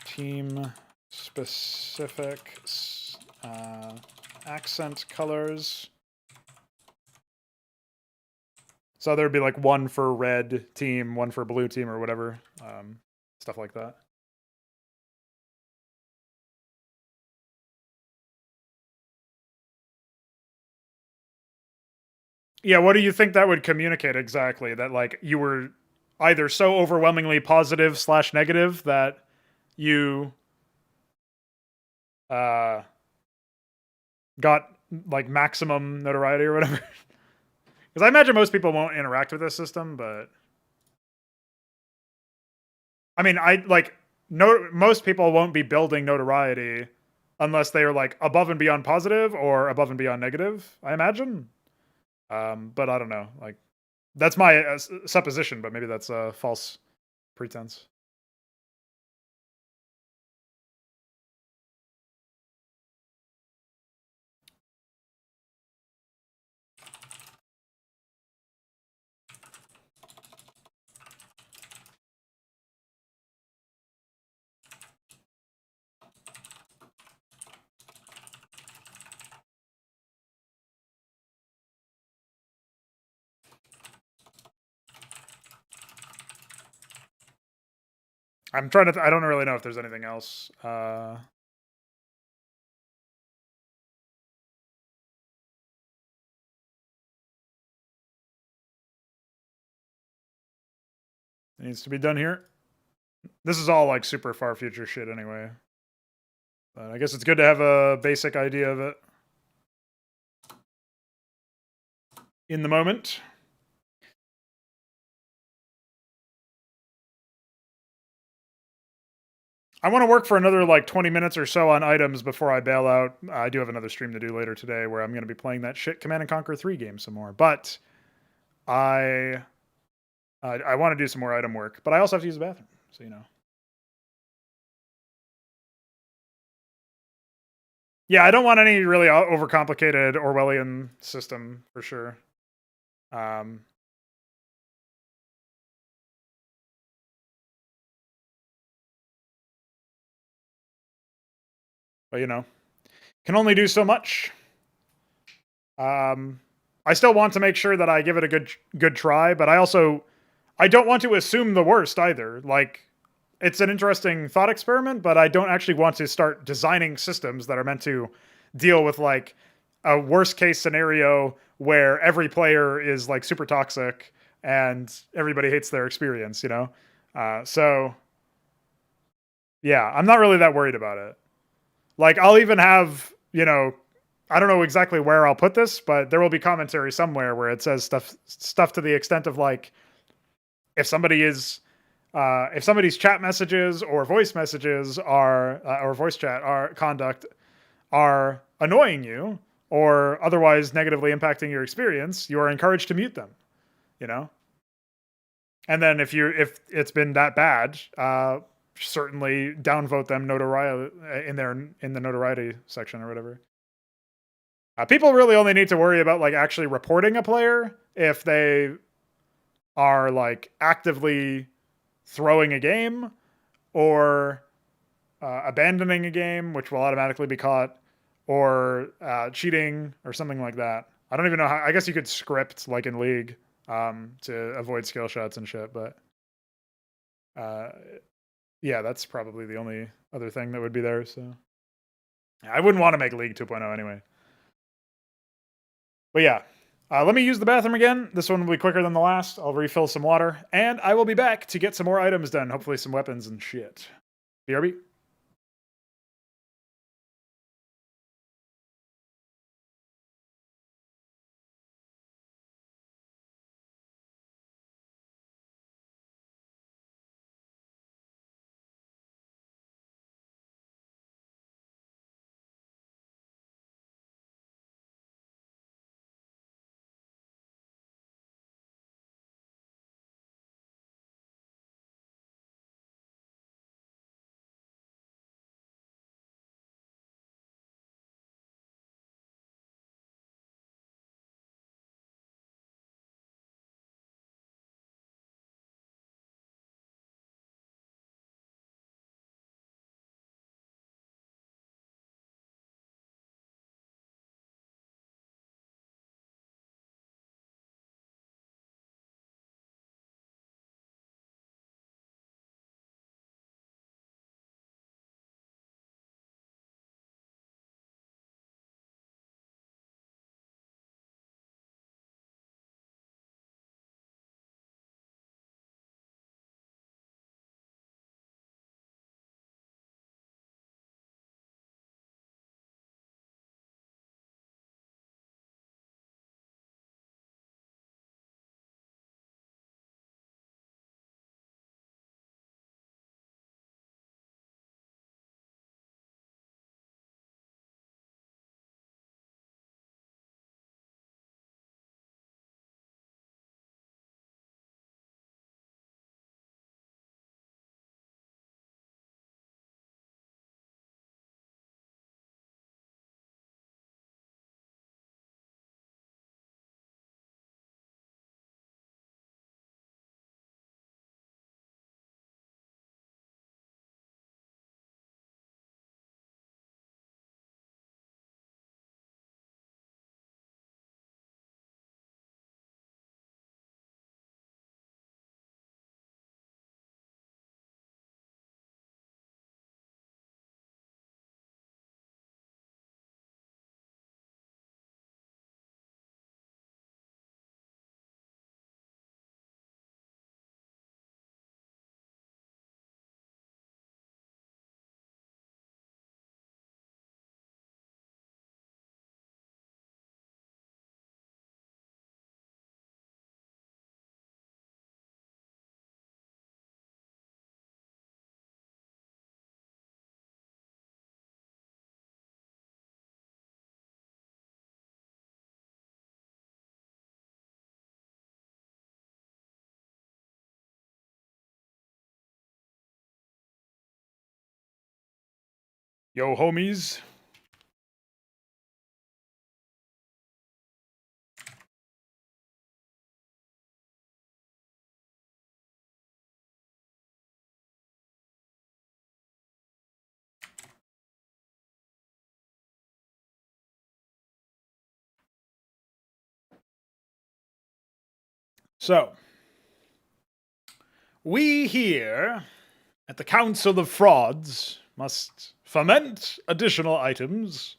[SPEAKER 1] team specific accent colors. So there'd be like one for red team, one for blue team, or whatever. Stuff like that. Yeah, what do you think that would communicate exactly? That like you were either so overwhelmingly positive slash negative that you uh got like maximum notoriety or whatever? Because I imagine most people won't interact with this system, but I mean, I like no most people won't be building notoriety unless they are like above and beyond positive or above and beyond negative. I imagine, but I don't know. Like that's my supposition, but maybe that's a false pretense. I'm trying to. I don't really know if there's anything else. Needs to be done here. This is all like super far future shit anyway. But I guess it's good to have a basic idea of it in the moment. I want to work for another like 20 minutes or so on items before I bail out. I do have another stream to do later today where I'm going to be playing that shit Command and Conquer 3 game some more. But I I want to do some more item work, but I also have to use the bathroom, so you know. Yeah, I don't want any really overcomplicated Orwellian system for sure. Um, but you know, can only do so much. I still want to make sure that I give it a good try, but I don't want to assume the worst either. Like it's an interesting thought experiment, but I don't actually want to start designing systems that are meant to deal with like a worst case scenario where every player is like super toxic and everybody hates their experience, you know? So yeah, I'm not really that worried about it. Like I'll even have, you know, I don't know exactly where I'll put this, but there will be commentary somewhere where it says stuff to the extent of like if somebody is if somebody's chat messages or voice messages are or voice chat are conduct are annoying you or otherwise negatively impacting your experience, you are encouraged to mute them, you know? And then if it's been that bad, certainly downvote them notoriety in the notoriety section or whatever. People really only need to worry about like actually reporting a player if they are like actively throwing a game or abandoning a game, which will automatically be caught, or cheating or something like that. I don't even know how. I guess you could script like in League to avoid skill shots and shit, but uh, yeah, that's probably the only other thing that would be there. So I wouldn't want to make League 2.0 anyway. But yeah, let me use the bathroom again. This one will be quicker than the last. I'll refill some water, and I will be back to get some more items done. Hopefully, some weapons and shit. BRB. Yo, homies. So, we here at the Council of Frauds must foment additional items.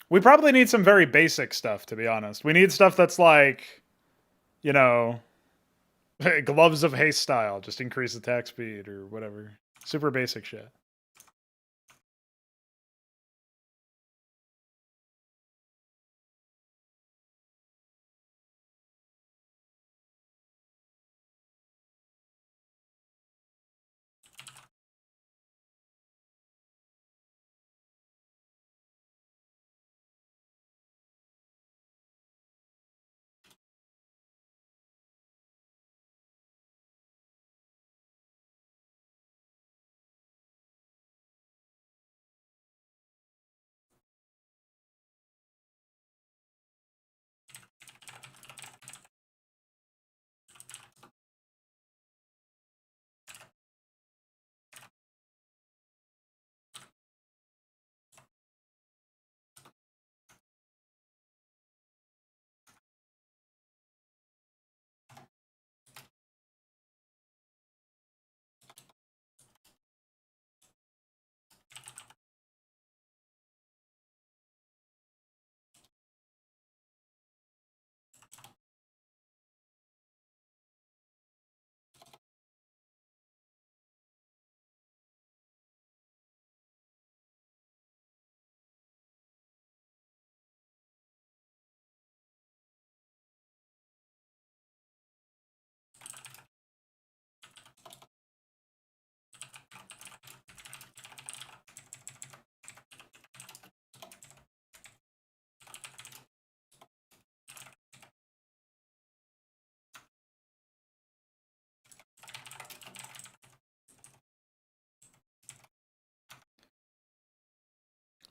[SPEAKER 1] We probably need some very basic stuff, to be honest. We need stuff that's like, you know, gloves of haste style, just increase attack speed or whatever. Super basic shit.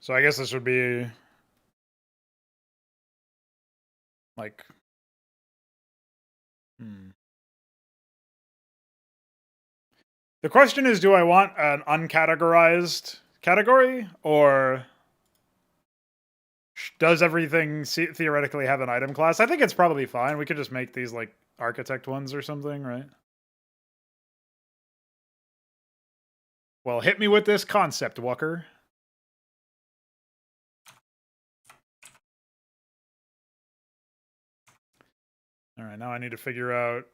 [SPEAKER 1] So I guess this would be like, The question is, do I want an uncategorized category, or does everything theoretically have an item class? I think it's probably fine. We could just make these like architect ones or something, right? Well, hit me with this concept, Walker. All right, now I need to figure out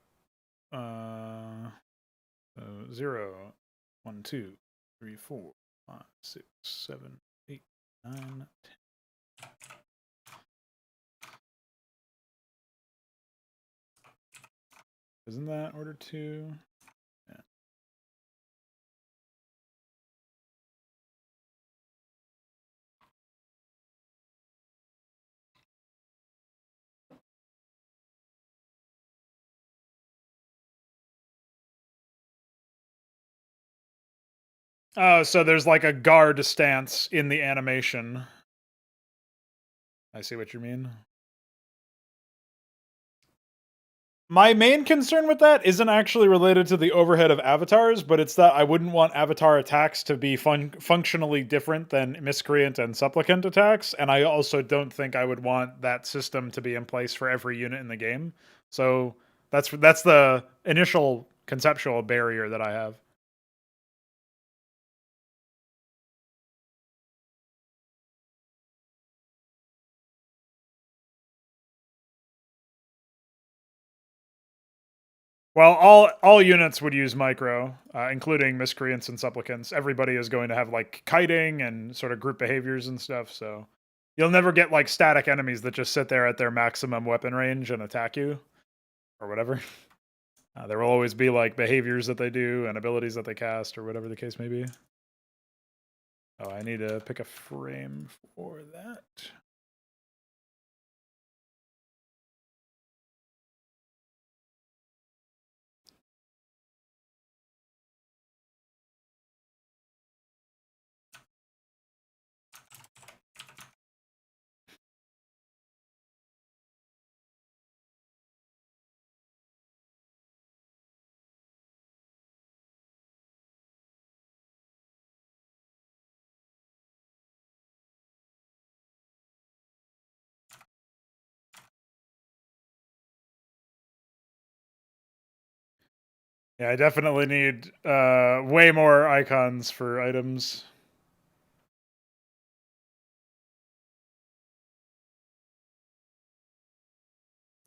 [SPEAKER 1] 0, 1, 2, 3, 4, 5, 6, 7, 8, 9, 10. Isn't that order 2? Yeah. Oh, so there's like a guard stance in the animation. I see what you mean. My main concern with that isn't actually related to the overhead of avatars, but it's that I wouldn't want avatar attacks to be functionally different than miscreant and supplicant attacks, and I also don't think I would want that system to be in place for every unit in the game. So that's the initial conceptual barrier that I have. Well, all units would use micro, including miscreants and supplicants. Everybody is going to have like kiting and sort of group behaviors and stuff. So you'll never get like static enemies that just sit there at their maximum weapon range and attack you, or whatever. There will always be like behaviors that they do and abilities that they cast, or whatever the case may be. Oh, I need to pick a frame for that. Yeah, I definitely need way more icons for items.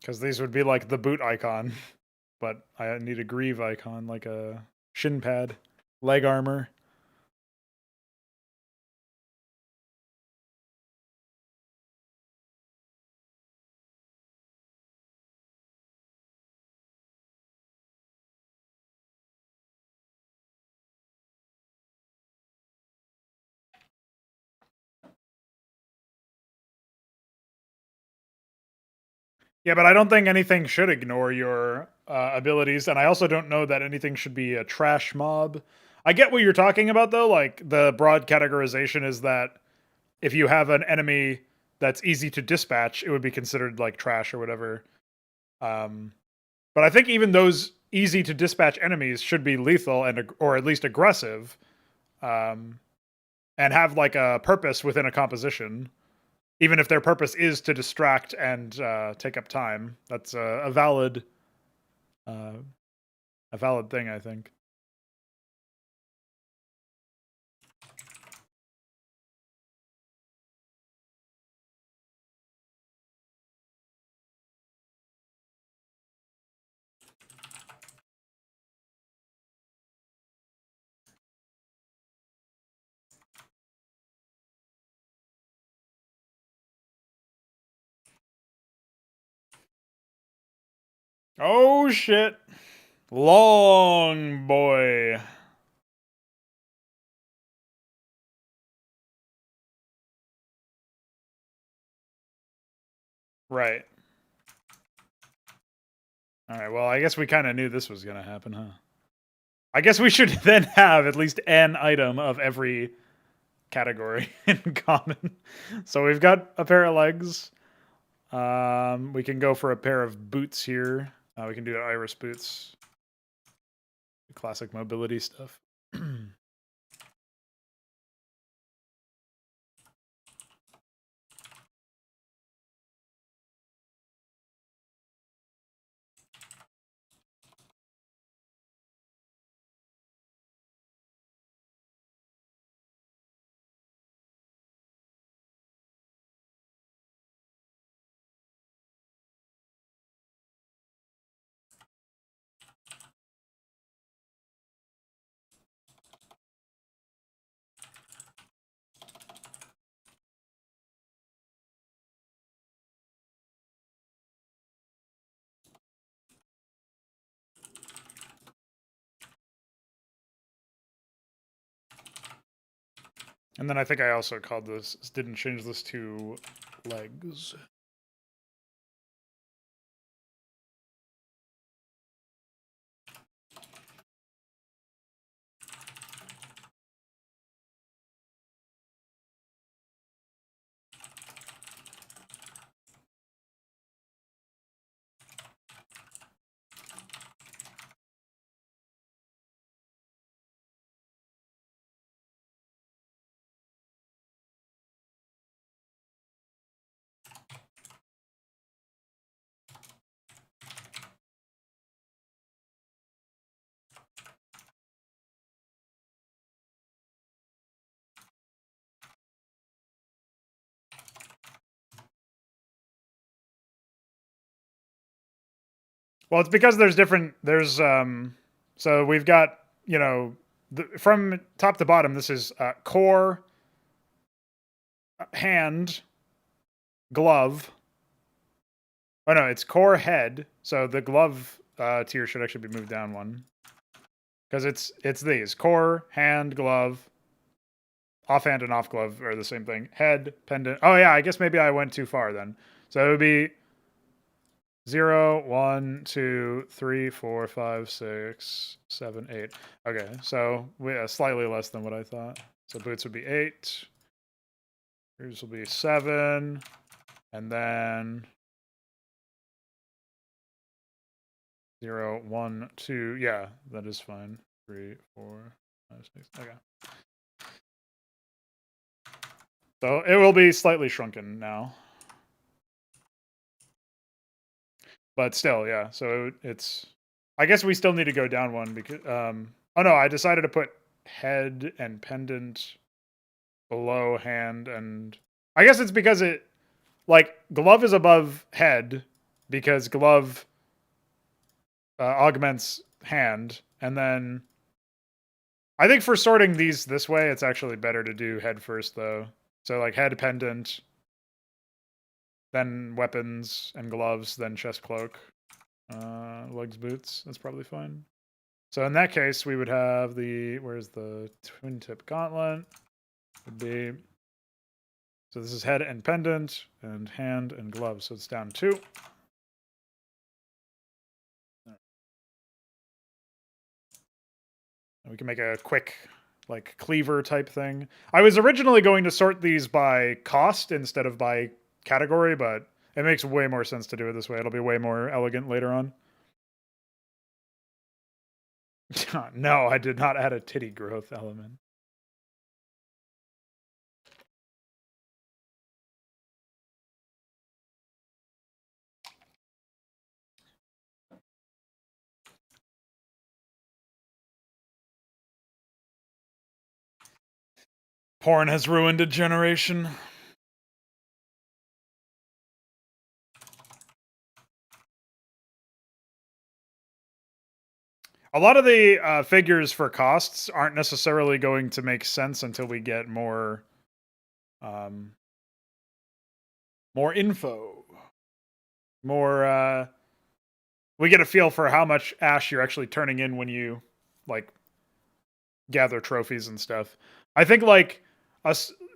[SPEAKER 1] Because these would be like the boot icon, but I need a greave icon, like a shin pad, leg armor. Yeah, but I don't think anything should ignore your abilities, and I also don't know that anything should be a trash mob. I get what you're talking about, though. Like, the broad categorization is that if you have an enemy that's easy to dispatch, it would be considered like trash or whatever. Um, but I think even those easy to dispatch enemies should be lethal and or at least aggressive, um, and have like a purpose within a composition. Even if their purpose is to distract and take up time, that's uh, a valid thing, I think. Oh shit! Long boy. Right. All right. Well, I guess we kind of knew this was gonna happen, huh? I guess we should then have at least an item of every category in common. So we've got a pair of legs. We can go for a pair of boots here. We can do iris boots. Classic mobility stuff. And then I think I also called this, didn't change this to legs. Well, it's because there's different. So we've got from top to bottom. This is core, hand, glove. Oh no, it's core head. So the glove tier should actually be moved down one because it's these core, hand, glove, offhand and off glove are the same thing. Head, pendant. Oh yeah, I guess maybe I went too far then. So it would be 0, 1, 2, 3, 4, 5, 6, 7, 8. Okay, so we slightly less than what I thought. So boots would be 8. Yours will be 7. And then 0, 1, 2. Yeah, that is fine. 3, 4, 5, 6. Okay. So it will be slightly shrunken now. But still, yeah. So it's I guess we still need to go down one because oh no, I decided to put head and pendant below hand, and I guess it's because it like glove is above head because glove augments hand, and then I think for sorting these this way, it's actually better to do head first though. So like head pendant, then weapons and gloves, then chest cloak, legs boots. That's probably fine. So in that case, we would have where's the twin tip gauntlet? Would be, so this is head and pendant and hand and gloves. So it's down 2. And we can make a quick like cleaver type thing. I was originally going to sort these by cost instead of by category, but it makes way more sense to do it this way. It'll be way more elegant later on. No, I did not add a titty growth element. Porn has ruined a generation. A lot of the figures for costs aren't necessarily going to make sense until we get more info. We get a feel for how much ash you're actually turning in when you like gather trophies and stuff. I think like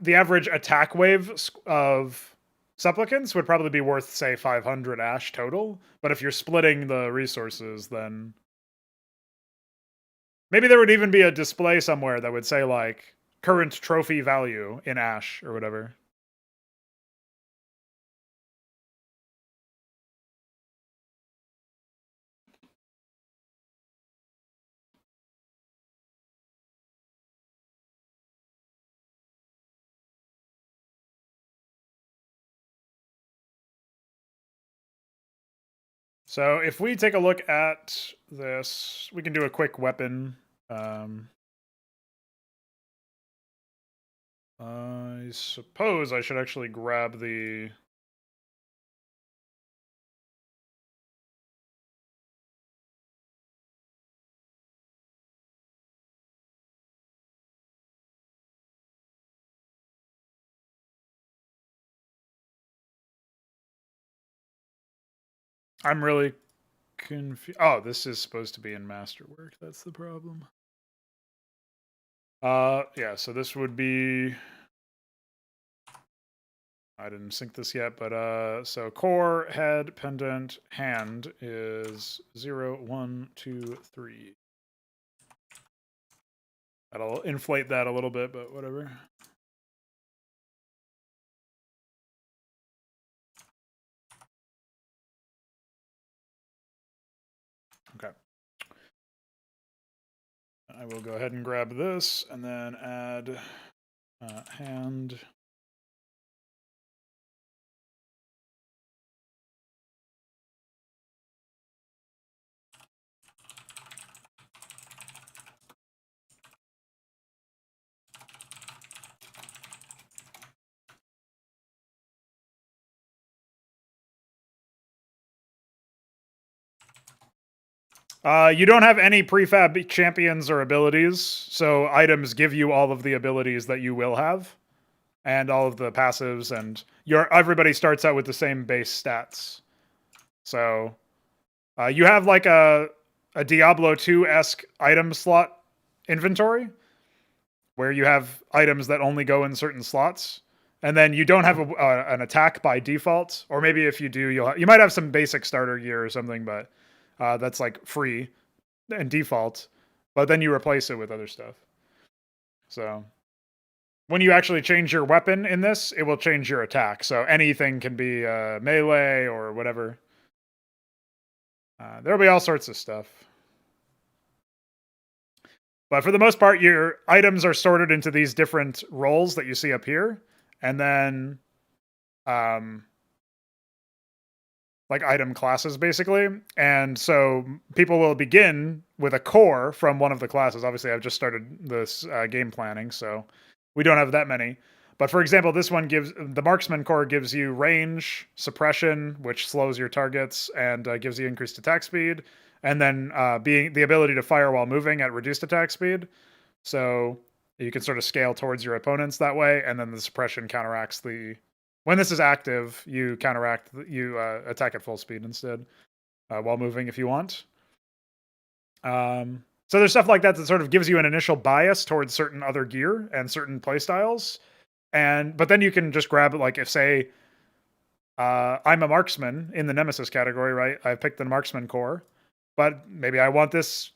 [SPEAKER 1] the average attack wave of supplicants would probably be worth say 500 ash total, but if you're splitting the resources, then maybe there would even be a display somewhere that would say like current trophy value in ash or whatever. So if we take a look at this, we can do a quick weapon. I suppose I should actually grab the... I'm really confused. Oh, this is supposed to be in Masterwork. That's the problem. Yeah, so this would be... I didn't sync this yet, but so core, head, pendant, hand is 0, 1, 2, 3. That'll inflate that a little bit, but whatever. Okay. I will go ahead and grab this and then add hand. You don't have any prefab champions or abilities, so items give you all of the abilities that you will have, and all of the passives, and everybody starts out with the same base stats. So you have like a Diablo 2-esque item slot inventory, where you have items that only go in certain slots, and then you don't have an attack by default, or maybe if you do, you might have some basic starter gear or something, but that's like free and default, but then you replace it with other stuff. So when you actually change your weapon in this, it will change your attack. So anything can be melee or whatever. There'll be all sorts of stuff. But for the most part, your items are sorted into these different roles that you see up here. And then like item classes basically. And so people will begin with a core from one of the classes. Obviously, I've just started this game planning, so we don't have that many. But for example, this one gives the marksman core gives you range, suppression, which slows your targets and gives you increased attack speed, and then being the ability to fire while moving at reduced attack speed. So you can sort of scale towards your opponents that way, and then the suppression counteracts the. When this is active, you counteract, you attack at full speed instead while moving if you want. So there's stuff like that that sort of gives you an initial bias towards certain other gear and certain playstyles. But then you can just grab it, like if say I'm a marksman in the Nemesis category, right? I've picked the marksman core, but maybe I want this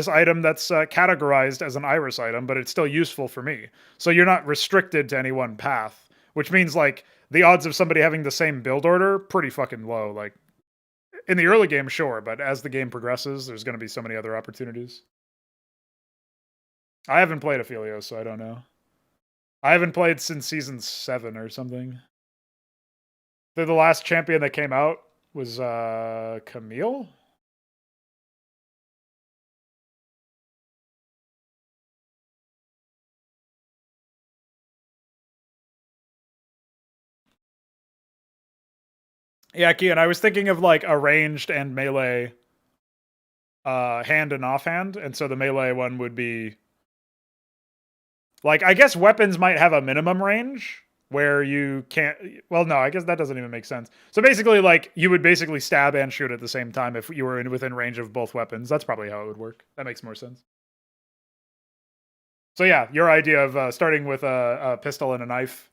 [SPEAKER 1] item that's categorized as an iris item, but it's still useful for me. So you're not restricted to any one path, which means like the odds of somebody having the same build order pretty fucking low. Like in the early game, sure, but as the game progresses, there's going to be so many other opportunities. I haven't played Ophelio, so I don't know. I haven't played since season 7 or something. The last champion that came out was Camille. Yeah, Kian, I was thinking of like a ranged and melee hand and offhand, and so the melee one would be like, I guess weapons might have a minimum range where you can't. Well, no, I guess that doesn't even make sense. So basically, like you would basically stab and shoot at the same time if you were within range of both weapons. That's probably how it would work. That makes more sense. So yeah, your idea of starting with a pistol and a knife.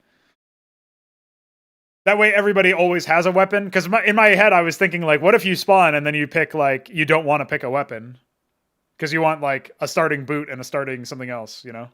[SPEAKER 1] That way, everybody always has a weapon. Because in my head, I was thinking like, what if you spawn and then you pick like you don't want to pick a weapon because you want like a starting boot and a starting something else, you know?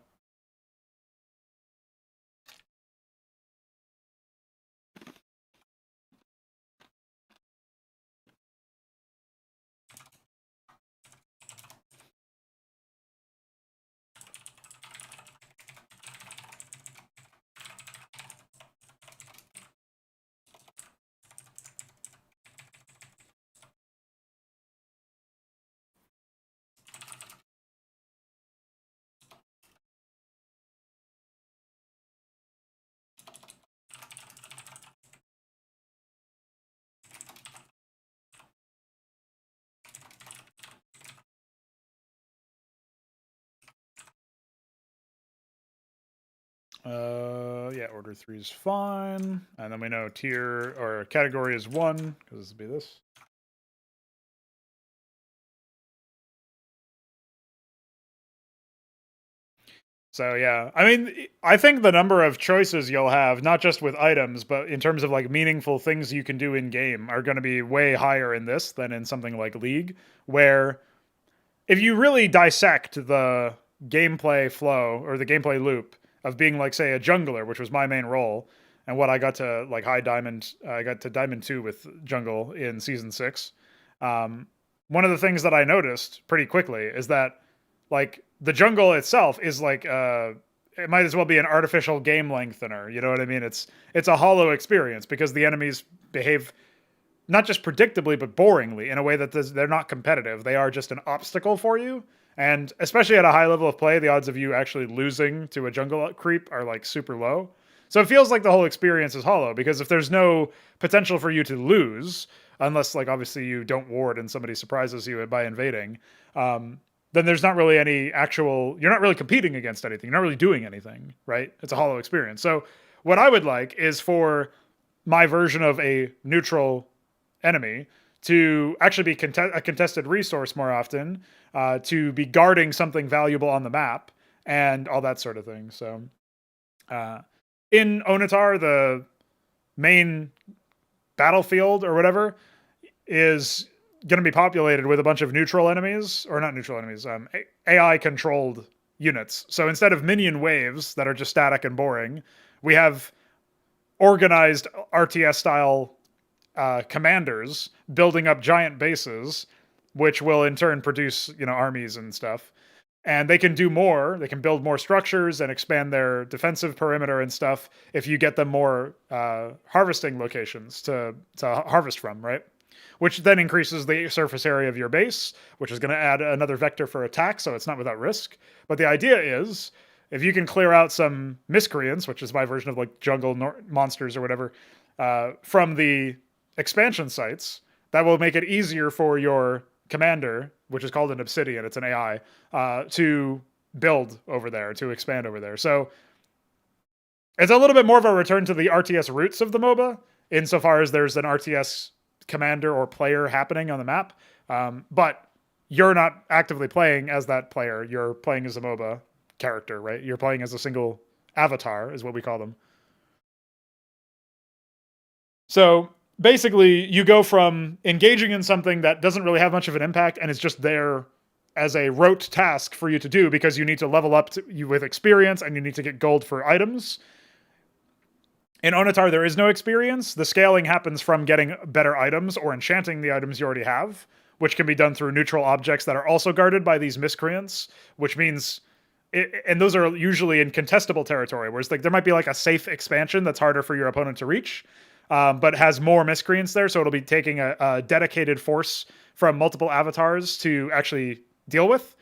[SPEAKER 1] Yeah, order 3 is fine. And then we know tier or category is 1, because this will be this. So yeah, I mean, I think the number of choices you'll have, not just with items, but in terms of like meaningful things you can do in game, are going to be way higher in this than in something like League, where if you really dissect the gameplay flow or the gameplay loop of being like say a jungler, which was my main role, and what I got to like high diamond, I got to diamond 2 with jungle in season 6. One of the things that I noticed pretty quickly is that like the jungle itself is like it might as well be an artificial game lengthener. You know what I mean? It's a hollow experience because the enemies behave not just predictably but boringly in a way that they're not competitive. They are just an obstacle for you. And especially at a high level of play, the odds of you actually losing to a jungle creep are like super low. So it feels like the whole experience is hollow because if there's no potential for you to lose, unless like obviously you don't ward and somebody surprises you by invading, then there's not really any actual. You're not really competing against anything. You're not really doing anything, right? It's a hollow experience. So what I would like is for my version of a neutral enemy to actually be a contested resource more often, to be guarding something valuable on the map, and all that sort of thing. So in Onitar, the main battlefield or whatever is going to be populated with a bunch of neutral enemies, or not neutral enemies, AI controlled units. So instead of minion waves that are just static and boring, we have organized RTS style commanders building up giant bases, which will in turn produce armies and stuff. And they can do more. They can build more structures and expand their defensive perimeter and stuff if you get them more harvesting locations to harvest from, right? which then increases the surface area of your base, which is going to add another vector for attack, so it's not without risk. But the idea is, if you can clear out some miscreants, which is my version of like jungle monsters or whatever, from the expansion sites, that will make it easier for your commander, which is called an obsidian, it's an AI, to build over there, to expand over there. So it's a little bit more of a return to the RTS roots of the MOBA, insofar as there's an RTS commander or player happening on the map. But you're not actively playing as that player. You're playing as a MOBA character, right? You're playing as a single avatar, is what we call them. So basically, you go from engaging in something that doesn't really have much of an impact and is just there as a rote task for you to do because you need to level up with experience and you need to get gold for items. In Onitar, there is no experience. The scaling happens from getting better items or enchanting the items you already have, which can be done through neutral objects that are also guarded by these miscreants, which means, and those are usually in contestable territory, whereas like there might be like a safe expansion that's harder for your opponent to reach, but has more miscreants there, so it'll be taking a dedicated force from multiple avatars to actually deal with.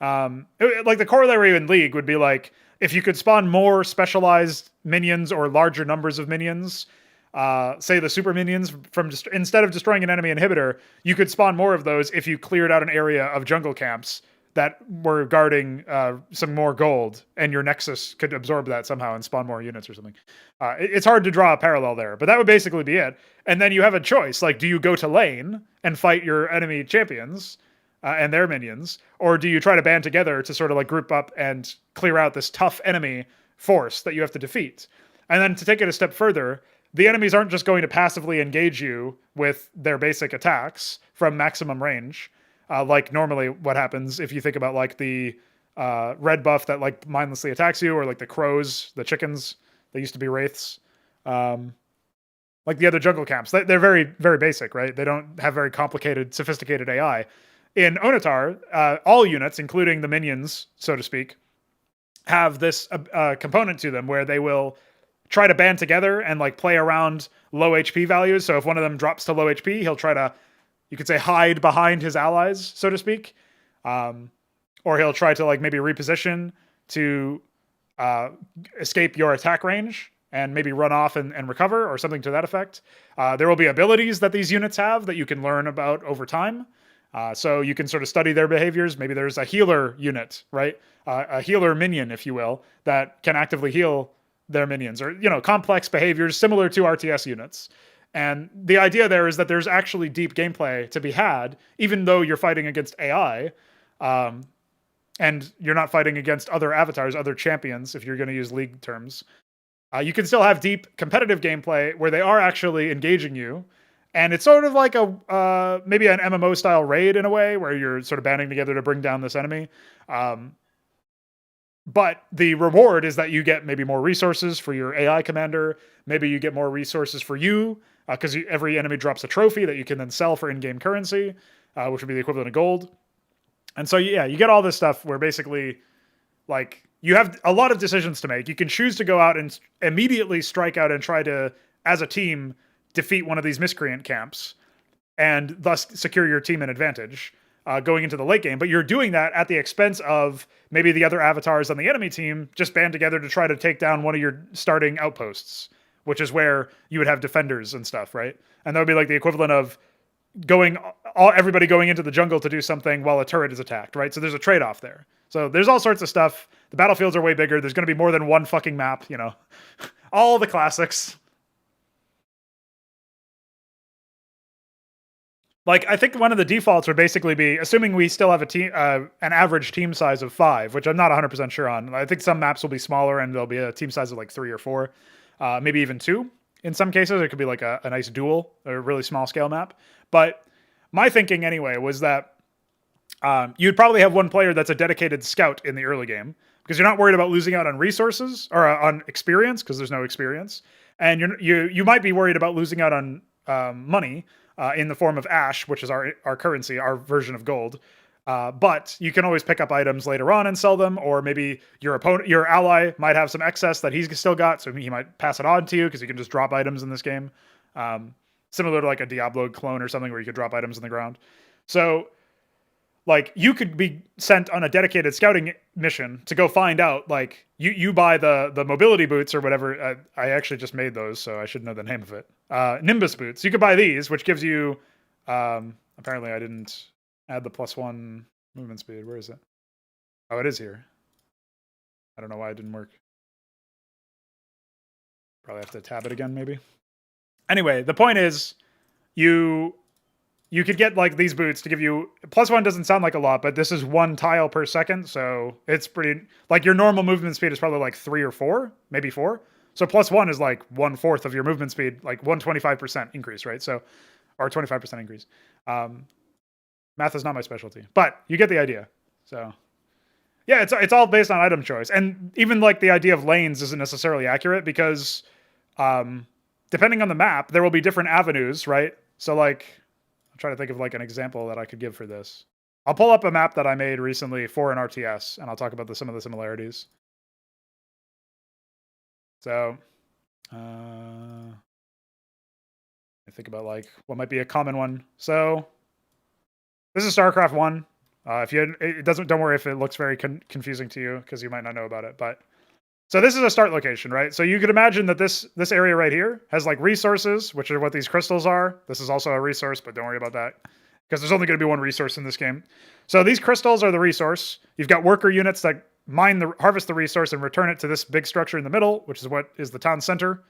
[SPEAKER 1] Like the corollary in League would be like, if you could spawn more specialized minions or larger numbers of minions, say the super minions, from instead of destroying an enemy inhibitor, you could spawn more of those if you cleared out an area of jungle camps that were guarding some more gold, and your Nexus could absorb that somehow and spawn more units or something. It's hard to draw a parallel there, but that would basically be it. And then you have a choice, like, do you go to lane and fight your enemy champions and their minions, or do you try to band together to sort of like group up and clear out this tough enemy force that you have to defeat? And then to take it a step further, the enemies aren't just going to passively engage you with their basic attacks from maximum range, like normally what happens if you think about like the red buff that like mindlessly attacks you, or like the crows, the chickens, they used to be wraiths. Like the other jungle camps, they're very, very basic, right? They don't have very complicated, sophisticated AI. In Onitar, all units, including the minions, so to speak, have this component to them where they will try to band together and like play around low HP values. So if one of them drops to low HP, he'll try to, you could say, hide behind his allies, so to speak. Or he'll try to like maybe reposition to escape your attack range and maybe run off and recover, or something to that effect. There will be abilities that these units have that you can learn about over time. So you can sort of study their behaviors. Maybe there's a healer unit, right? A healer minion, if you will, that can actively heal their minions, or, you know, complex behaviors similar to RTS units. And the idea there is that there's actually deep gameplay to be had, even though you're fighting against AI, and you're not fighting against other avatars, other champions, if you're going to use League terms. You can still have deep competitive gameplay where they are actually engaging you. And it's sort of like a maybe an MMO style raid in a way, where you're sort of banding together to bring down this enemy. But the reward is that you get maybe more resources for your AI commander. Maybe you get more resources for you, because every enemy drops a trophy that you can then sell for in-game currency, which would be the equivalent of gold. And so, yeah, you get all this stuff where basically, like, you have a lot of decisions to make. You can choose to go out and immediately strike out and try to, as a team, defeat one of these miscreant camps, and thus secure your team an advantage going into the late game. But you're doing that at the expense of maybe the other avatars on the enemy team just band together to try to take down one of your starting outposts, which is where you would have defenders and stuff, right? And that would be like the equivalent of everybody going into the jungle to do something while a turret is attacked, right? So there's a trade-off there. So there's all sorts of stuff. The battlefields are way bigger. There's going to be more than one fucking map, you know. All the classics. Like, I think one of the defaults would basically be, assuming we still have a team, an average team size of 5, which I'm not 100% sure on. I think some maps will be smaller and there'll be a team size of like 3 or 4, maybe even 2. In some cases, it could be like a nice duel or a really small scale map. But my thinking anyway was that you'd probably have one player that's a dedicated scout in the early game, because you're not worried about losing out on resources or on experience, because there's no experience. And you might be worried about losing out on money, in the form of ash, which is our currency, our version of gold. But you can always pick up items later on and sell them, or maybe your ally might have some excess that he's still got, so he might pass it on to you because you can just drop items in this game. similar to like a Diablo clone or something where you could drop items in the ground. So like you could be sent on a dedicated scouting mission to go find out, like you buy the mobility boots or whatever. I actually just made those, so I should know the name of it. Nimbus boots. You could buy these, which gives you, apparently I didn't add the +1 movement speed. Where is it? Oh, it is here. I don't know why it didn't work. Probably have to tab it again, maybe. Anyway, the point is, you could get like these boots to give you +1. Doesn't sound like a lot, but this is 1 tile per second, so it's pretty, like your normal movement speed is probably like 3 or 4, maybe 4. So +1 is like 1/4 of your movement speed, like 125% increase, right? So, or 25% increase. Math is not my specialty, but you get the idea. So yeah, it's all based on item choice, and even like the idea of lanes isn't necessarily accurate because depending on the map, there will be different avenues, right? So like, I'm trying to think of like an example that I could give for this. I'll pull up a map that I made recently for an RTS, and I'll talk about some of the similarities. So, I think about like what might be a common one. So, this is StarCraft 1. Don't worry if it looks very confusing to you because you might not know about it. But so this is a start location, right? So you could imagine that this area right here has like resources, which are what these crystals are. This is also a resource, but don't worry about that because there's only going to be one resource in this game. So these crystals are the resource. You've got worker units that harvest the resource and return it to this big structure in the middle, which is what is the town center.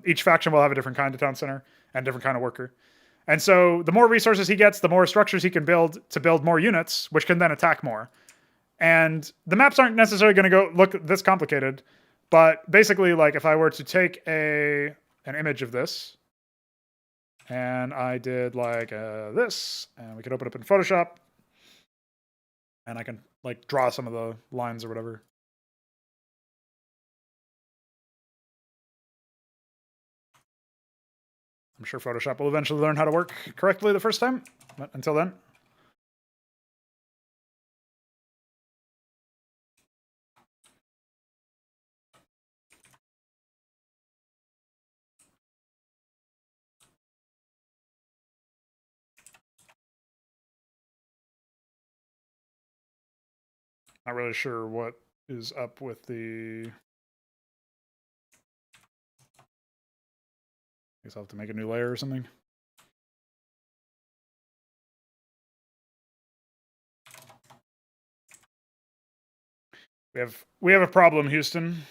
[SPEAKER 1] Each faction will have a different kind of town center and different kind of worker. And so the more resources he gets, the more structures he can build to build more units, which can then attack more. And the maps aren't necessarily going to go look this complicated, but basically, like if I were to take an image of this, and I did like this, and we could open up in Photoshop, and I can like draw some of the lines or whatever. I'm sure Photoshop will eventually learn how to work correctly the first time, but until then. Not really sure what is up with the... I guess I'll have to make a new layer or something. We have a problem, Houston.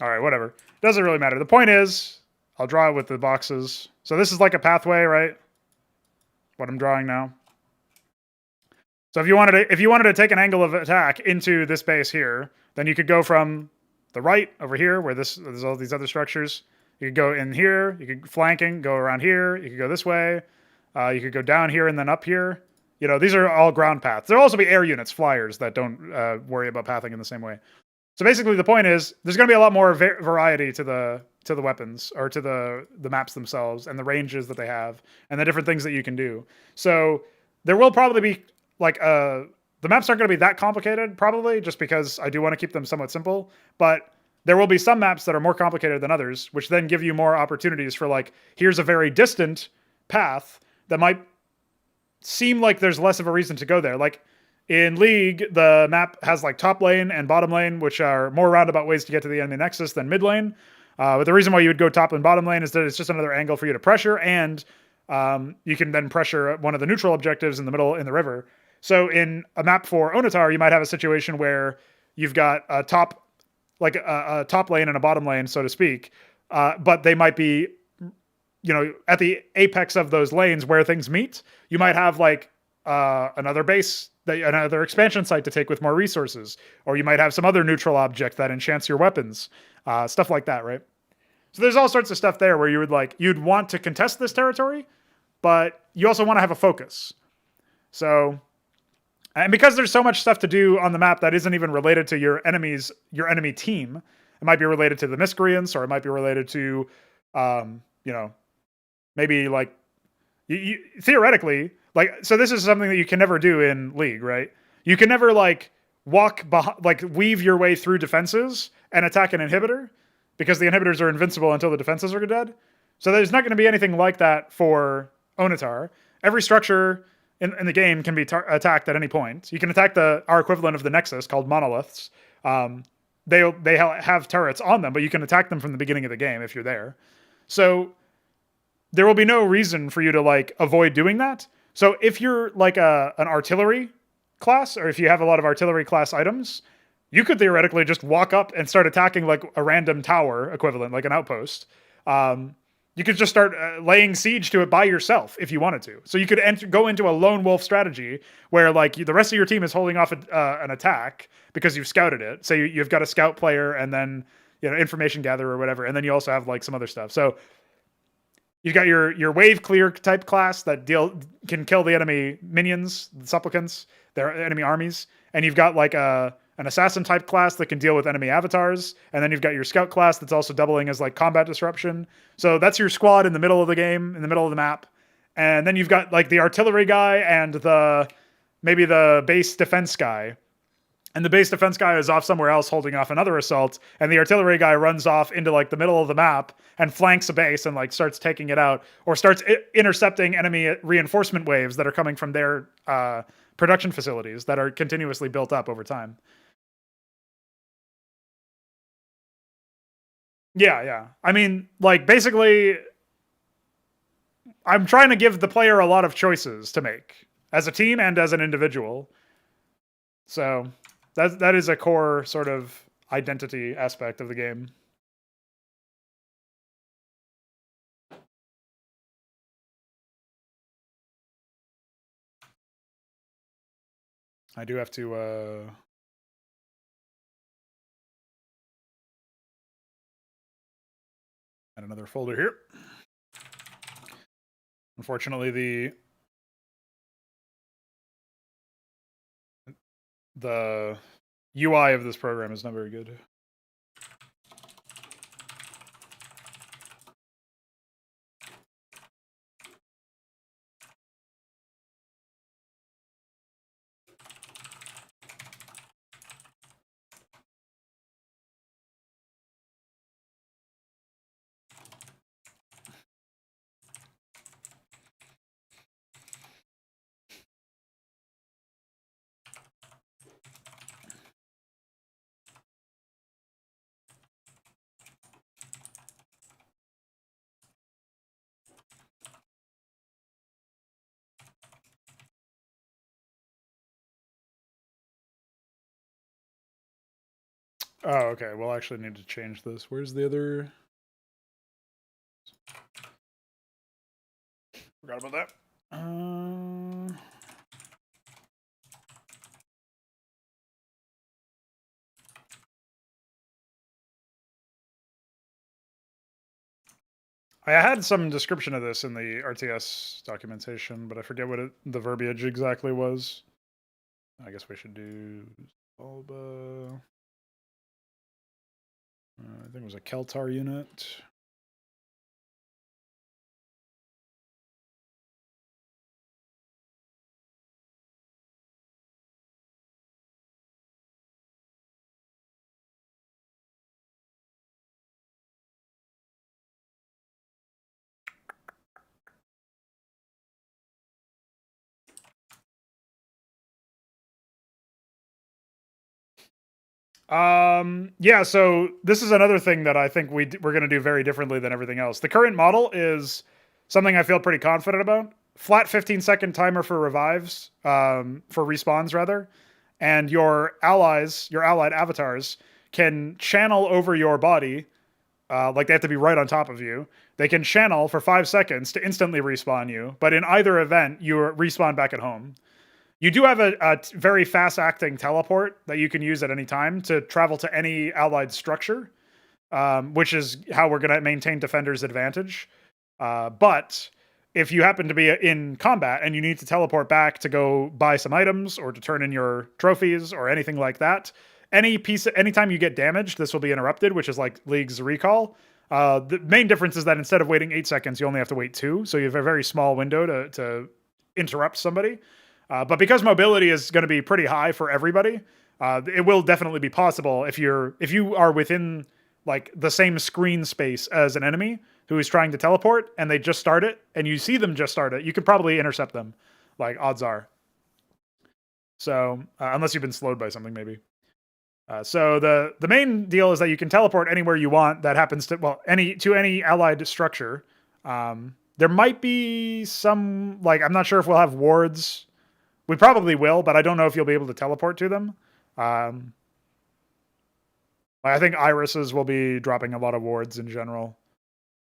[SPEAKER 1] All right, whatever. Doesn't really matter. The point is, I'll draw it with the boxes. So this is like a pathway, right? What I'm drawing now. So if you wanted to take an angle of attack into this base here, then you could go from the right over here, where there's all these other structures. You could go in here. You could flanking, go around here. You could go this way. You could go down here and then up here. You know, these are all ground paths. There'll also be air units, flyers, that don't worry about pathing in the same way. So basically, the point is, there's going to be a lot more variety to the weapons, or to the maps themselves, and the ranges that they have, and the different things that you can do. So there will probably be like the maps aren't going to be that complicated, probably, just because I do want to keep them somewhat simple. But there will be some maps that are more complicated than others, which then give you more opportunities for like, here's a very distant path that might seem like there's less of a reason to go there. Like in League, the map has like top lane and bottom lane, which are more roundabout ways to get to the enemy nexus than mid lane. But the reason why you would go top and bottom lane is that it's just another angle for you to pressure, and you can then pressure one of the neutral objectives in the middle in the river. So in a map for Onitar, you might have a situation where you've got a top lane and a bottom lane, so to speak, but they might be, you know, at the apex of those lanes where things meet. You might have like another base, another expansion site to take with more resources, or you might have some other neutral object that enchants your weapons, stuff like that, right? So there's all sorts of stuff there where you'd want to contest this territory, but you also want to have a focus. So, and because there's so much stuff to do on the map that isn't even related to your enemy team, it might be related to the miscreants, or it might be related to, you know, maybe like theoretically, like, so this is something that you can never do in League, right? You can never like weave your way through defenses and attack an inhibitor, because the inhibitors are invincible until the defenses are dead. So there's not going to be anything like that for Onitar. Every structure in the game can be attacked at any point. You can attack our equivalent of the Nexus called monoliths. They have turrets on them, but you can attack them from the beginning of the game if you're there. So there will be no reason for you to like avoid doing that. So if you're like an artillery class, or if you have a lot of artillery class items, you could theoretically just walk up and start attacking like a random tower equivalent, like an outpost. You could just start laying siege to it by yourself if you wanted to. So you could go into a lone wolf strategy where like the rest of your team is holding off an attack because you've scouted it. So you've got a scout player and then information gatherer or whatever, and then you also have like some other stuff. So you've got your wave clear type class that can kill the enemy minions, the supplicants, their enemy armies, and you've got like an assassin type class that can deal with enemy avatars, and then you've got your scout class that's also doubling as like combat disruption. So that's your squad in the middle of the game, in the middle of the map. And then you've got like the artillery guy and maybe the base defense guy. And the base defense guy is off somewhere else holding off another assault, and the artillery guy runs off into like the middle of the map and flanks a base and like starts taking it out, or starts intercepting enemy reinforcement waves that are coming from their production facilities that are continuously built up over time. Yeah. I mean, like, basically, I'm trying to give the player a lot of choices to make as a team and as an individual. So that is a core sort of identity aspect of the game. I do have to add another folder here. Unfortunately, the UI of this program is not very good. Oh, okay. We'll actually need to change this. Where's the other? Forgot about that. I had some description of this in the RTS documentation, but I forget what the verbiage exactly was. I guess we should do MOBA. I think it was a Keltar unit. Yeah, so this is another thing that I think we're going to do very differently than everything else. The current model is something I feel pretty confident about. Flat 15-second timer for revives, for respawns rather, and your allied avatars can channel over your body, like they have to be right on top of you. They can channel for 5 seconds to instantly respawn you, but in either event, you respawn back at home. You do have a very fast-acting teleport that you can use at any time to travel to any allied structure, which is how we're going to maintain Defender's advantage. But if you happen to be in combat and you need to teleport back to go buy some items or to turn in your trophies or anything like that, anytime you get damaged, this will be interrupted, which is like League's recall. The main difference is that instead of waiting 8 seconds, you only have to wait 2. So you have a very small window to interrupt somebody. But because mobility is going to be pretty high for everybody, It will definitely be possible if you are within like the same screen space as an enemy who is trying to teleport and they just start it and you see them just start it, you could probably intercept them. Like odds are. So unless you've been slowed by something, maybe. So the main deal is that you can teleport anywhere you want. That happens to any allied structure. There might be some like I'm not sure if we'll have wards. We probably will, but I don't know if you'll be able to teleport to them. I think irises will be dropping a lot of wards in general.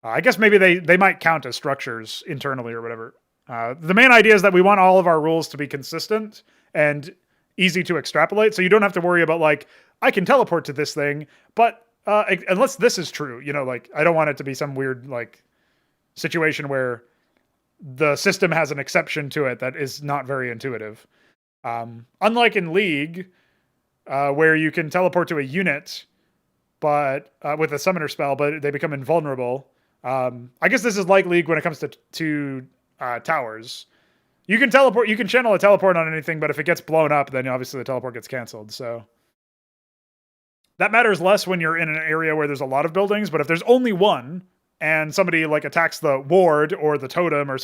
[SPEAKER 1] I guess maybe they might count as structures internally or whatever. The main idea is that we want all of our rules to be consistent and easy to extrapolate, so you don't have to worry about like I can teleport to this thing, but unless this is true, like I don't want it to be some weird like situation where the system has an exception to it that is not very intuitive. Unlike in League, where you can teleport to a unit, but with a summoner spell, but they become invulnerable. I guess this is like League when it comes to towers. You can teleport. You can channel a teleport on anything, but if it gets blown up, then obviously the teleport gets canceled. So that matters less when you're in an area where there's a lot of buildings. But if there's only one, and somebody like attacks the ward or the totem or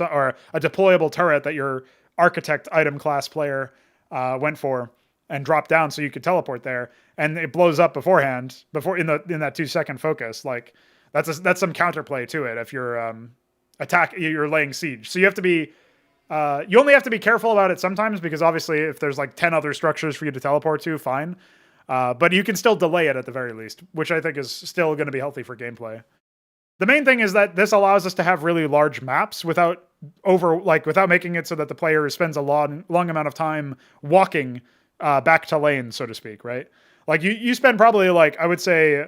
[SPEAKER 1] a deployable turret that your architect item class player went for and dropped down so you could teleport there, and it blows up beforehand in that 2-second focus, like that's some counterplay to it. If you're you're laying siege, so you have to be. You only have to be careful about it sometimes because obviously if there's like 10 other structures for you to teleport to, fine. But you can still delay it at the very least, which I think is still going to be healthy for gameplay. The main thing is that this allows us to have really large maps without making it so that the player spends a long amount of time walking back to lane, so to speak, right? Like you spend probably like, I would say,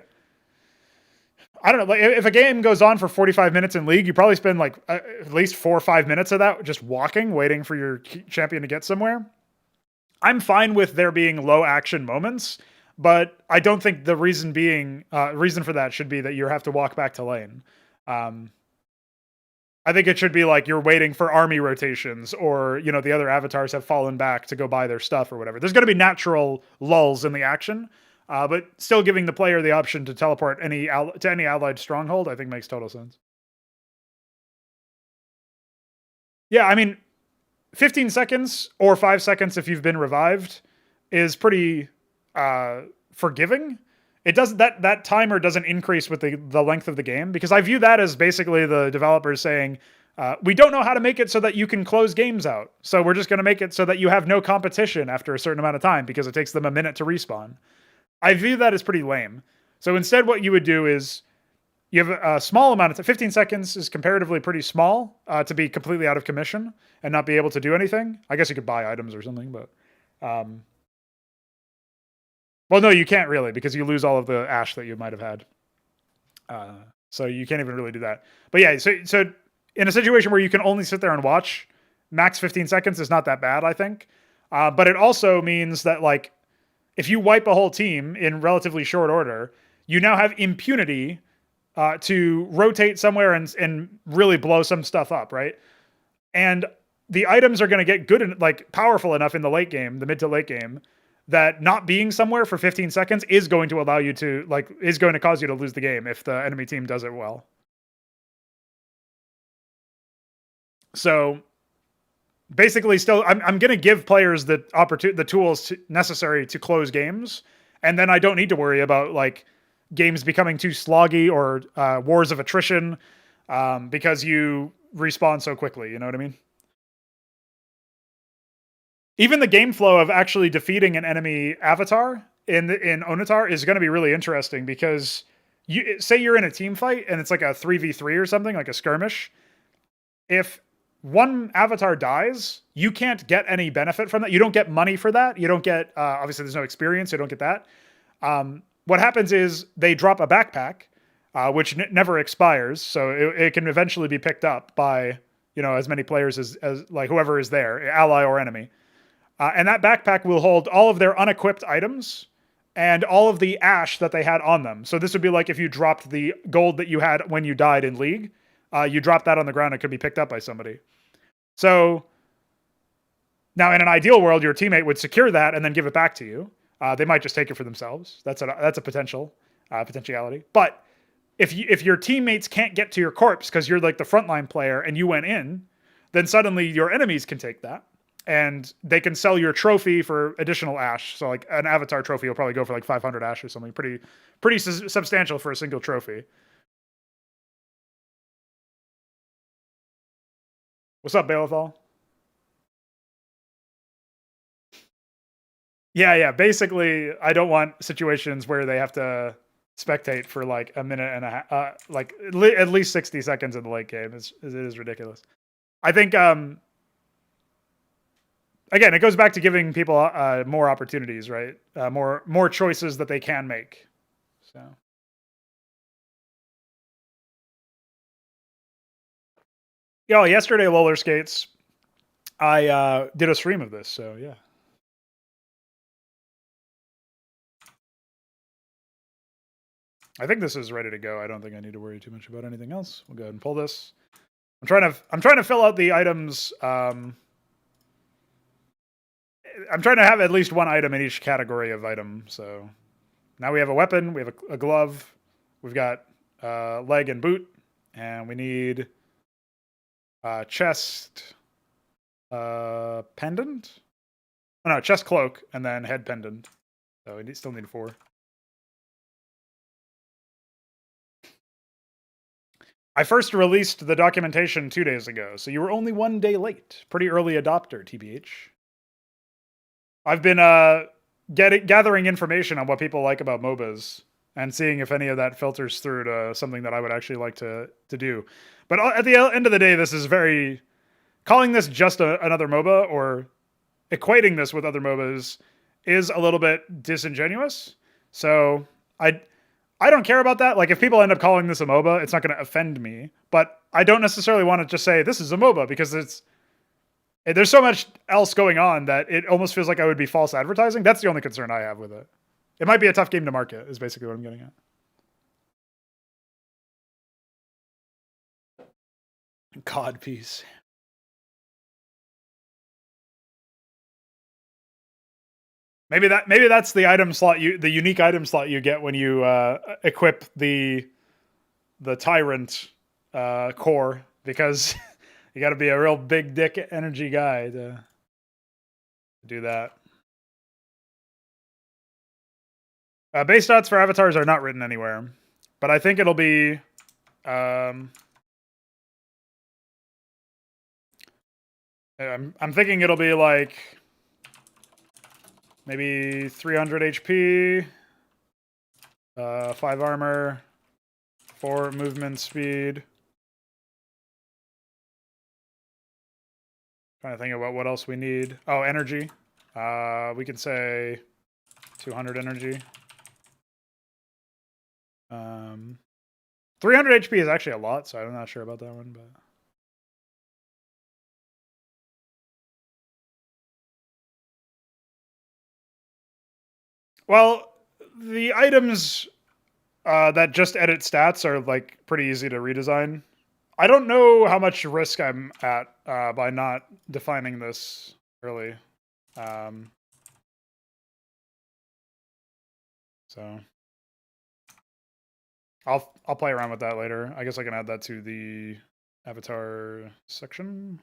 [SPEAKER 1] I don't know, like if a game goes on for 45 minutes in League, you probably spend like at least 4 or 5 minutes of that just walking, waiting for your champion to get somewhere. I'm fine with there being low action moments, but I don't think the reason for that should be that you have to walk back to lane. I think it should be like you're waiting for army rotations or, the other avatars have fallen back to go buy their stuff or whatever. There's going to be natural lulls in the action. But still giving the player the option to teleport to any allied stronghold, I think makes total sense. Yeah, I mean, 15 seconds or 5 seconds if you've been revived is pretty forgiving. It doesn't that timer doesn't increase with the length of the game because I view that as basically the developers saying, we don't know how to make it so that you can close games out. So we're just going to make it so that you have no competition after a certain amount of time because it takes them a minute to respawn. I view that as pretty lame. So instead what you would do is you have a small amount of 15 seconds is comparatively pretty small to be completely out of commission and not be able to do anything. I guess you could buy items or something, but well, no, you can't really because you lose all of the ash that you might have had. So you can't even really do that. But yeah, so in a situation where you can only sit there and watch, max 15 seconds is not that bad, I think. But it also means that like if you wipe a whole team in relatively short order, you now have impunity to rotate somewhere and really blow some stuff up, right? And the items are going to get good and like powerful enough in the late game, the mid to late game, that not being somewhere for 15 seconds is going to allow you to is going to cause you to lose the game if the enemy team does it well. So basically still I'm going to give players the tools necessary to close games, and then I don't need to worry about like games becoming too sloggy or wars of attrition because you respawn so quickly, you know what I mean? Even the game flow of actually defeating an enemy avatar in Onitar is going to be really interesting because say you're in a team fight and it's like a 3v3 or something, like a skirmish. If one avatar dies, you can't get any benefit from that. You don't get money for that. You don't get, obviously there's no experience. You don't get that. What happens is they drop a backpack, which never expires. So it can eventually be picked up by, as many players as like whoever is there, ally or enemy. And that backpack will hold all of their unequipped items and all of the ash that they had on them. So this would be like if you dropped the gold that you had when you died in League. You drop that on the ground, it could be picked up by somebody. So now in an ideal world, your teammate would secure that and then give it back to you.
[SPEAKER 2] They might just take it for themselves. That's a potentiality. But if your teammates can't get to your corpse because you're like the frontline player and you went in, then suddenly your enemies can take that and they can sell your trophy for additional ash. So like an avatar trophy will probably go for like 500 ash or something pretty substantial for a single trophy. What's up, Balethal? Yeah. Basically, I don't want situations where they have to spectate for like a minute and a half, like at least 60 seconds in the late game. It is ridiculous. I think again, it goes back to giving people more opportunities, right? More choices that they can make. So, yesterday roller skates, I did a stream of this. So yeah. I think this is ready to go. I don't think I need to worry too much about anything else. We'll go ahead and pull this. I'm trying to fill out the items. I'm trying to have at least one item in each category of item. So now we have a weapon, we have a glove, we've got leg and boot, and we need chest pendant. Oh, no, chest cloak, and then head pendant. So we still need 4. I first released the documentation 2 days ago, so you were only 1 day late. Pretty early adopter, TBH. I've been gathering information on what people like about MOBAs and seeing if any of that filters through to something that I would actually like to do. But at the end of the day, this is very calling this just another MOBA or equating this with other MOBAs is a little bit disingenuous. So I don't care about that. Like if people end up calling this a MOBA, it's not going to offend me. But I don't necessarily want to just say this is a MOBA because there's so much else going on that it almost feels like I would be false advertising. That's the only concern I have with it. It might be a tough game to market, is basically what I'm getting at. God piece. Maybe that's the item slot the unique item slot you get when you equip the tyrant core, because you got to be a real big dick energy guy to do that. Base stats for avatars are not written anywhere, but I think it'll be I'm thinking it'll be like maybe 300 HP, 5 armor, 4 movement speed. Trying to think about what else we need. Oh, energy. We can say 200 energy. 300 HP is actually a lot, so I'm not sure about that one, but. Well, the items that just edit stats are like pretty easy to redesign. I don't know how much risk I'm at by not defining this early. So I'll play around with that later. I guess I can add that to the avatar section.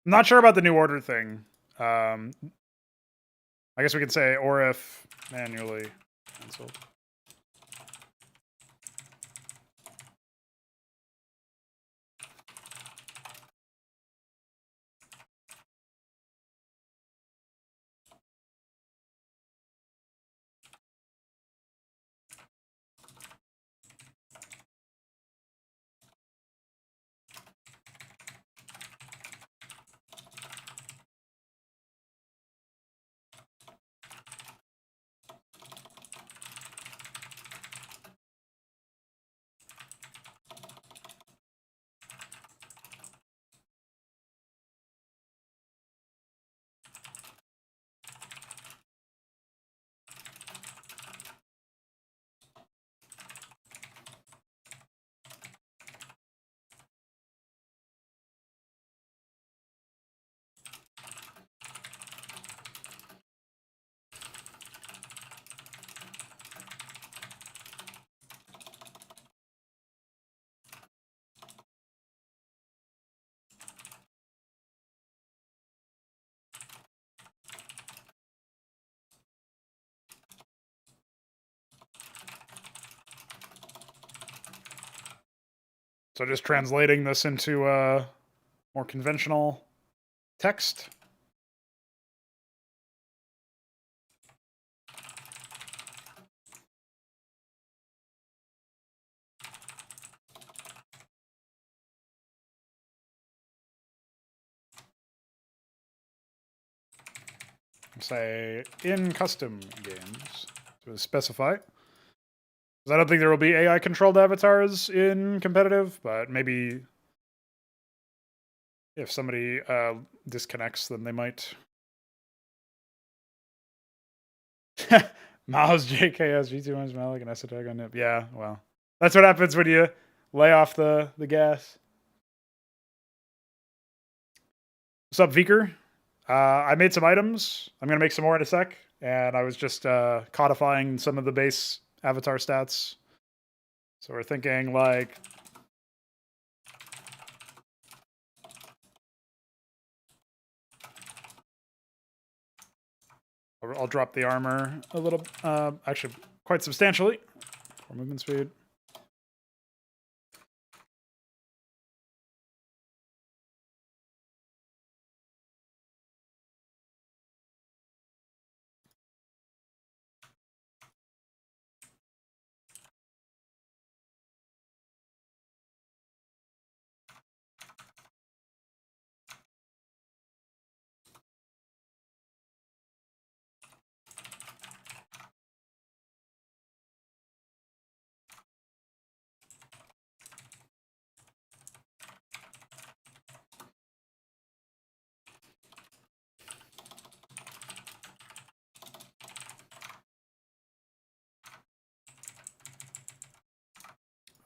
[SPEAKER 2] I'm not sure about the new order thing. I guess we could say or if manually canceled. So just translating this into more conventional text. Say in custom games to specify. I don't think there will be AI controlled avatars in competitive, but maybe if somebody disconnects, then they might. Miles JKS G2 Malik and S attack on Nip. Yeah, well, that's what happens when you lay off the gas. What's up, Viker? I made some items. I'm gonna make some more in a sec, and I was just codifying some of the base avatar stats. So we're thinking like I'll drop the armor a little, actually quite substantially for movement speed.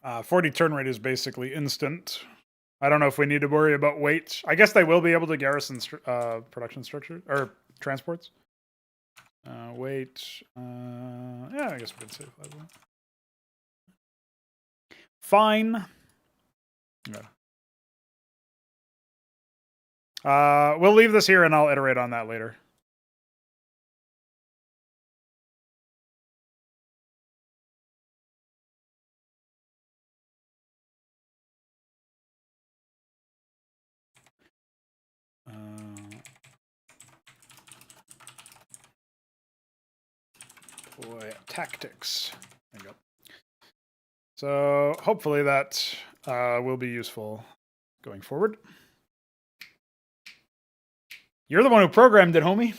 [SPEAKER 2] Uh, 40 turn rate is basically instant. I don't know if we need to worry about weight. I guess they will be able to garrison production structure or transports. Weight. Yeah, I guess we can say 5. Fine. Yeah. We'll leave this here and I'll iterate on that later. Boy, tactics. There you go. So hopefully that will be useful going forward. You're the one who programmed it, homie.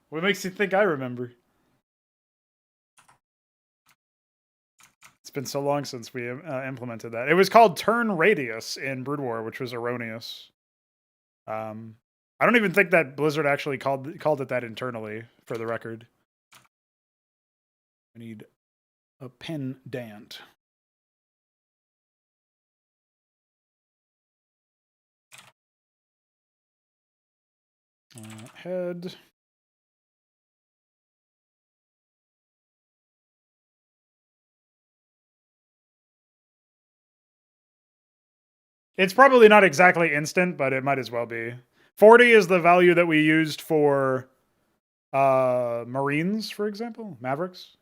[SPEAKER 2] What makes you think I remember? It's been so long since we implemented that. It was called turn radius in Brood War, which was erroneous. I don't even think that Blizzard actually called it that internally, for the record. I need a pendant. Head. It's probably not exactly instant, but it might as well be. 40 is the value that we used for Marines, for example, Mavericks.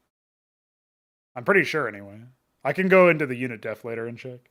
[SPEAKER 2] I'm pretty sure anyway. I can go into the unit def later and check.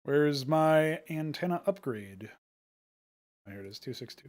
[SPEAKER 2] Where's my antenna upgrade? Oh, here it is, 262.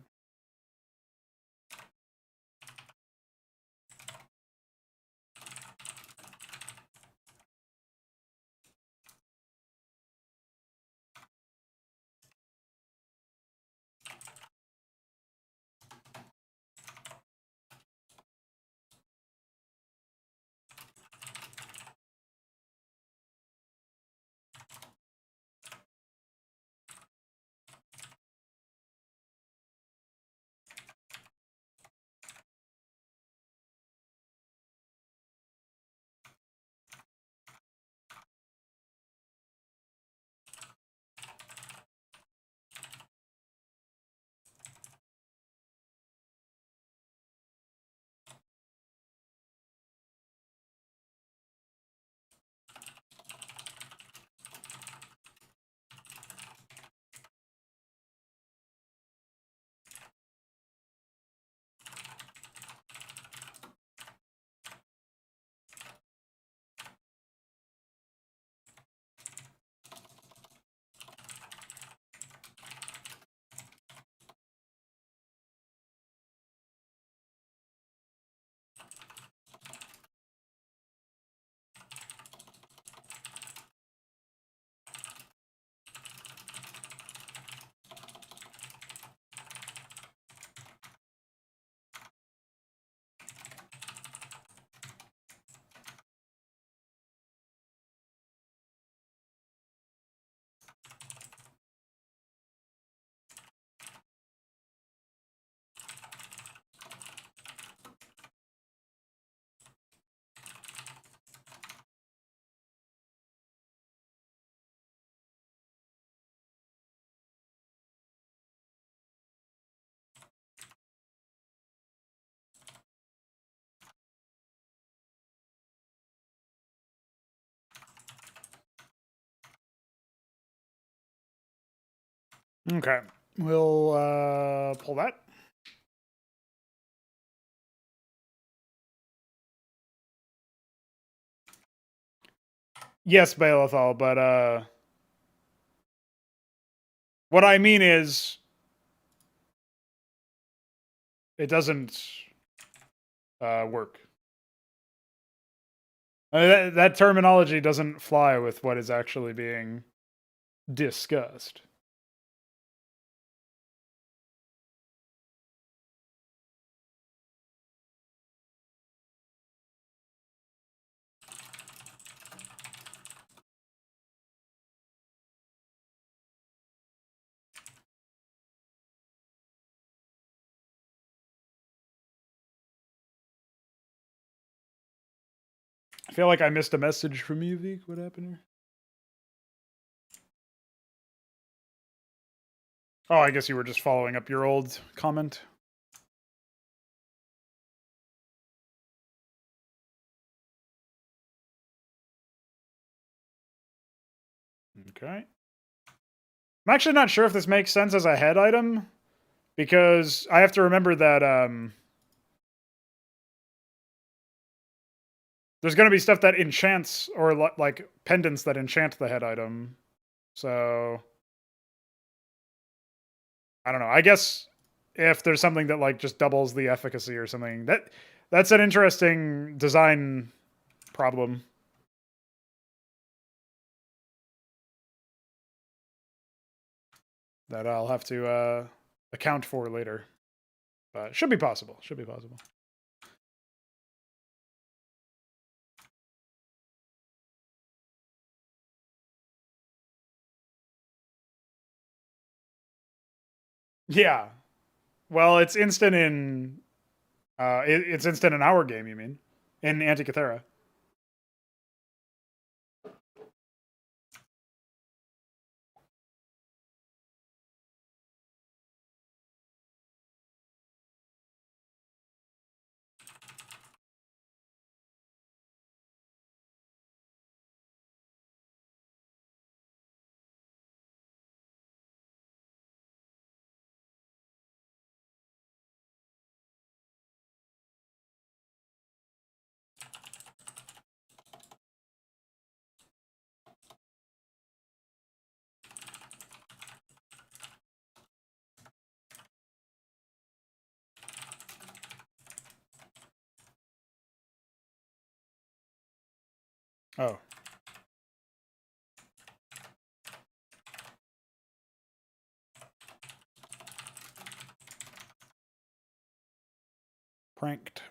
[SPEAKER 2] Okay, we'll pull that. Yes, Balethal, but what I mean is it doesn't work. That terminology doesn't fly with what is actually being discussed. I feel like I missed a message from you, Vic. What happened here? Oh, I guess you were just following up your old comment. Okay. I'm actually not sure if this makes sense as a head item, because I have to remember that there's going to be stuff that enchants, or like pendants that enchant the head item. So I don't know. I guess if there's something that like just doubles the efficacy or something, that's an interesting design problem that I'll have to account for later. But should be possible. Should be possible. Yeah. Well, it's instant in it's instant in our game, you mean? In Antikythera. Oh. Pranked.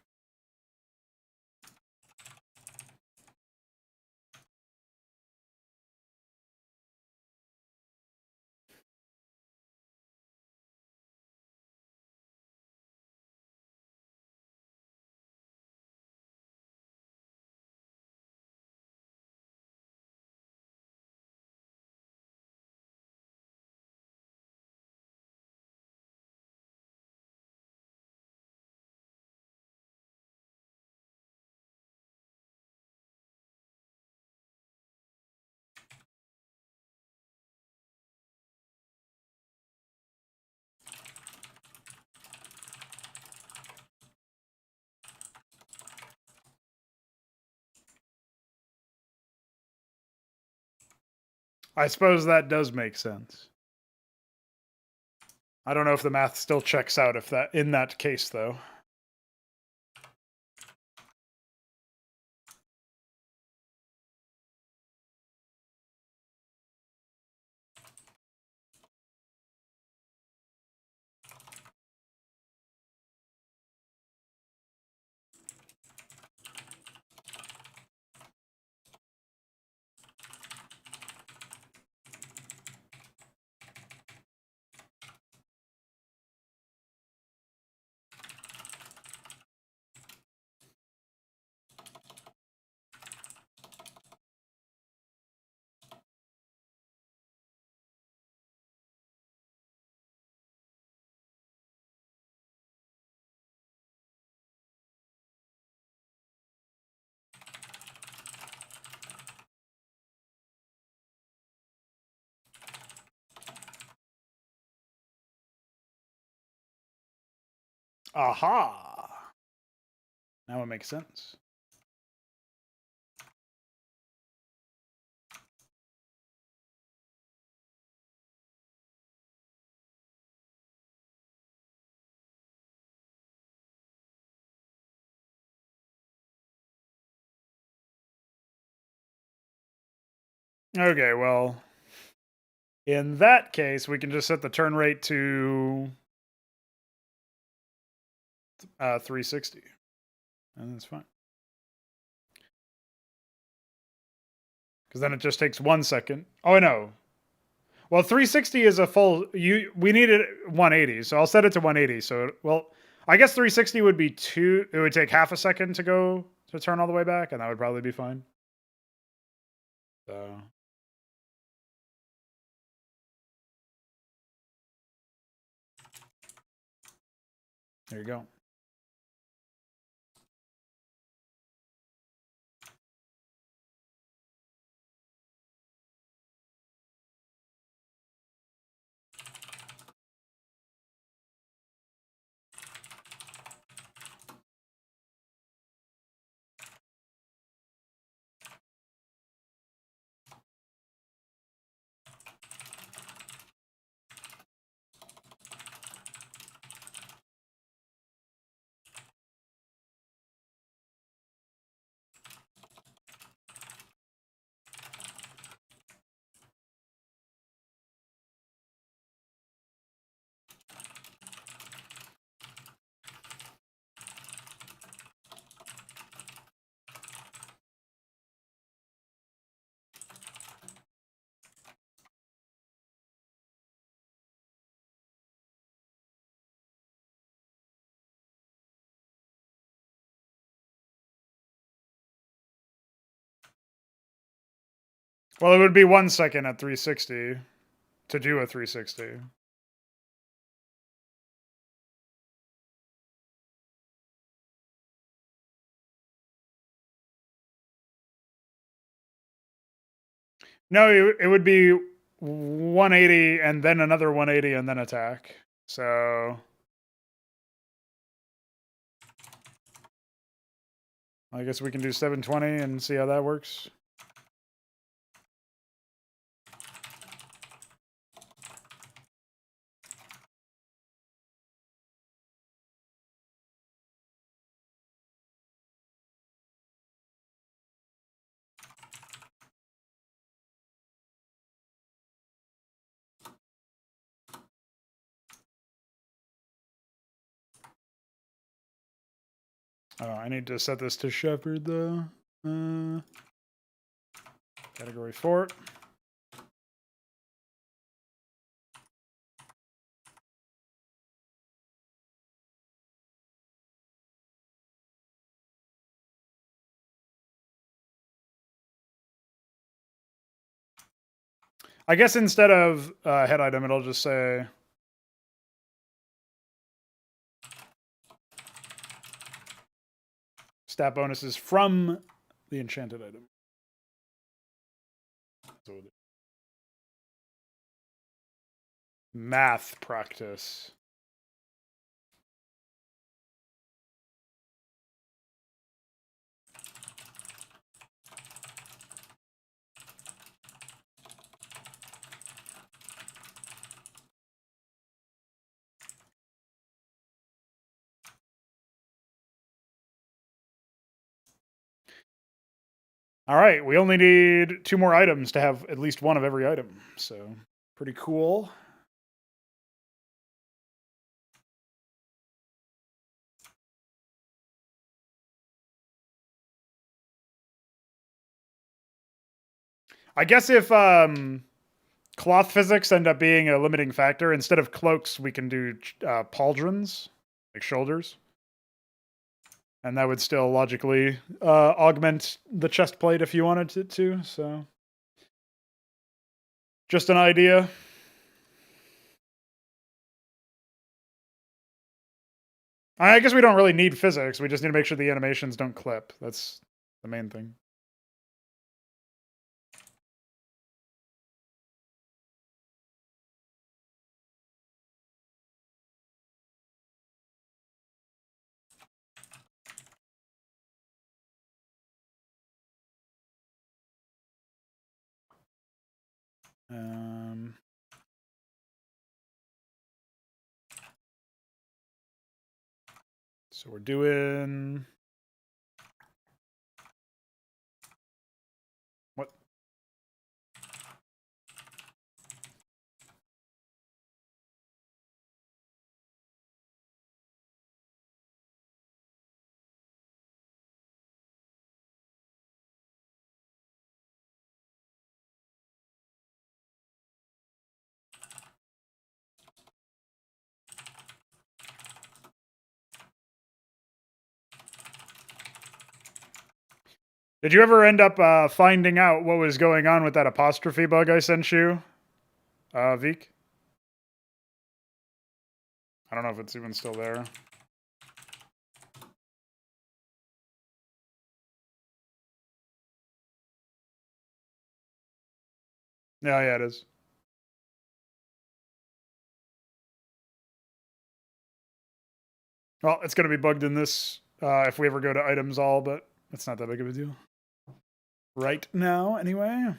[SPEAKER 2] I suppose that does make sense. I don't know if the math still checks out if that in that case though. Aha. Now it makes sense. Okay, well, in that case, we can just set the turn rate to 360. And that's fine. Because then it just takes 1 second. Oh, no. Well, 360 is a full. We needed 180, so I'll set it to 180. So, well, I guess 360 would be 2. It would take half a second to turn all the way back, and that would probably be fine. So. There you go. Well, it would be 1 second at 360 to do a 360. No, it would be 180 and then another 180 and then attack. So I guess we can do 720 and see how that works. Oh, I need to set this to Shepherd though. Category 4. I guess instead of head item, it'll just say stat bonuses from the enchanted item. Math practice. All right, we only need 2 more items to have at least one of every item. So pretty cool. I guess if cloth physics end up being a limiting factor, instead of cloaks, we can do pauldrons, like shoulders. And that would still logically augment the chest plate if you wanted it to. So just an idea. I guess we don't really need physics. We just need to make sure the animations don't clip. That's the main thing. So we're doing what? Did you ever end up finding out what was going on with that apostrophe bug I sent you, Vik? I don't know if it's even still there. Yeah, it is. Well, it's going to be bugged in this if we ever go to items all, but it's not that big of a deal. Right now, anyway.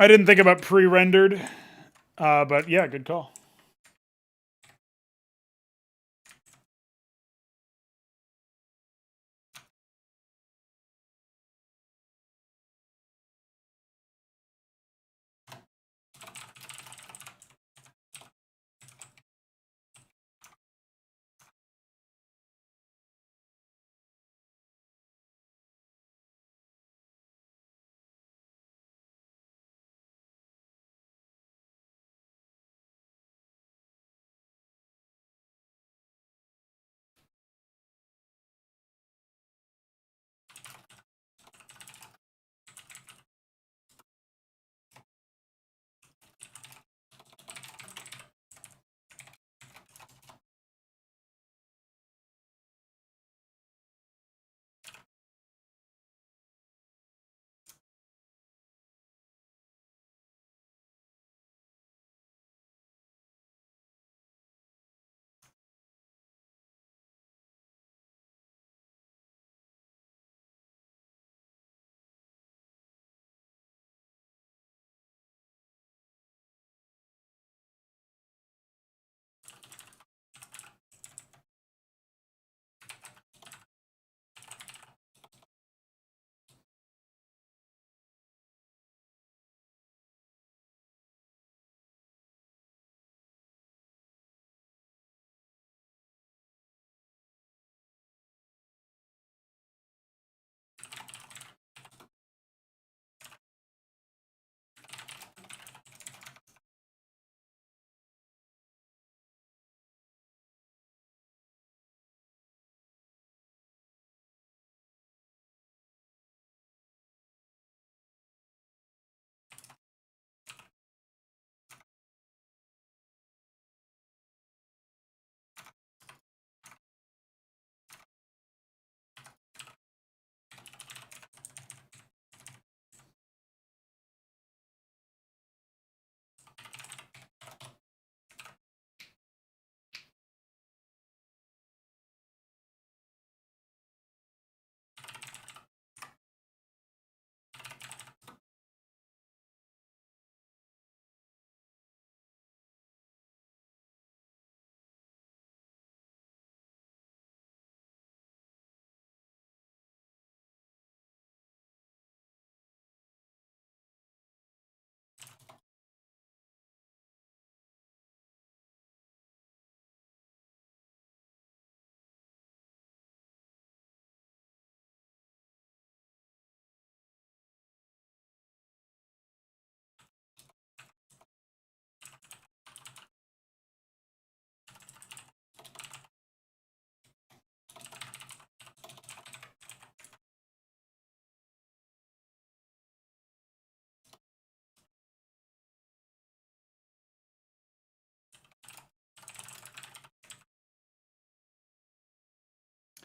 [SPEAKER 2] I didn't think about pre-rendered, but yeah, good call.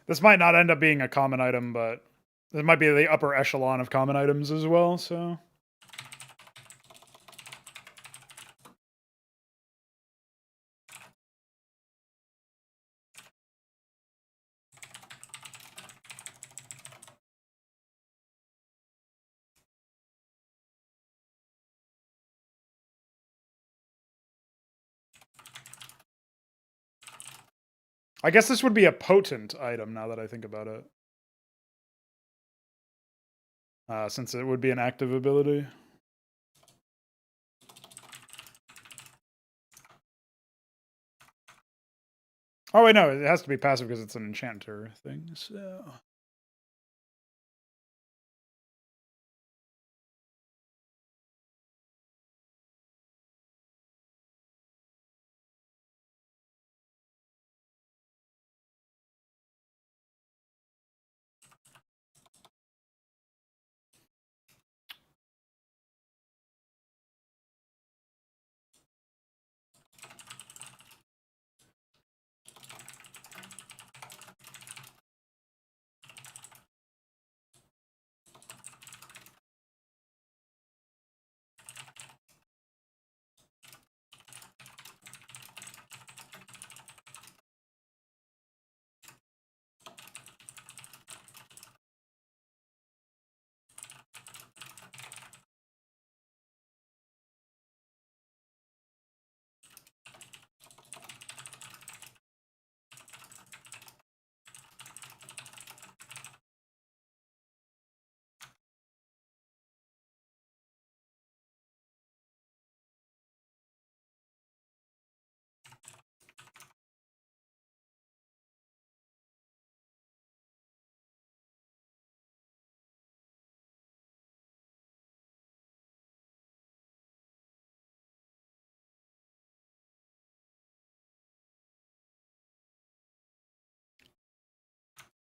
[SPEAKER 2] This might not end up being a common item, but it might be the upper echelon of common items as well, so... I guess this would be a potent item now that I think about it. Since it would be an active ability. Oh wait, no, it has to be passive because it's an enchanter thing, so...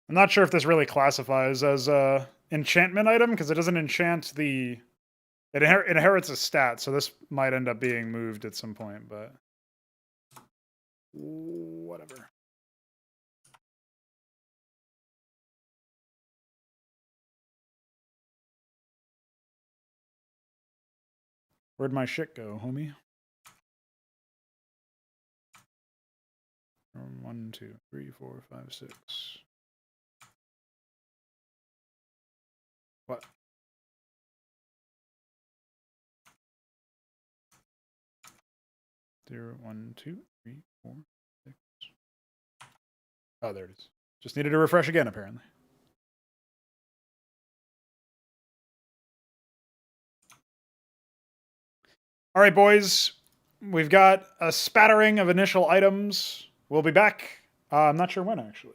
[SPEAKER 2] I'm not sure if this really classifies as a enchantment item because it doesn't enchant the. It inherits a stat, so this might end up being moved at some point, but whatever. Where'd my shit go, homie? 1, 2, 3, 4, 5, 6. What? Zero, 1, 2, 3, 4, 6. Oh, there it is. Just needed to refresh again, apparently. All right, boys. We've got a spattering of initial items. We'll be back. I'm not sure when, actually.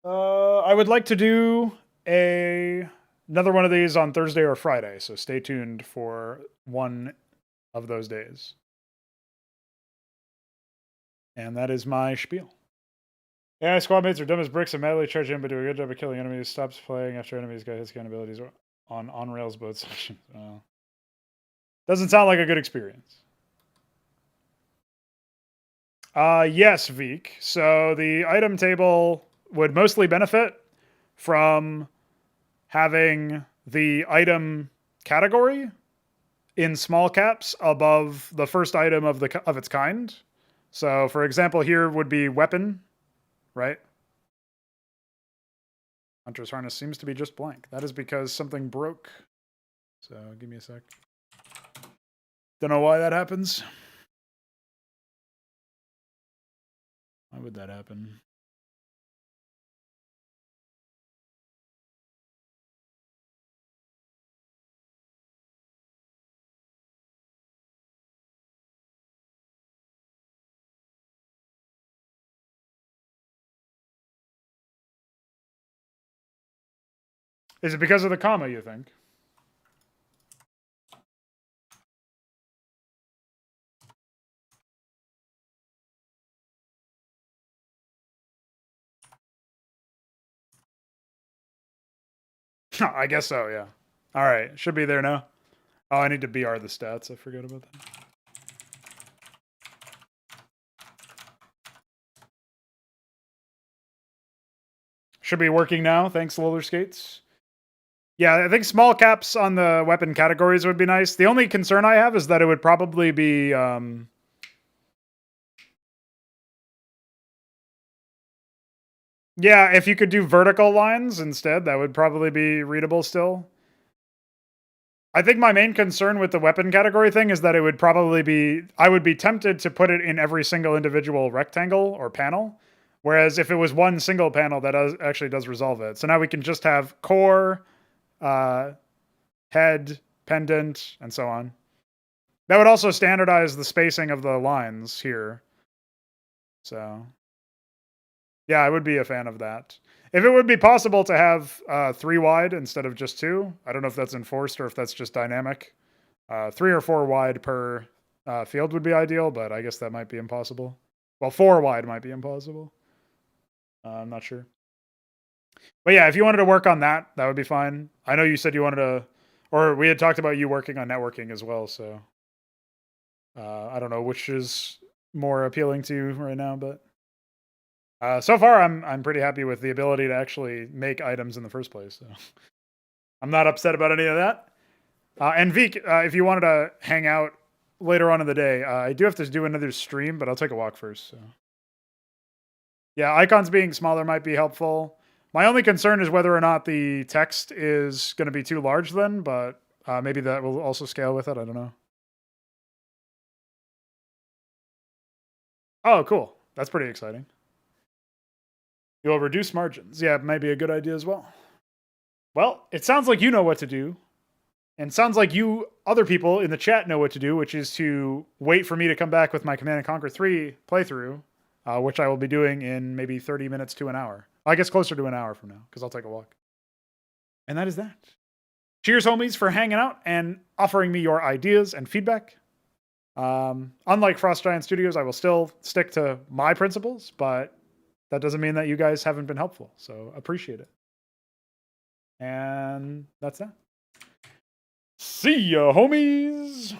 [SPEAKER 2] I would like to do another one of these on Thursday or Friday, so stay tuned for one of those days. And that is my spiel. Yeah, squad mates are dumb as bricks and madly charge in, but do a good job of killing enemies. Stops playing after enemies get his kind of abilities on rails both sections. Doesn't sound like a good experience. Yes, Veek. So the item table would mostly benefit from having the item category in small caps above the first item of its kind. So, for example, here would be weapon, right? Hunter's harness seems to be just blank. That is because something broke. So, give me a sec. Don't know why that happens. Why would that happen? Is it because of the comma, you think? I guess so, yeah. All right, should be there now. Oh, I need to BR the stats. I forgot about that. Should be working now. Thanks, Roller Skates. Yeah, I think small caps on the weapon categories would be nice. The only concern I have is that it would probably be yeah, if you could do vertical lines instead, that would probably be readable still. I think my main concern with the weapon category thing is that it would probably be I would be tempted to put it in every single individual rectangle or panel. Whereas if it was one single panel, that actually does resolve it. So now we can just have core, head, pendant, and so on. That would also standardize the spacing of the lines here. So, yeah, I would be a fan of that. If it would be possible to have 3 wide instead of just 2, I don't know if that's enforced or if that's just dynamic. 3 or 4 wide per field would be ideal, but I guess that might be impossible. Well, 4 wide might be impossible. I'm not sure. But yeah, if you wanted to work on that, that would be fine. I know you said you wanted to, or we had talked about you working on networking as well. So I don't know which is more appealing to you right now, but so far I'm pretty happy with the ability to actually make items in the first place. So I'm not upset about any of that. And Veek, if you wanted to hang out later on in the day, I do have to do another stream, but I'll take a walk first. So yeah, icons being smaller might be helpful. My only concern is whether or not the text is going to be too large then, but maybe that will also scale with it. I don't know. Oh, cool. That's pretty exciting. You'll reduce margins. Yeah, it might be a good idea as well. Well, it sounds like you know what to do. And sounds like you other people in the chat know what to do, which is to wait for me to come back with my Command & Conquer 3 playthrough, which I will be doing in maybe 30 minutes to an hour. I guess closer to an hour from now, because I'll take a walk. And that is that. Cheers, homies, for hanging out and offering me your ideas and feedback. Unlike Frost Giant Studios, I will still stick to my principles, but that doesn't mean that you guys haven't been helpful. So appreciate it. And that's that. See ya, homies.